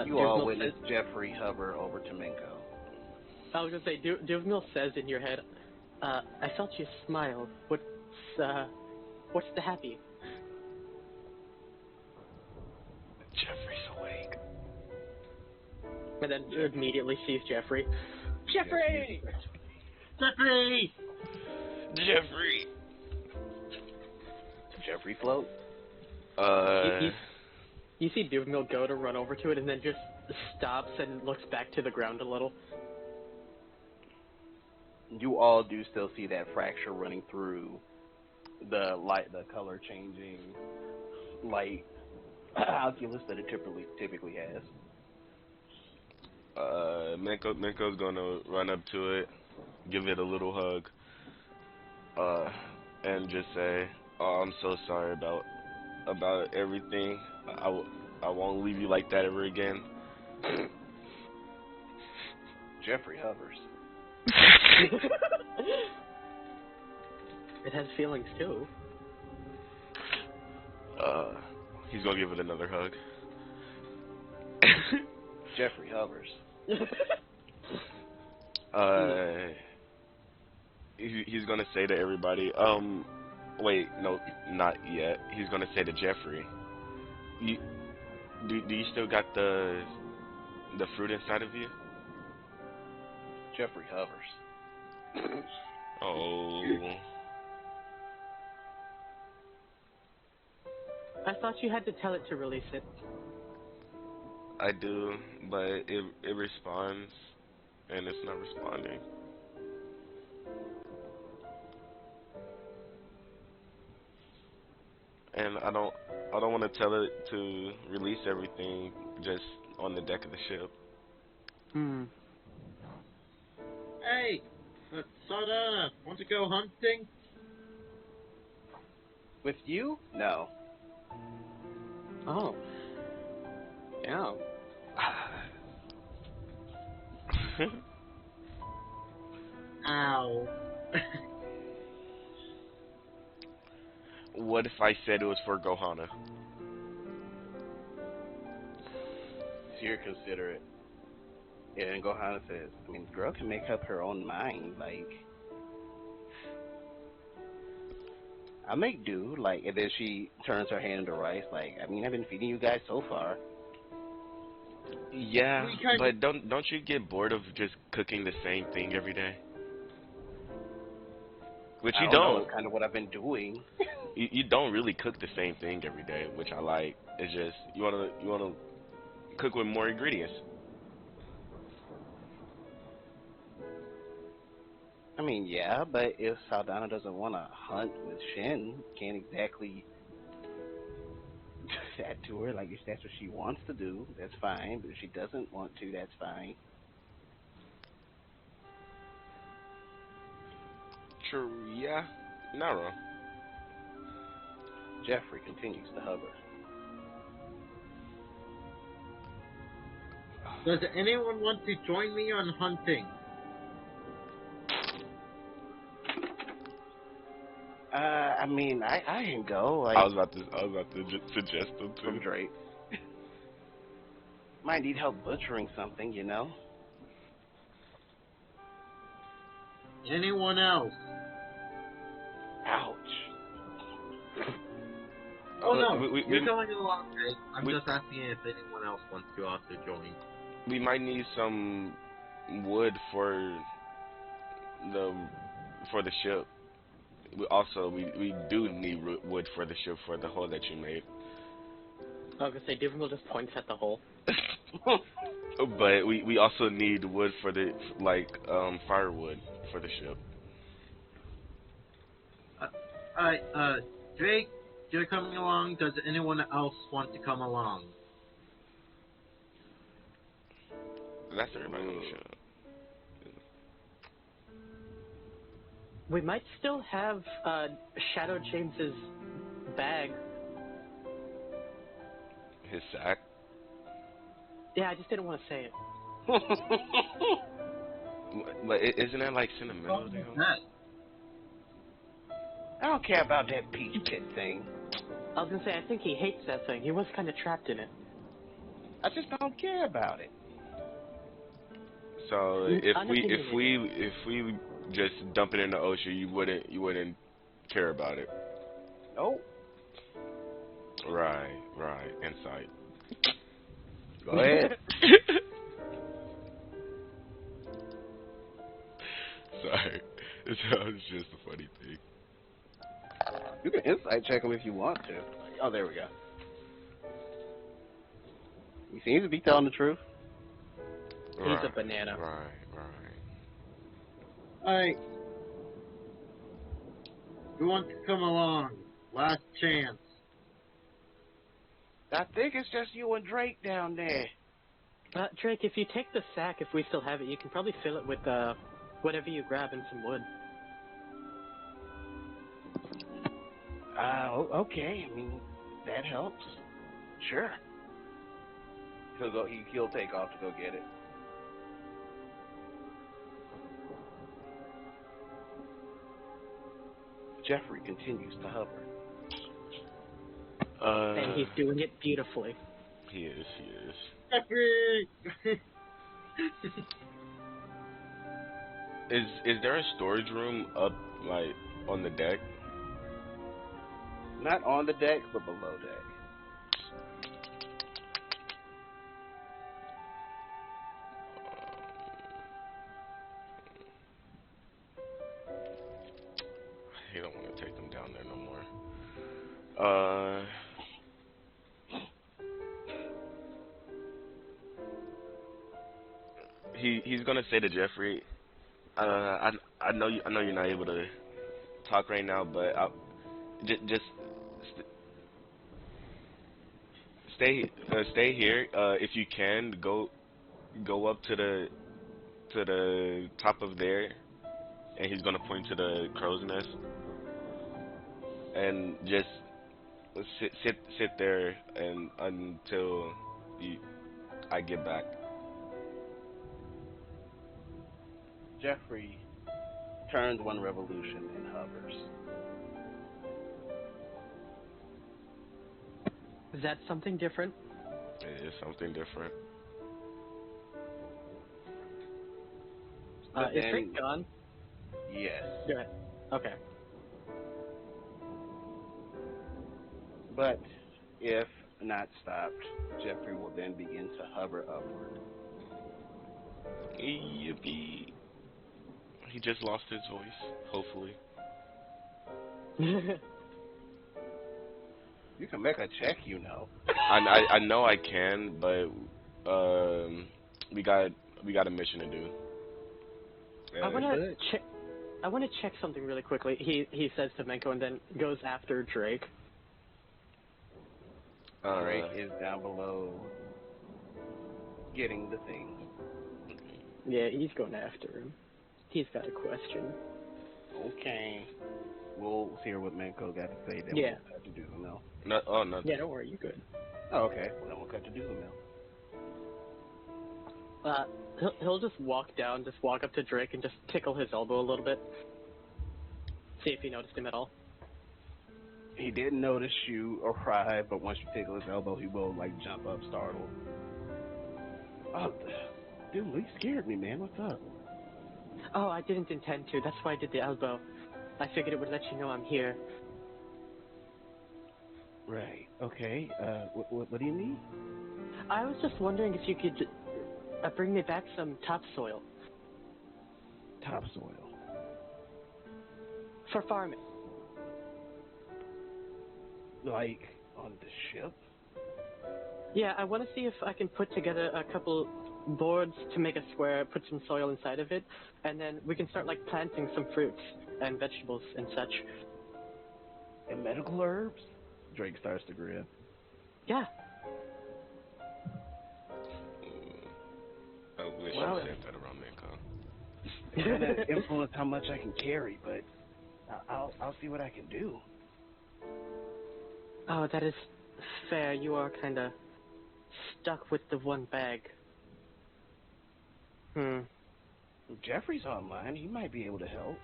You all Duvnil witness says, Jeffrey hover over to Menko. I was gonna say, Duvnil says in your head, I felt you smile. What's the happy? Jeffrey's awake. And then immediately sees Jeffrey. Jeffrey! Jeffrey! Jeffrey. Jeffrey float. You see Duvnil go to run over to it and then just stops and looks back to the ground a little. You all do still see that fracture running through the light, the color changing light oculus that it typically has. Menko's gonna run up to it, give it a little hug, and just say, "Oh, I'm so sorry about everything. I won't leave you like that ever again." Jeffrey hovers. It has feelings too. He's gonna give it another hug. Jeffrey hovers. He's gonna say to everybody, wait, no, not yet. He's gonna say to Jeffrey, do you still got the fruit inside of you? Jeffrey hovers. Oh. I thought you had to tell it to release it. I do, but it responds, and it's not responding. And I don't want to tell it to release everything just on the deck of the ship. Hmm. Hey, Sardana, want to go hunting? With you? No. Oh. Yeah. Ow. What if I said it was for Gohana? So you're considerate. And Gohana says, I mean, the girl can make up her own mind. Like, I make do, like, and then she turns her hand into rice. Like, I mean, I've been feeding you guys so far. Yeah, We kind but don't you get bored of just cooking the same thing every day? Which I you don't know, don't. it's kind of what I've been doing. You don't really cook the same thing every day, which I like. It's just you wanna cook with more ingredients. I mean, yeah, but if Saldana doesn't want to hunt with Shin, can't exactly do that to her. Like, if that's what she wants to do, that's fine. But if she doesn't want to, that's fine. True. Yeah. Not wrong. Jeffrey continues to hover. Does anyone want to join me on hunting? I mean, I can go. I Like, was about to suggest them from too. Drake. Might need help butchering something, you know? Anyone else? Ouch. Oh no, we- you're going along, Jake. I'm we- just asking if anyone else wants to also join. We might need some wood for the ship. We do need wood for the ship for the hole that you made. I was gonna say, Divimel just points at the hole. But we also need wood for the firewood for the ship. Alright, Drake, you're coming along. Does anyone else want to come along? That's everybody on the ship. We might still have Shadow James's bag. His sack. Yeah, I just didn't want to say it. But isn't that like sentimental to him? I don't care about that peach pit thing. I was gonna say, I think he hates that thing. He was kind of trapped in it. I just don't care about it. So if we just dump it in the ocean, you wouldn't care about it. Nope. Right. Insight. Go ahead. Sorry. That was just a funny thing. You can insight check him if you want to. Oh, there we go. He seems to be telling the truth. He's a banana. Right. Alright. Who wants to come along? Last chance. I think it's just you and Drake down there. Drake, if you take the sack, if we still have it, you can probably fill it with whatever you grab and some wood. Okay. I mean, that helps. Sure. He'll take off to go get it. Jeffrey continues to hover. And he's doing it beautifully. He is. Jeffrey! Is there a storage room up like on the deck? Not on the deck, but below deck. He don't want to take them down there no more. He's gonna say to Jeffrey, I know you're not able to talk right now, but just stay here. If you can, go up to the top of there, and he's gonna point to the crow's nest, and just sit there and until I get back. Jeffrey turns one revolution and hovers. Is that something different? It is something different. Is Drake gone? Yes. Good. Okay. But if not stopped, Jeffrey will then begin to hover upward. Yippee. He just lost his voice, hopefully. You can make a check, you know. I know I can, but we got a mission to do. I want to check something really quickly. He says to Menko and then goes after Drake. Drake is down below getting the thing. Yeah, he's going after him. He's got a question. Okay. We'll hear what Menko got to say. Then Yeah. we'll cut to Duzamel. No, oh, nothing. Yeah, don't worry, you're good. Oh, okay. Well, then we'll cut to Duzamel. He'll just walk up to Drake and just tickle his elbow a little bit. See if he noticed him at all. He didn't notice you arrive, but once you tickle his elbow, he will, like, jump up, startled. Oh, dude, you scared me, man. What's up? Oh, I didn't intend to. That's why I did the elbow. I figured it would let you know I'm here. Right. Okay. What do you need? I was just wondering if you could bring me back some topsoil. Topsoil. For farming. Like, on the ship? Yeah, I want to see if I can put together a couple boards to make a square, put some soil inside of it, and then we can start, like, planting some fruits and vegetables and such. And medical herbs? Drake starts to grin. Yeah. I wish Wow. I said that around Menko. It's gonna influence how much I can carry, but I'll see what I can do. Oh, that is fair. You are kind of stuck with the one bag. Jeffrey's online. He might be able to help.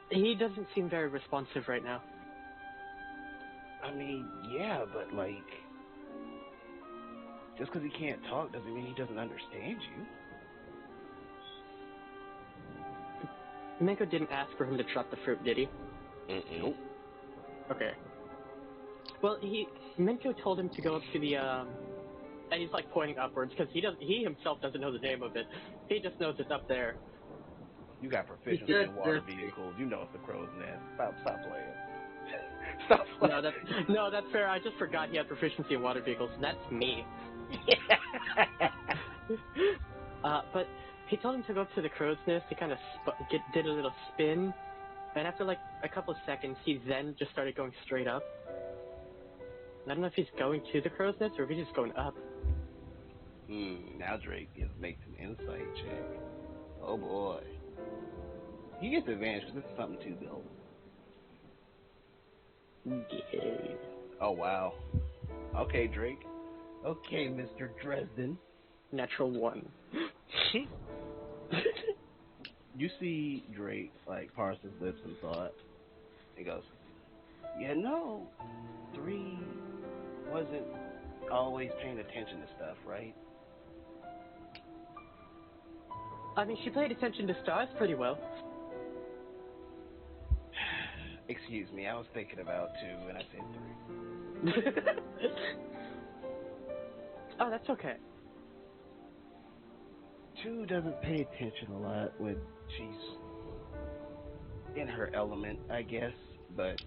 He doesn't seem very responsive right now. I mean, yeah, but, like, just because he can't talk doesn't mean he doesn't understand you. Menko didn't ask for him to trot the fruit, did he? Nope. Okay. Well, Menko told him to go up to the, and he's, like, pointing upwards, because he himself doesn't know the name of it. He just knows it's up there. You got proficiency in water vehicles. You know it's the crow's nest. Stop playing. Stop playing. No, that's fair. I just forgot he had proficiency in water vehicles. That's me. But he told him to go up to the crow's nest. He kind of did a little spin, and after like a couple of seconds, he then just started going straight up. I don't know if he's going to the crow's nest or if he's just going up. Now Drake makes an insight check. Oh boy. He gets advantage because this is something to build. Yeah. Oh wow. Okay, Drake. Okay, Mr. Dresden. Natural 1. You see Drake, like, parse his lips in thought. He goes, yeah, no, 3 wasn't always paying attention to stuff, right? I mean, she paid attention to stars pretty well. Excuse me, I was thinking about 2 and I said 3. Oh, that's okay. 2 doesn't pay attention a lot when she's in her element, I guess, but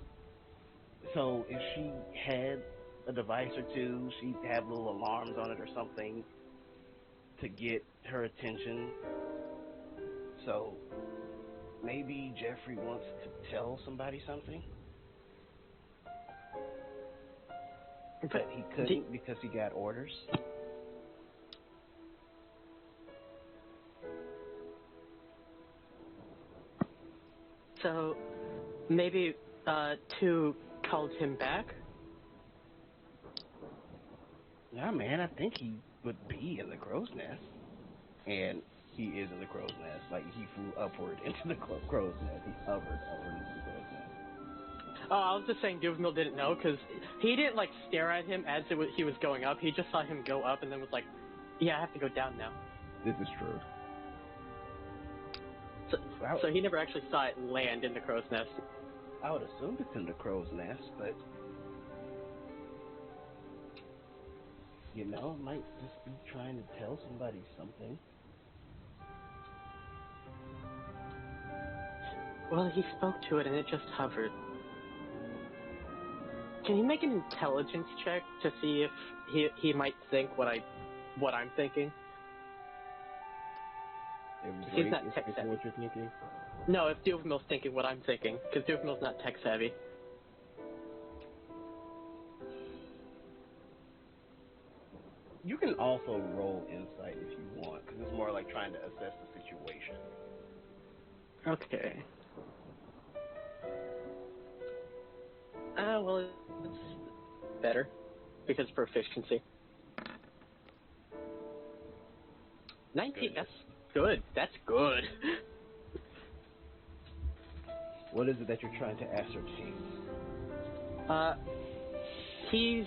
so if she had a device or 2, she'd have little alarms on it or something to get her attention. So maybe Jeffrey wants to tell somebody something, but he couldn't because he got orders. So maybe 2 called him back? Yeah, man, I think he would be in the crow's nest. And he is in the crow's nest. Like, he flew upward into the crow's nest. He hovered upward into the crow's nest. Oh, I was just saying Duvamil didn't know, because he didn't, like, stare at him as he was going up. He just saw him go up and then was like, yeah, I have to go down now. This is true. So he never actually saw it land in the crow's nest. I would assume it's in the crow's nest, but You know, might just be trying to tell somebody something. Well, he spoke to it and it just hovered. Can you make an intelligence check to see if he might think what I'm thinking? He's not tech savvy. What you're thinking? No, if Duvemil's thinking what I'm thinking, because Duvemil's not tech savvy. You can also roll insight if you want, because it's more like trying to assess the situation. Okay. Well, it's better, because proficiency. 19, that's good. That's good. What is it that you're trying to ascertain? He's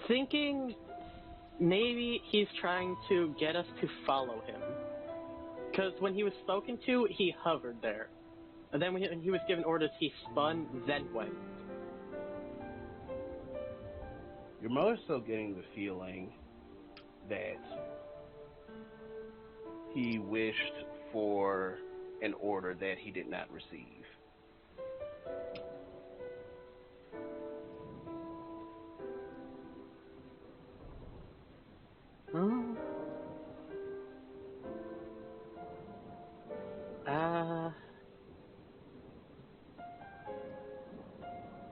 thinking maybe he's trying to get us to follow him. Because when he was spoken to, he hovered there. And then when he was given orders, he spun, then went. You're more so getting the feeling that he wished for an order that he did not receive. Hmm.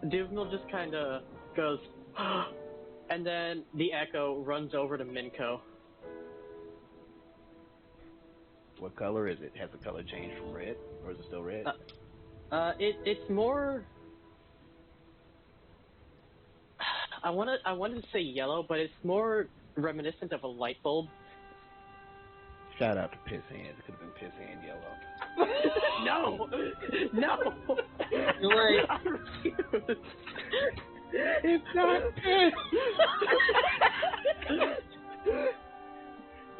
Duvemil just kind of goes, and then the echo runs over to Minko. What color is it? Has the color changed from red, or is it still red? It's more. I wanted to say yellow, but it's more reminiscent of a light bulb. Shout out to Piss Hands. It could have been Piss Hand Yellow. No! No! Wait. I refuse. It's not Piss!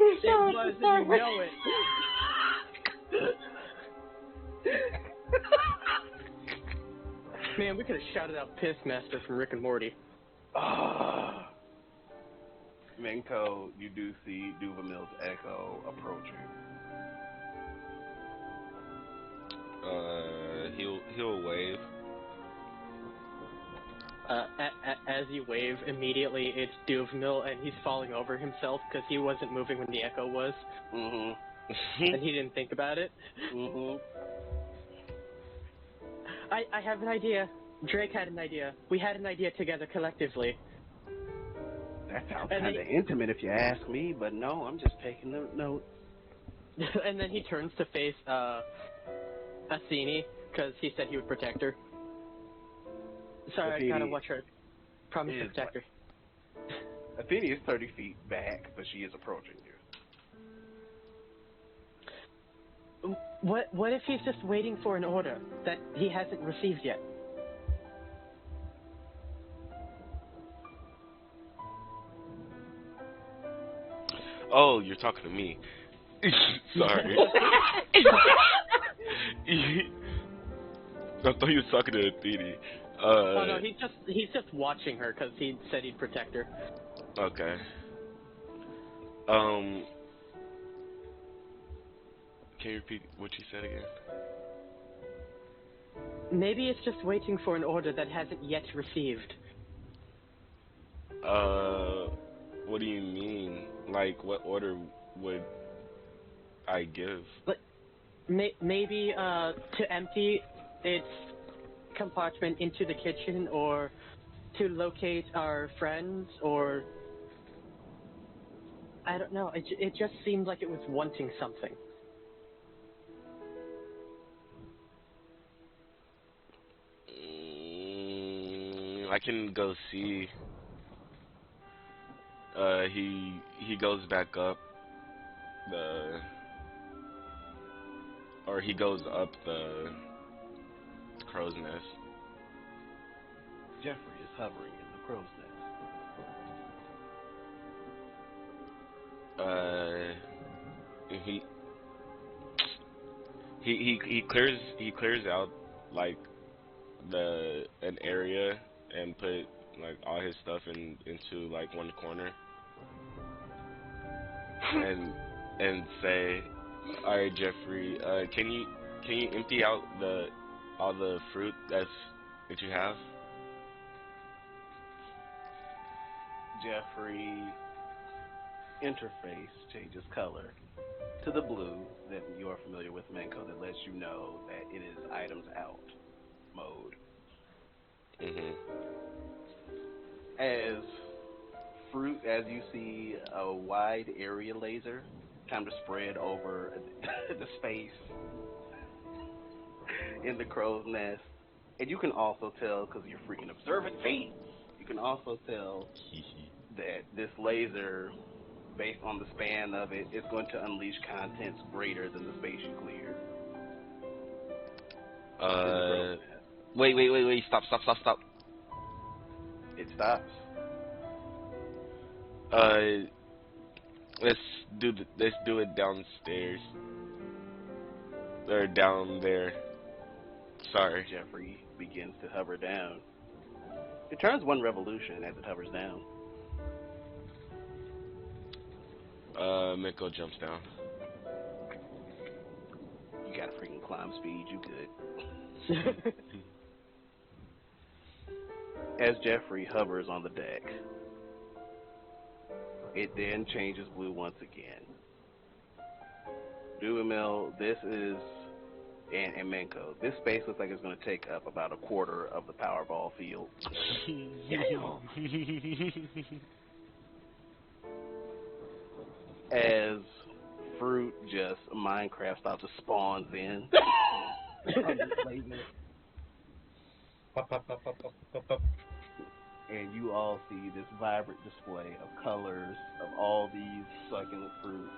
It was, and you know it. Man, we could have shouted out Pissmaster from Rick and Morty. Minko, you do see Duvemil's echo approaching. He'll wave. As you wave, immediately it's Duvemil, and he's falling over himself because he wasn't moving when the echo was. Mm-hmm. And he didn't think about it. Mm-hmm. I have an idea. Drake had an idea. We had an idea together collectively. That sounds kind of intimate if you ask me, but no, I'm just taking the notes. And then he turns to face Athene, because he said he would protect her. Sorry, Athene, I gotta watch her. Promise to protect her. Athene is 30 feet back, but she is approaching you. What if he's just waiting for an order that he hasn't received yet? Oh, you're talking to me. Sorry. I thought you was talking to Athene. Oh no, he's just watching her because he said he'd protect her. Okay. Can you repeat what you said again? Maybe it's just waiting for an order that hasn't yet received. What do you mean? Like, what order would I give? Maybe to empty its compartment into the kitchen, or to locate our friends, or I don't know. It just seemed like it was wanting something. I can go see. He goes back up he goes up the crow's nest. Jeffrey is hovering in the crow's nest. He clears out like an area and put like all his stuff into like one corner. and say, all right, Jeffrey, can you empty out all the fruit that you have? Jeffrey interface changes color to the blue that you are familiar with, Menko, that lets you know that it is items out mode. As fruit, as you see a wide area laser kind of spread over the space in the crow's nest, and you can also tell, because you're freaking observant feet, you can also tell that this laser, based on the span of it, is going to unleash contents greater than the space you cleared. Wait, stop. It stops. Let's do it downstairs. Or down there. Sorry. Jeffrey begins to hover down. It turns 1 revolution as it hovers down. Miko jumps down. You got freaking climb speed, you good. As Jeffrey hovers on the deck, it then changes blue once again. Duhamel, this is, and Menko, this space looks like it's going to take up about 1/4 of the Powerball field. As fruit just Minecraft style just spawns in. And you all see this vibrant display of colors of all these succulent fruits.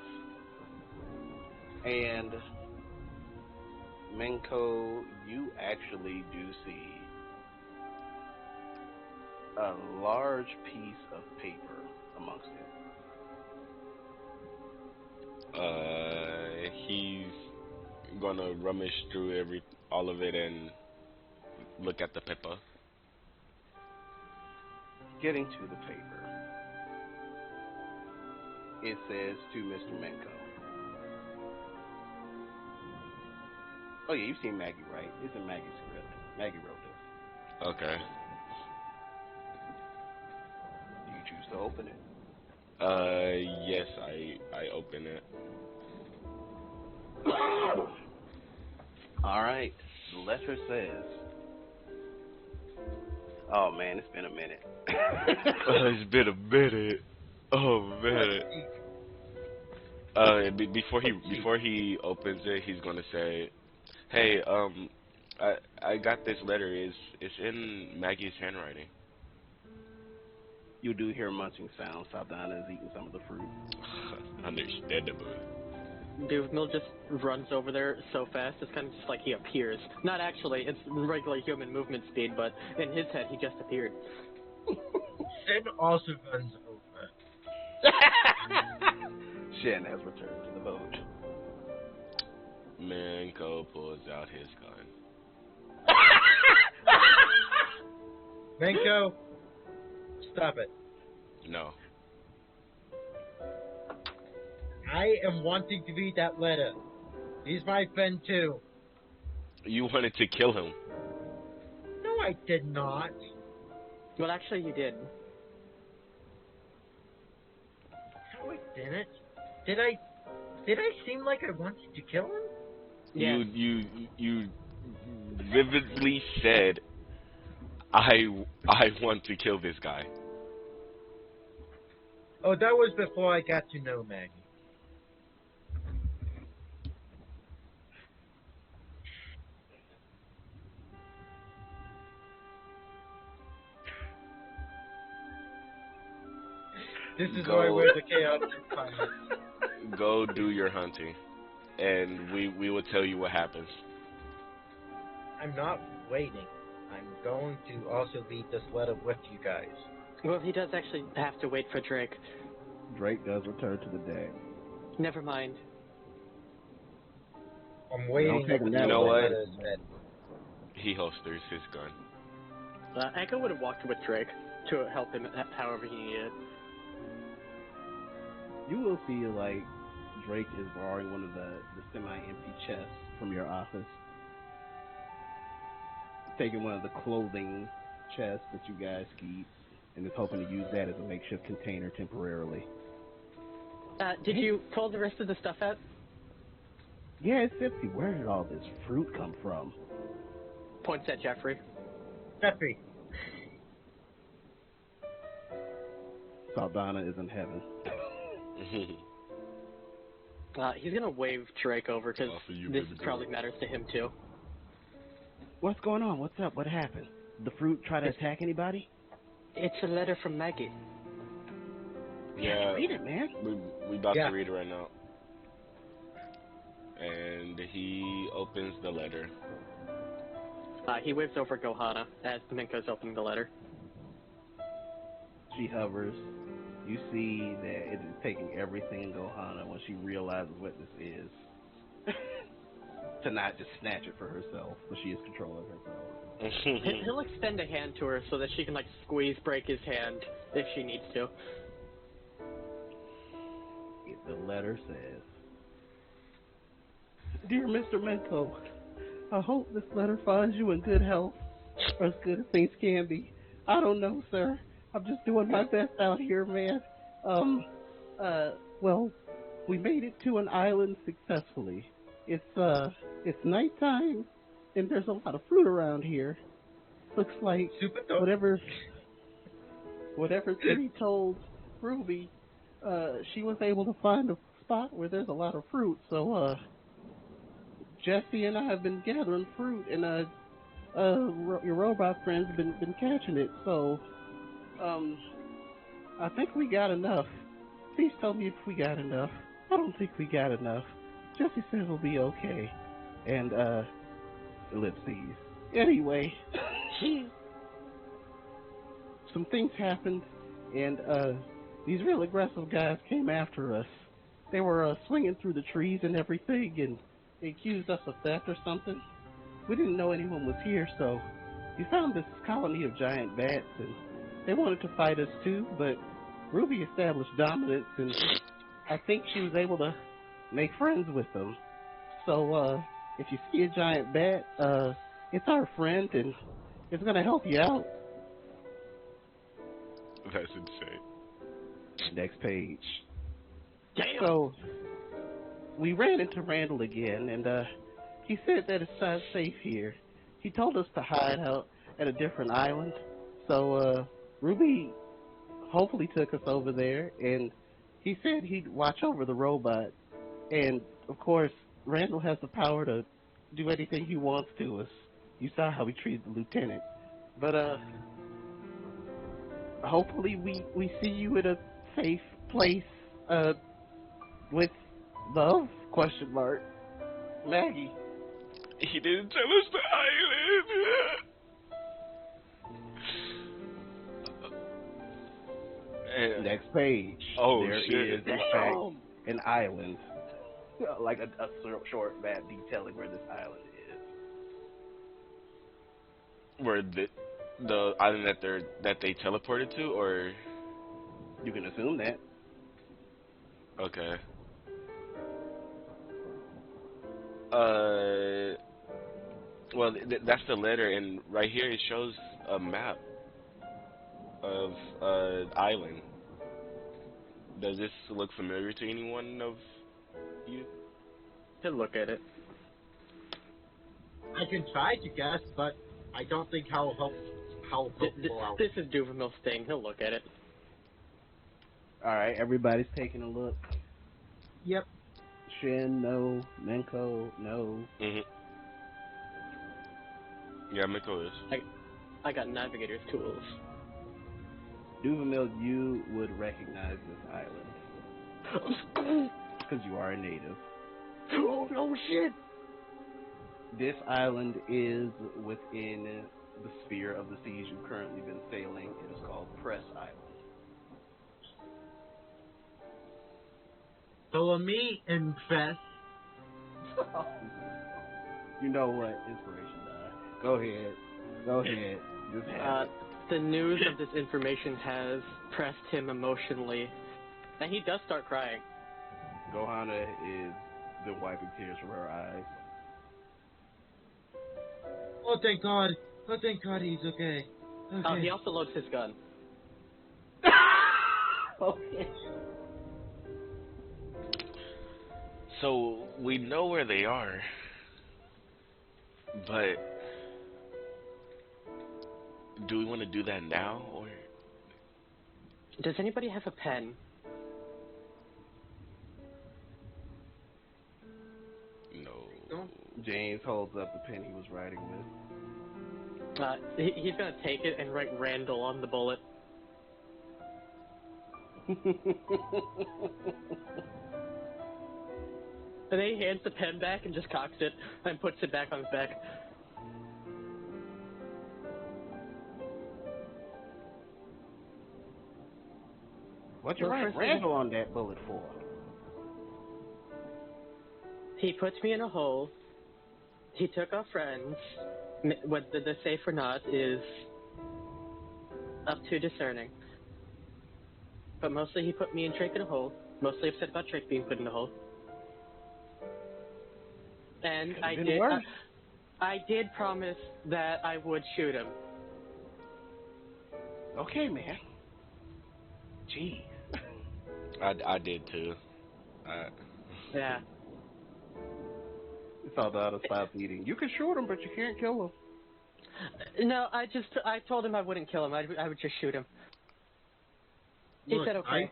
And Menko, you actually do see a large piece of paper amongst it. He's gonna rummage through all of it and look at the paper. Getting to the paper, it says to Mr. Menko. Oh yeah, you've seen Maggie, right? It's in Maggie's script. Maggie wrote this. Okay. Do you choose to open it? Yes, I open it. Alright, the letter says, oh man, it's been a minute. It's been a minute. Oh man. Before he opens it, he's gonna say, "Hey, I got this letter. It's in Maggie's handwriting." You do hear munching sounds. Saldana is eating some of the fruit. Understandable. Duhamel just runs over there so fast, it's kind of just like he appears. Not actually, it's regular human movement speed, but in his head, he just appeared. Sin also runs over. Shen has returned to the boat. Menko pulls out his gun. Menko, stop it. No. I am wanting to read that letter. He's my friend too. You wanted to kill him. No, I did not. Well, actually, you did. No, I didn't. Did I seem like I wanted to kill him? Yes. You vividly said, I want to kill this guy. Oh, that was before I got to know Maggie. This is why we're the chaos pirates. Go do your hunting, and we will tell you what happens. I'm not waiting. I'm going to also read this letter with you guys. Well, he does actually have to wait for Drake. Drake does return to the deck. Never mind. I'm waiting. You know what? He holsters his gun. Echo would have walked with Drake to help him however he needed. You will see like Drake is borrowing one of the semi-empty chests from your office, taking one of the clothing chests that you guys keep, and is hoping to use that as a makeshift container temporarily. Did you pull the rest of the stuff out? Yeah, it's empty. Where did all this fruit come from? Points at Jeffrey. Jeffrey. Saldana is in heaven. He's gonna wave Drake over because this probably matters to him too. What's going on? What's up? What happened? Did the fruit try to attack anybody? It's a letter from Maggie. Yeah, read it, man. We about to read it right now. And he opens the letter. He waves over Gohana as Minko's opening the letter. She hovers. You see that it is taking everything in Gohana when she realizes what this is. To not just snatch it for herself, but she is controlling herself. He'll extend a hand to her so that she can like squeeze, break his hand if she needs to. The letter says, "Dear Mr. Menko, I hope this letter finds you in good health, or as good as things can be. I don't know, sir. I'm just doing my best out here, man. Well, we made it to an island successfully. It's nighttime, and there's a lot of fruit around here. Looks like whatever Kitty told Ruby, she was able to find a spot where there's a lot of fruit. So, Jesse and I have been gathering fruit, and your robot friends have been catching it. So, I think we got enough. Please tell me if we got enough. I don't think we got enough. Jesse says we'll be okay." And, ellipses. Anyway, some things happened, and, these real aggressive guys came after us. They were, swinging through the trees and everything, and they accused us of theft or something. We didn't know anyone was here, so we found this colony of giant bats, and they wanted to fight us too, but Ruby established dominance, and I think she was able to make friends with them. So, if you see a giant bat, it's our friend, and it's gonna help you out. That's insane. Next page. Damn! So, we ran into Randall again, and, he said that it's not safe here. He told us to hide out at a different island. So, Ruby hopefully took us over there, and he said he'd watch over the robot. And, of course, Randall has the power to do anything he wants to us. You saw how he treated the lieutenant. But, hopefully we see you in a safe place, with love, ? Maggie. He didn't tell us the island. Next page. Oh, there shit. is, in fact, an island. Like a short map detailing where this island is. Where the island that they teleported to, or You can assume that. okay. Well, that's the letter, and right here it shows a map of island. Does this look familiar to anyone of you? To look at it. I can try to guess, but I don't think how helpful I'll This is Duvamil's thing. He'll look at it. Alright, everybody's taking a look. Yep. Shin, no. Menko, no. Mhm. Yeah, Miko is. I got navigator's tools. Duvamil, you would recognize this island. Because you are a native. Oh shit! This island is within the sphere of the seas you've currently been sailing. It is called Press Island. Follow me, impress. You know what? Inspiration died. Go ahead. Just have it. The news of this information has pressed him emotionally, And he does start crying. Gohana is been wiping tears from her eyes. Oh, thank God. Oh, thank God he's okay. Okay. He also loads his gun. Okay. So we know where they are, but do we want to do that now or? Does anybody have a pen? No. James holds up the pen he was writing with. He's gonna take it and write Randall on the bullet. And then he hands the pen back and just cocks it and puts it back on his back. What'd you Well, write first Randall on that bullet for? He puts me in a hole. He took our friends. Whether they're safe or not is up to discerning. But mostly he put me and Drake in a hole. Mostly upset about Drake being put in a hole. And I did promise that I would shoot him. Okay, man. Jeez. I did too. Yeah. It's all out of stop eating. You can shoot him, but you can't kill him. No, I told him I wouldn't kill him. I would just shoot him. He Look, said okay.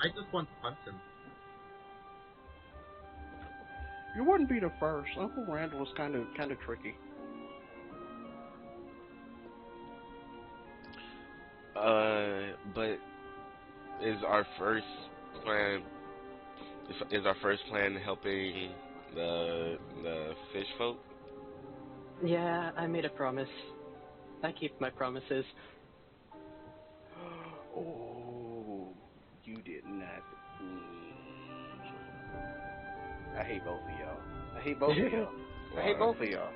I just want to punch him. You wouldn't be the first. Uncle Randall was kind of tricky. But is our first plan helping the fish folk? Yeah, I made a promise. I keep my promises. Oh, you did not. I hate both of y'all. I hate both of y'all. I hate both of y'all.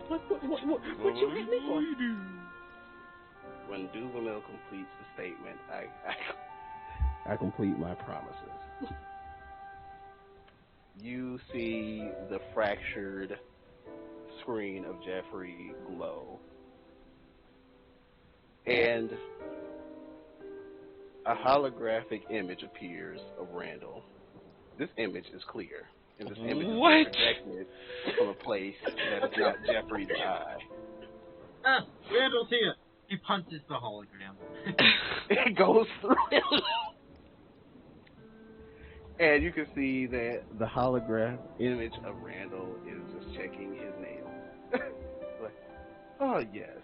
What you hate me for? When Duvermill completes the statement, I complete my promises. You see the fractured screen of Jeffrey glow. And a holographic image appears of Randall. This image is clear. And this image is projected from a place that is not Jeffrey's eye. Ah, Randall's here. He punches the hologram. It goes through him. And you can see that the hologram image of Randall is just checking his nails. Like, oh yes,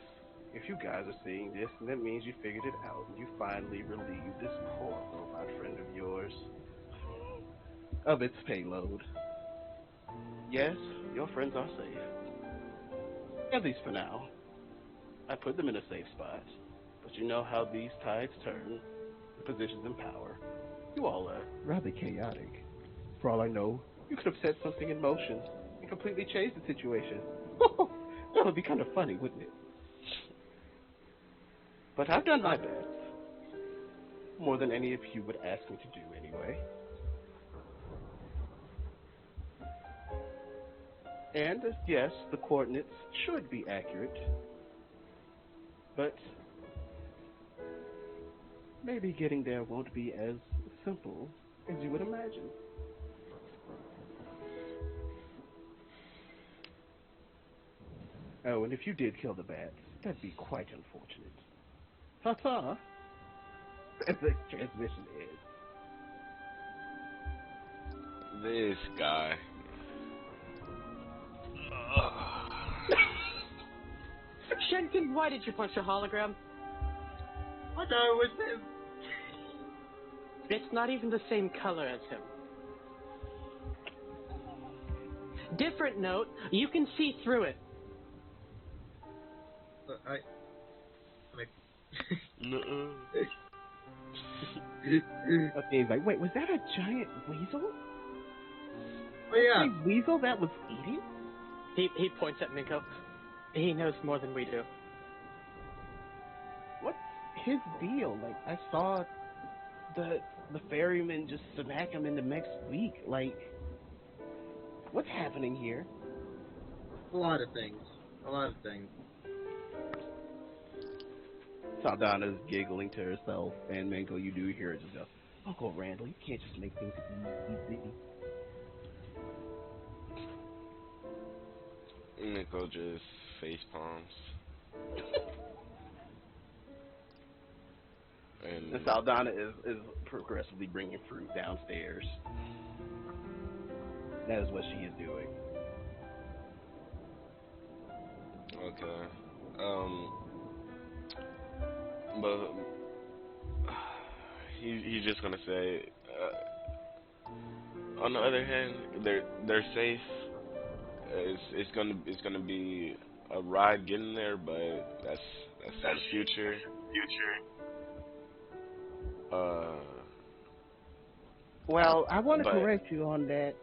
if you guys are seeing this, then that means you figured it out. You finally relieved this poor robot friend of yours of its payload. Yes, your friends are safe. At least for now. I put them in a safe spot. But you know how these tides turn, the positions in power. You all are rather chaotic. For all I know, you could have set something in motion and completely changed the situation. That would be kind of funny, wouldn't it? But I've done my best. More than any of you would ask me to do anyway. And, yes, the coordinates should be accurate. But maybe getting there won't be as simple as you would imagine. Oh, and if you did kill the bats, that'd be quite unfortunate. Ta-ta! As the transmission ends. This guy. Shenkin, why did you punch a hologram? I know, it was him. It's not even the same color as him. Different note, you can see through it. Okay, he's like, wait, was that a giant weasel? Oh yeah. A weasel that was eating? He points at Minko. He knows more than we do. What's his deal? Like, I saw the the ferryman just smack him in the next week. Like, what's happening here? A lot of things. A lot of things. Saldana's giggling to herself, and Mango, you do hear it just go, Uncle Randall, you can't just make things easy. Nico just face palms. And Saldana is progressively bringing fruit downstairs. That is what she is doing. Okay. But he's just gonna say. On the other hand, they're safe. It's gonna be a ride getting there, but that's the future. Well, I want to correct you on that,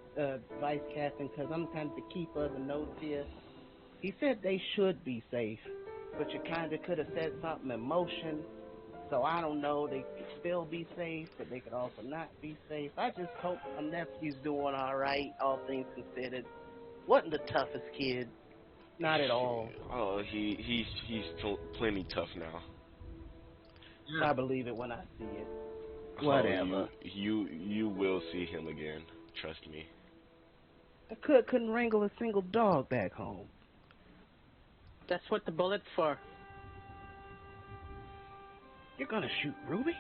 Vice Captain, because I'm kind of the keeper of the notes here. He said they should be safe, but you kind of could have said something in motion. So I don't know. They could still be safe, but they could also not be safe. I just hope my nephew's doing all right, all things considered. Wasn't the toughest kid, not at all. Oh, he's plenty tough now. I believe it when I see it. Whatever. Oh, you will see him again. Trust me. The couldn't wrangle a single dog back home. That's what the bullet's for. You're gonna shoot Ruby?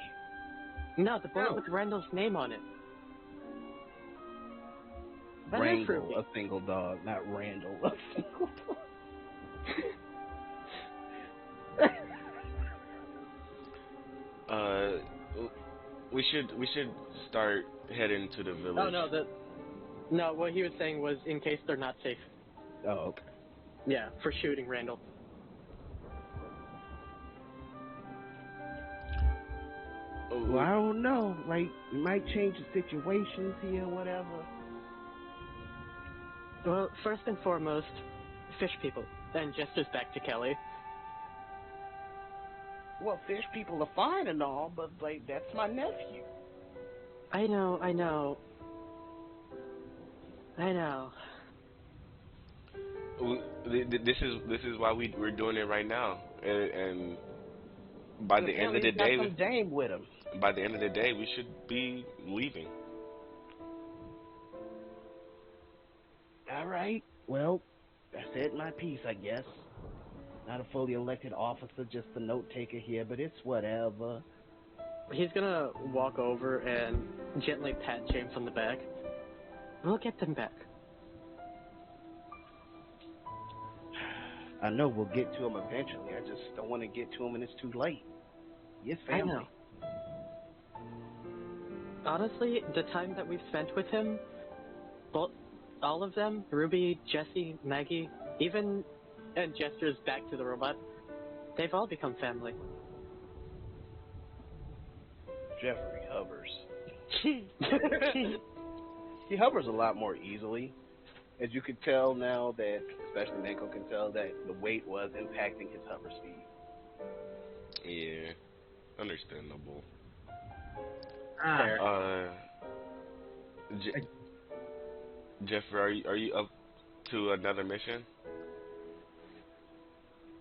No, the bullet with Randall's name on it. Wrangle a single dog, not Randall a single dog. We should start heading to the village. Oh no, what he was saying was in case they're not safe. Oh, okay. Yeah, for shooting Randall. Well, I don't know. Like, we might change the situations here, whatever. Well, first and foremost, fish people. And just as back to Kelly. Well, fish people are fine and all, but, like, that's my nephew. I know. This is why we're doing it right now, and by the end of the day, some dame with him. By the end of the day, we should be leaving. All right. Well, I said my piece, I guess. Not a fully elected officer, just a note taker here, but it's whatever. He's gonna walk over and gently pat James on the back. We'll get them back. I know we'll get to him eventually. I just don't want to get to him when it's too late. Yes, family. I know. Honestly, the time that we've spent with him, all of them, Ruby, Jesse, Maggie, even, and gestures back to the robot, they've all become family. Jeffrey hovers. He hovers a lot more easily. As you could tell now that, especially Manko can tell that the weight was impacting his hover speed. Yeah, understandable. Jeffrey, are you up to another mission?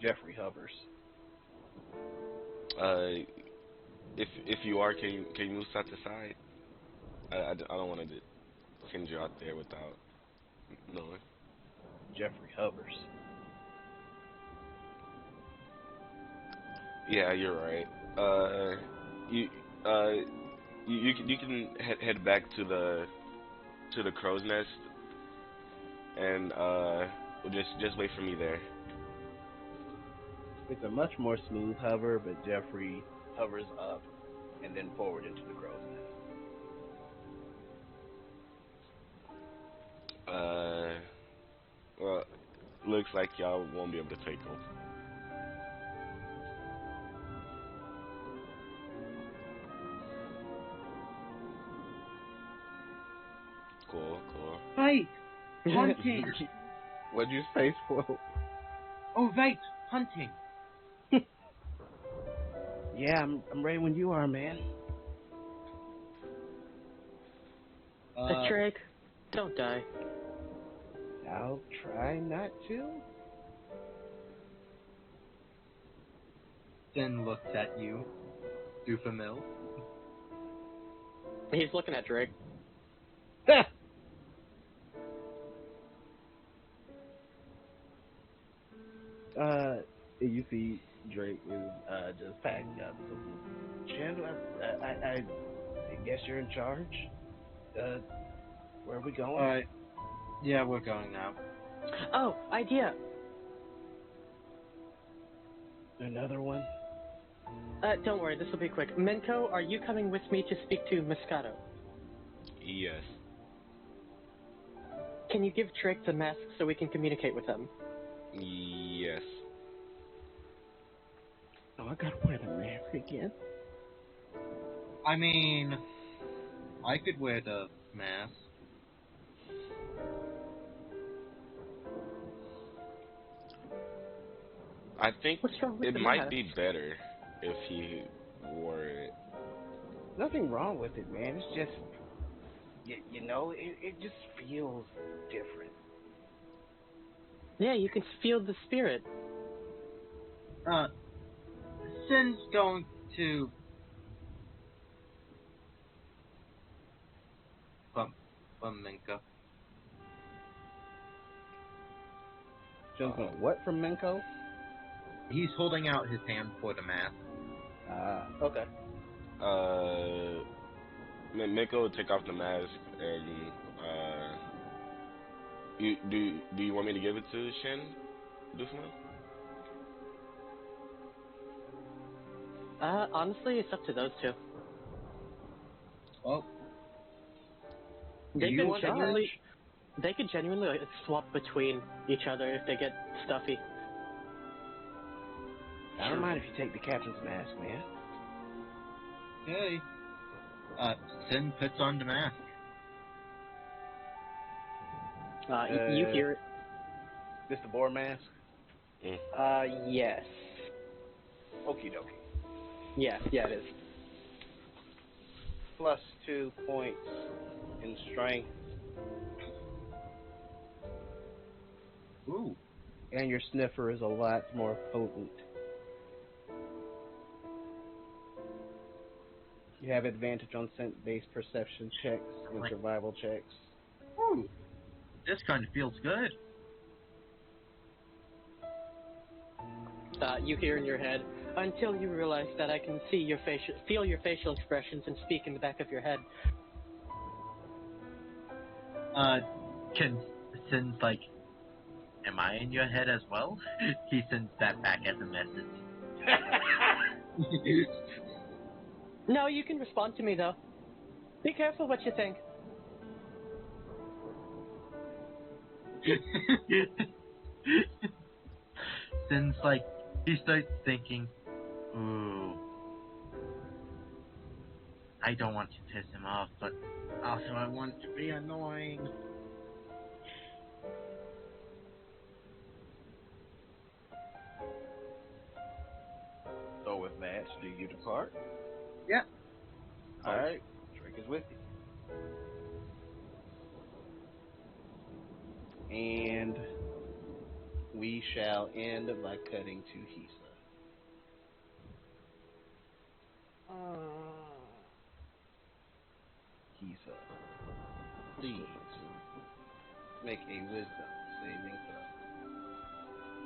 Jeffrey hovers. If you are, can you move side to side? I don't want to send you out there without knowing. Jeffrey hovers. Yeah, you're right. You can head back to the crow's nest, and just wait for me there. It's a much more smooth hover, but Jeffrey hovers up and then forward into the crow's nest. Well, looks like y'all won't be able to take them. Cool. Right, hunting. What'd you say, Swope? Oh, right, hunting. Yeah, I'm ready when you are, man. Drake, don't die. I'll try not to. Sin looks at you, Doofamil. He's looking at Drake. You see Drake is just packing up. Jen, I guess you're in charge. Where are we going? Yeah, we're going now. Oh, idea. Another one? Don't worry, this will be quick. Menko, are you coming with me to speak to Moscato? Yes. Can you give Drake the mask so we can communicate with him? Yes. Oh, I gotta wear the mask again. I mean, I could wear the mask. I think What's wrong with it the might mask? be better if he wore it. Nothing wrong with it, man. It's just, you know, it just feels different. Yeah, you can feel the spirit. Sin's going to bump Minka. Just what from Menko? He's holding out his hand for the mask. Okay. Miko will take off the mask and do you want me to give it to Shin? Dufman? Honestly, it's up to those two. Oh. They You could want genuinely, like, swap between each other if they get stuffy. I don't mind if you take the captain's mask, man. Okay. Sin puts on the mask. You hear it. This the boar mask? Yes. Okie dokie. Yeah, it is. Plus 2 points in strength. Ooh. And your sniffer is a lot more potent. You have advantage on scent-based perception checks and survival checks. Ooh. This kind of feels good. You hear in your head, until you realize that I can see your feel your facial expressions and speak in the back of your head. Can Sin's like, am I in your head as well? He sends that back as a message. No, you can respond to me, though. Be careful what you think. Sin's like, he starts thinking, ooh, I don't want to piss him off, but also I want to be annoying. So with that, do you depart? Yeah. Alright, Drake is with you. And we shall end by cutting to Hisa. Hisa, please make a wisdom saving throw.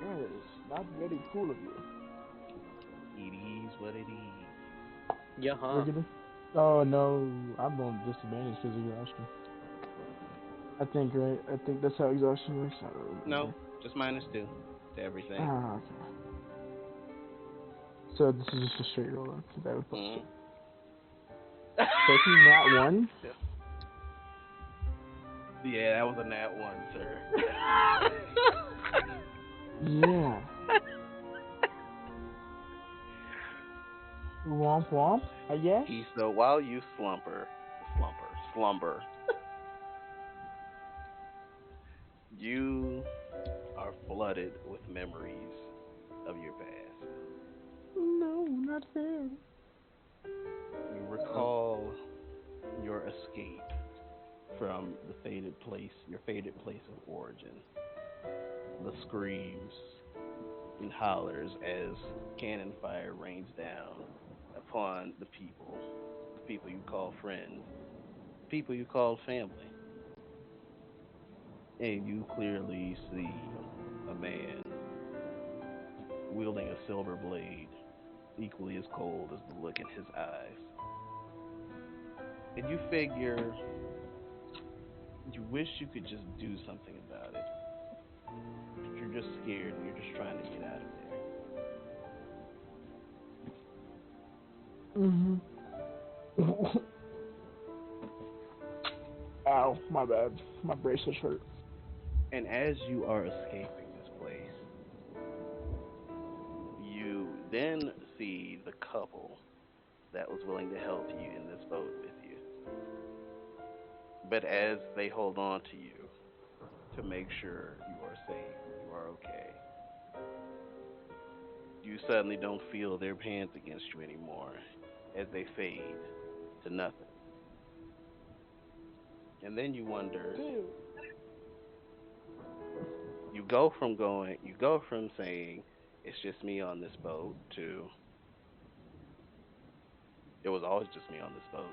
That is not very cool of you. It is what it is. Yeah, Regular? Oh no, I'm going disadvantage because of exhaustion. I think, right? I think that's how exhaustion works. I don't remember. No, just -2 to everything. Ah, okay. So this is just a straight roll, because that would plus Mm-hmm. 2. Taking that one? Yeah, that was a nat 1, sir. Yeah. Womp womp, I guess? So while you slumber, you are flooded with memories of your past. No, not fair. You recall your escape from the fated place, your fated place of origin. The screams and hollers as cannon fire rains down upon the people you call friends, people you call family. And you clearly see a man wielding a silver blade, equally as cold as the look in his eyes. And you figure you wish you could just do something about it. But you're just scared and you're just trying to get out of there. Ow, my bad. My braces hurt. And as you are escaping this place, you then see the couple that was willing to help you in this boat with you. But as they hold on to you to make sure you are safe, you are okay, you suddenly don't feel their hands against you anymore as they fade to nothing. And then you wonder, you go from saying it's just me on this boat to it was always just me on this boat.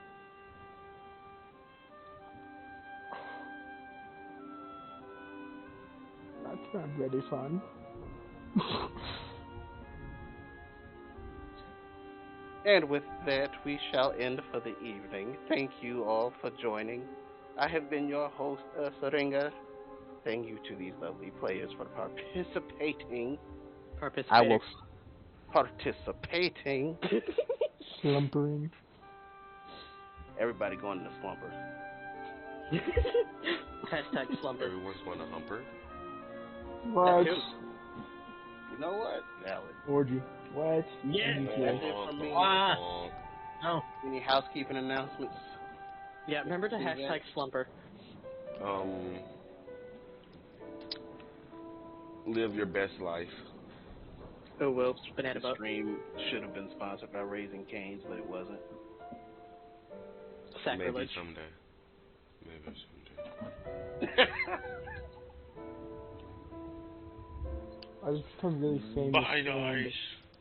That's not very fun. And with that, we shall end for the evening. Thank you all for joining. I have been your host, Saringa. Thank you to these lovely players for participating. I will participating. Slumpering. Everybody going into slumber. Hashtag slumber. Everyone's going to humper. What? You know what? Valid. Orgy. What? Yeah. That's it from me. No. Any housekeeping announcements? Yeah, remember to hashtag slumber. Live your best life. Oh, whoops. Banana The boat. stream should have been sponsored by Raising Cane's, but it wasn't. Sacrilege. Maybe someday. Maybe someday. I just become really famous. Bye, guys.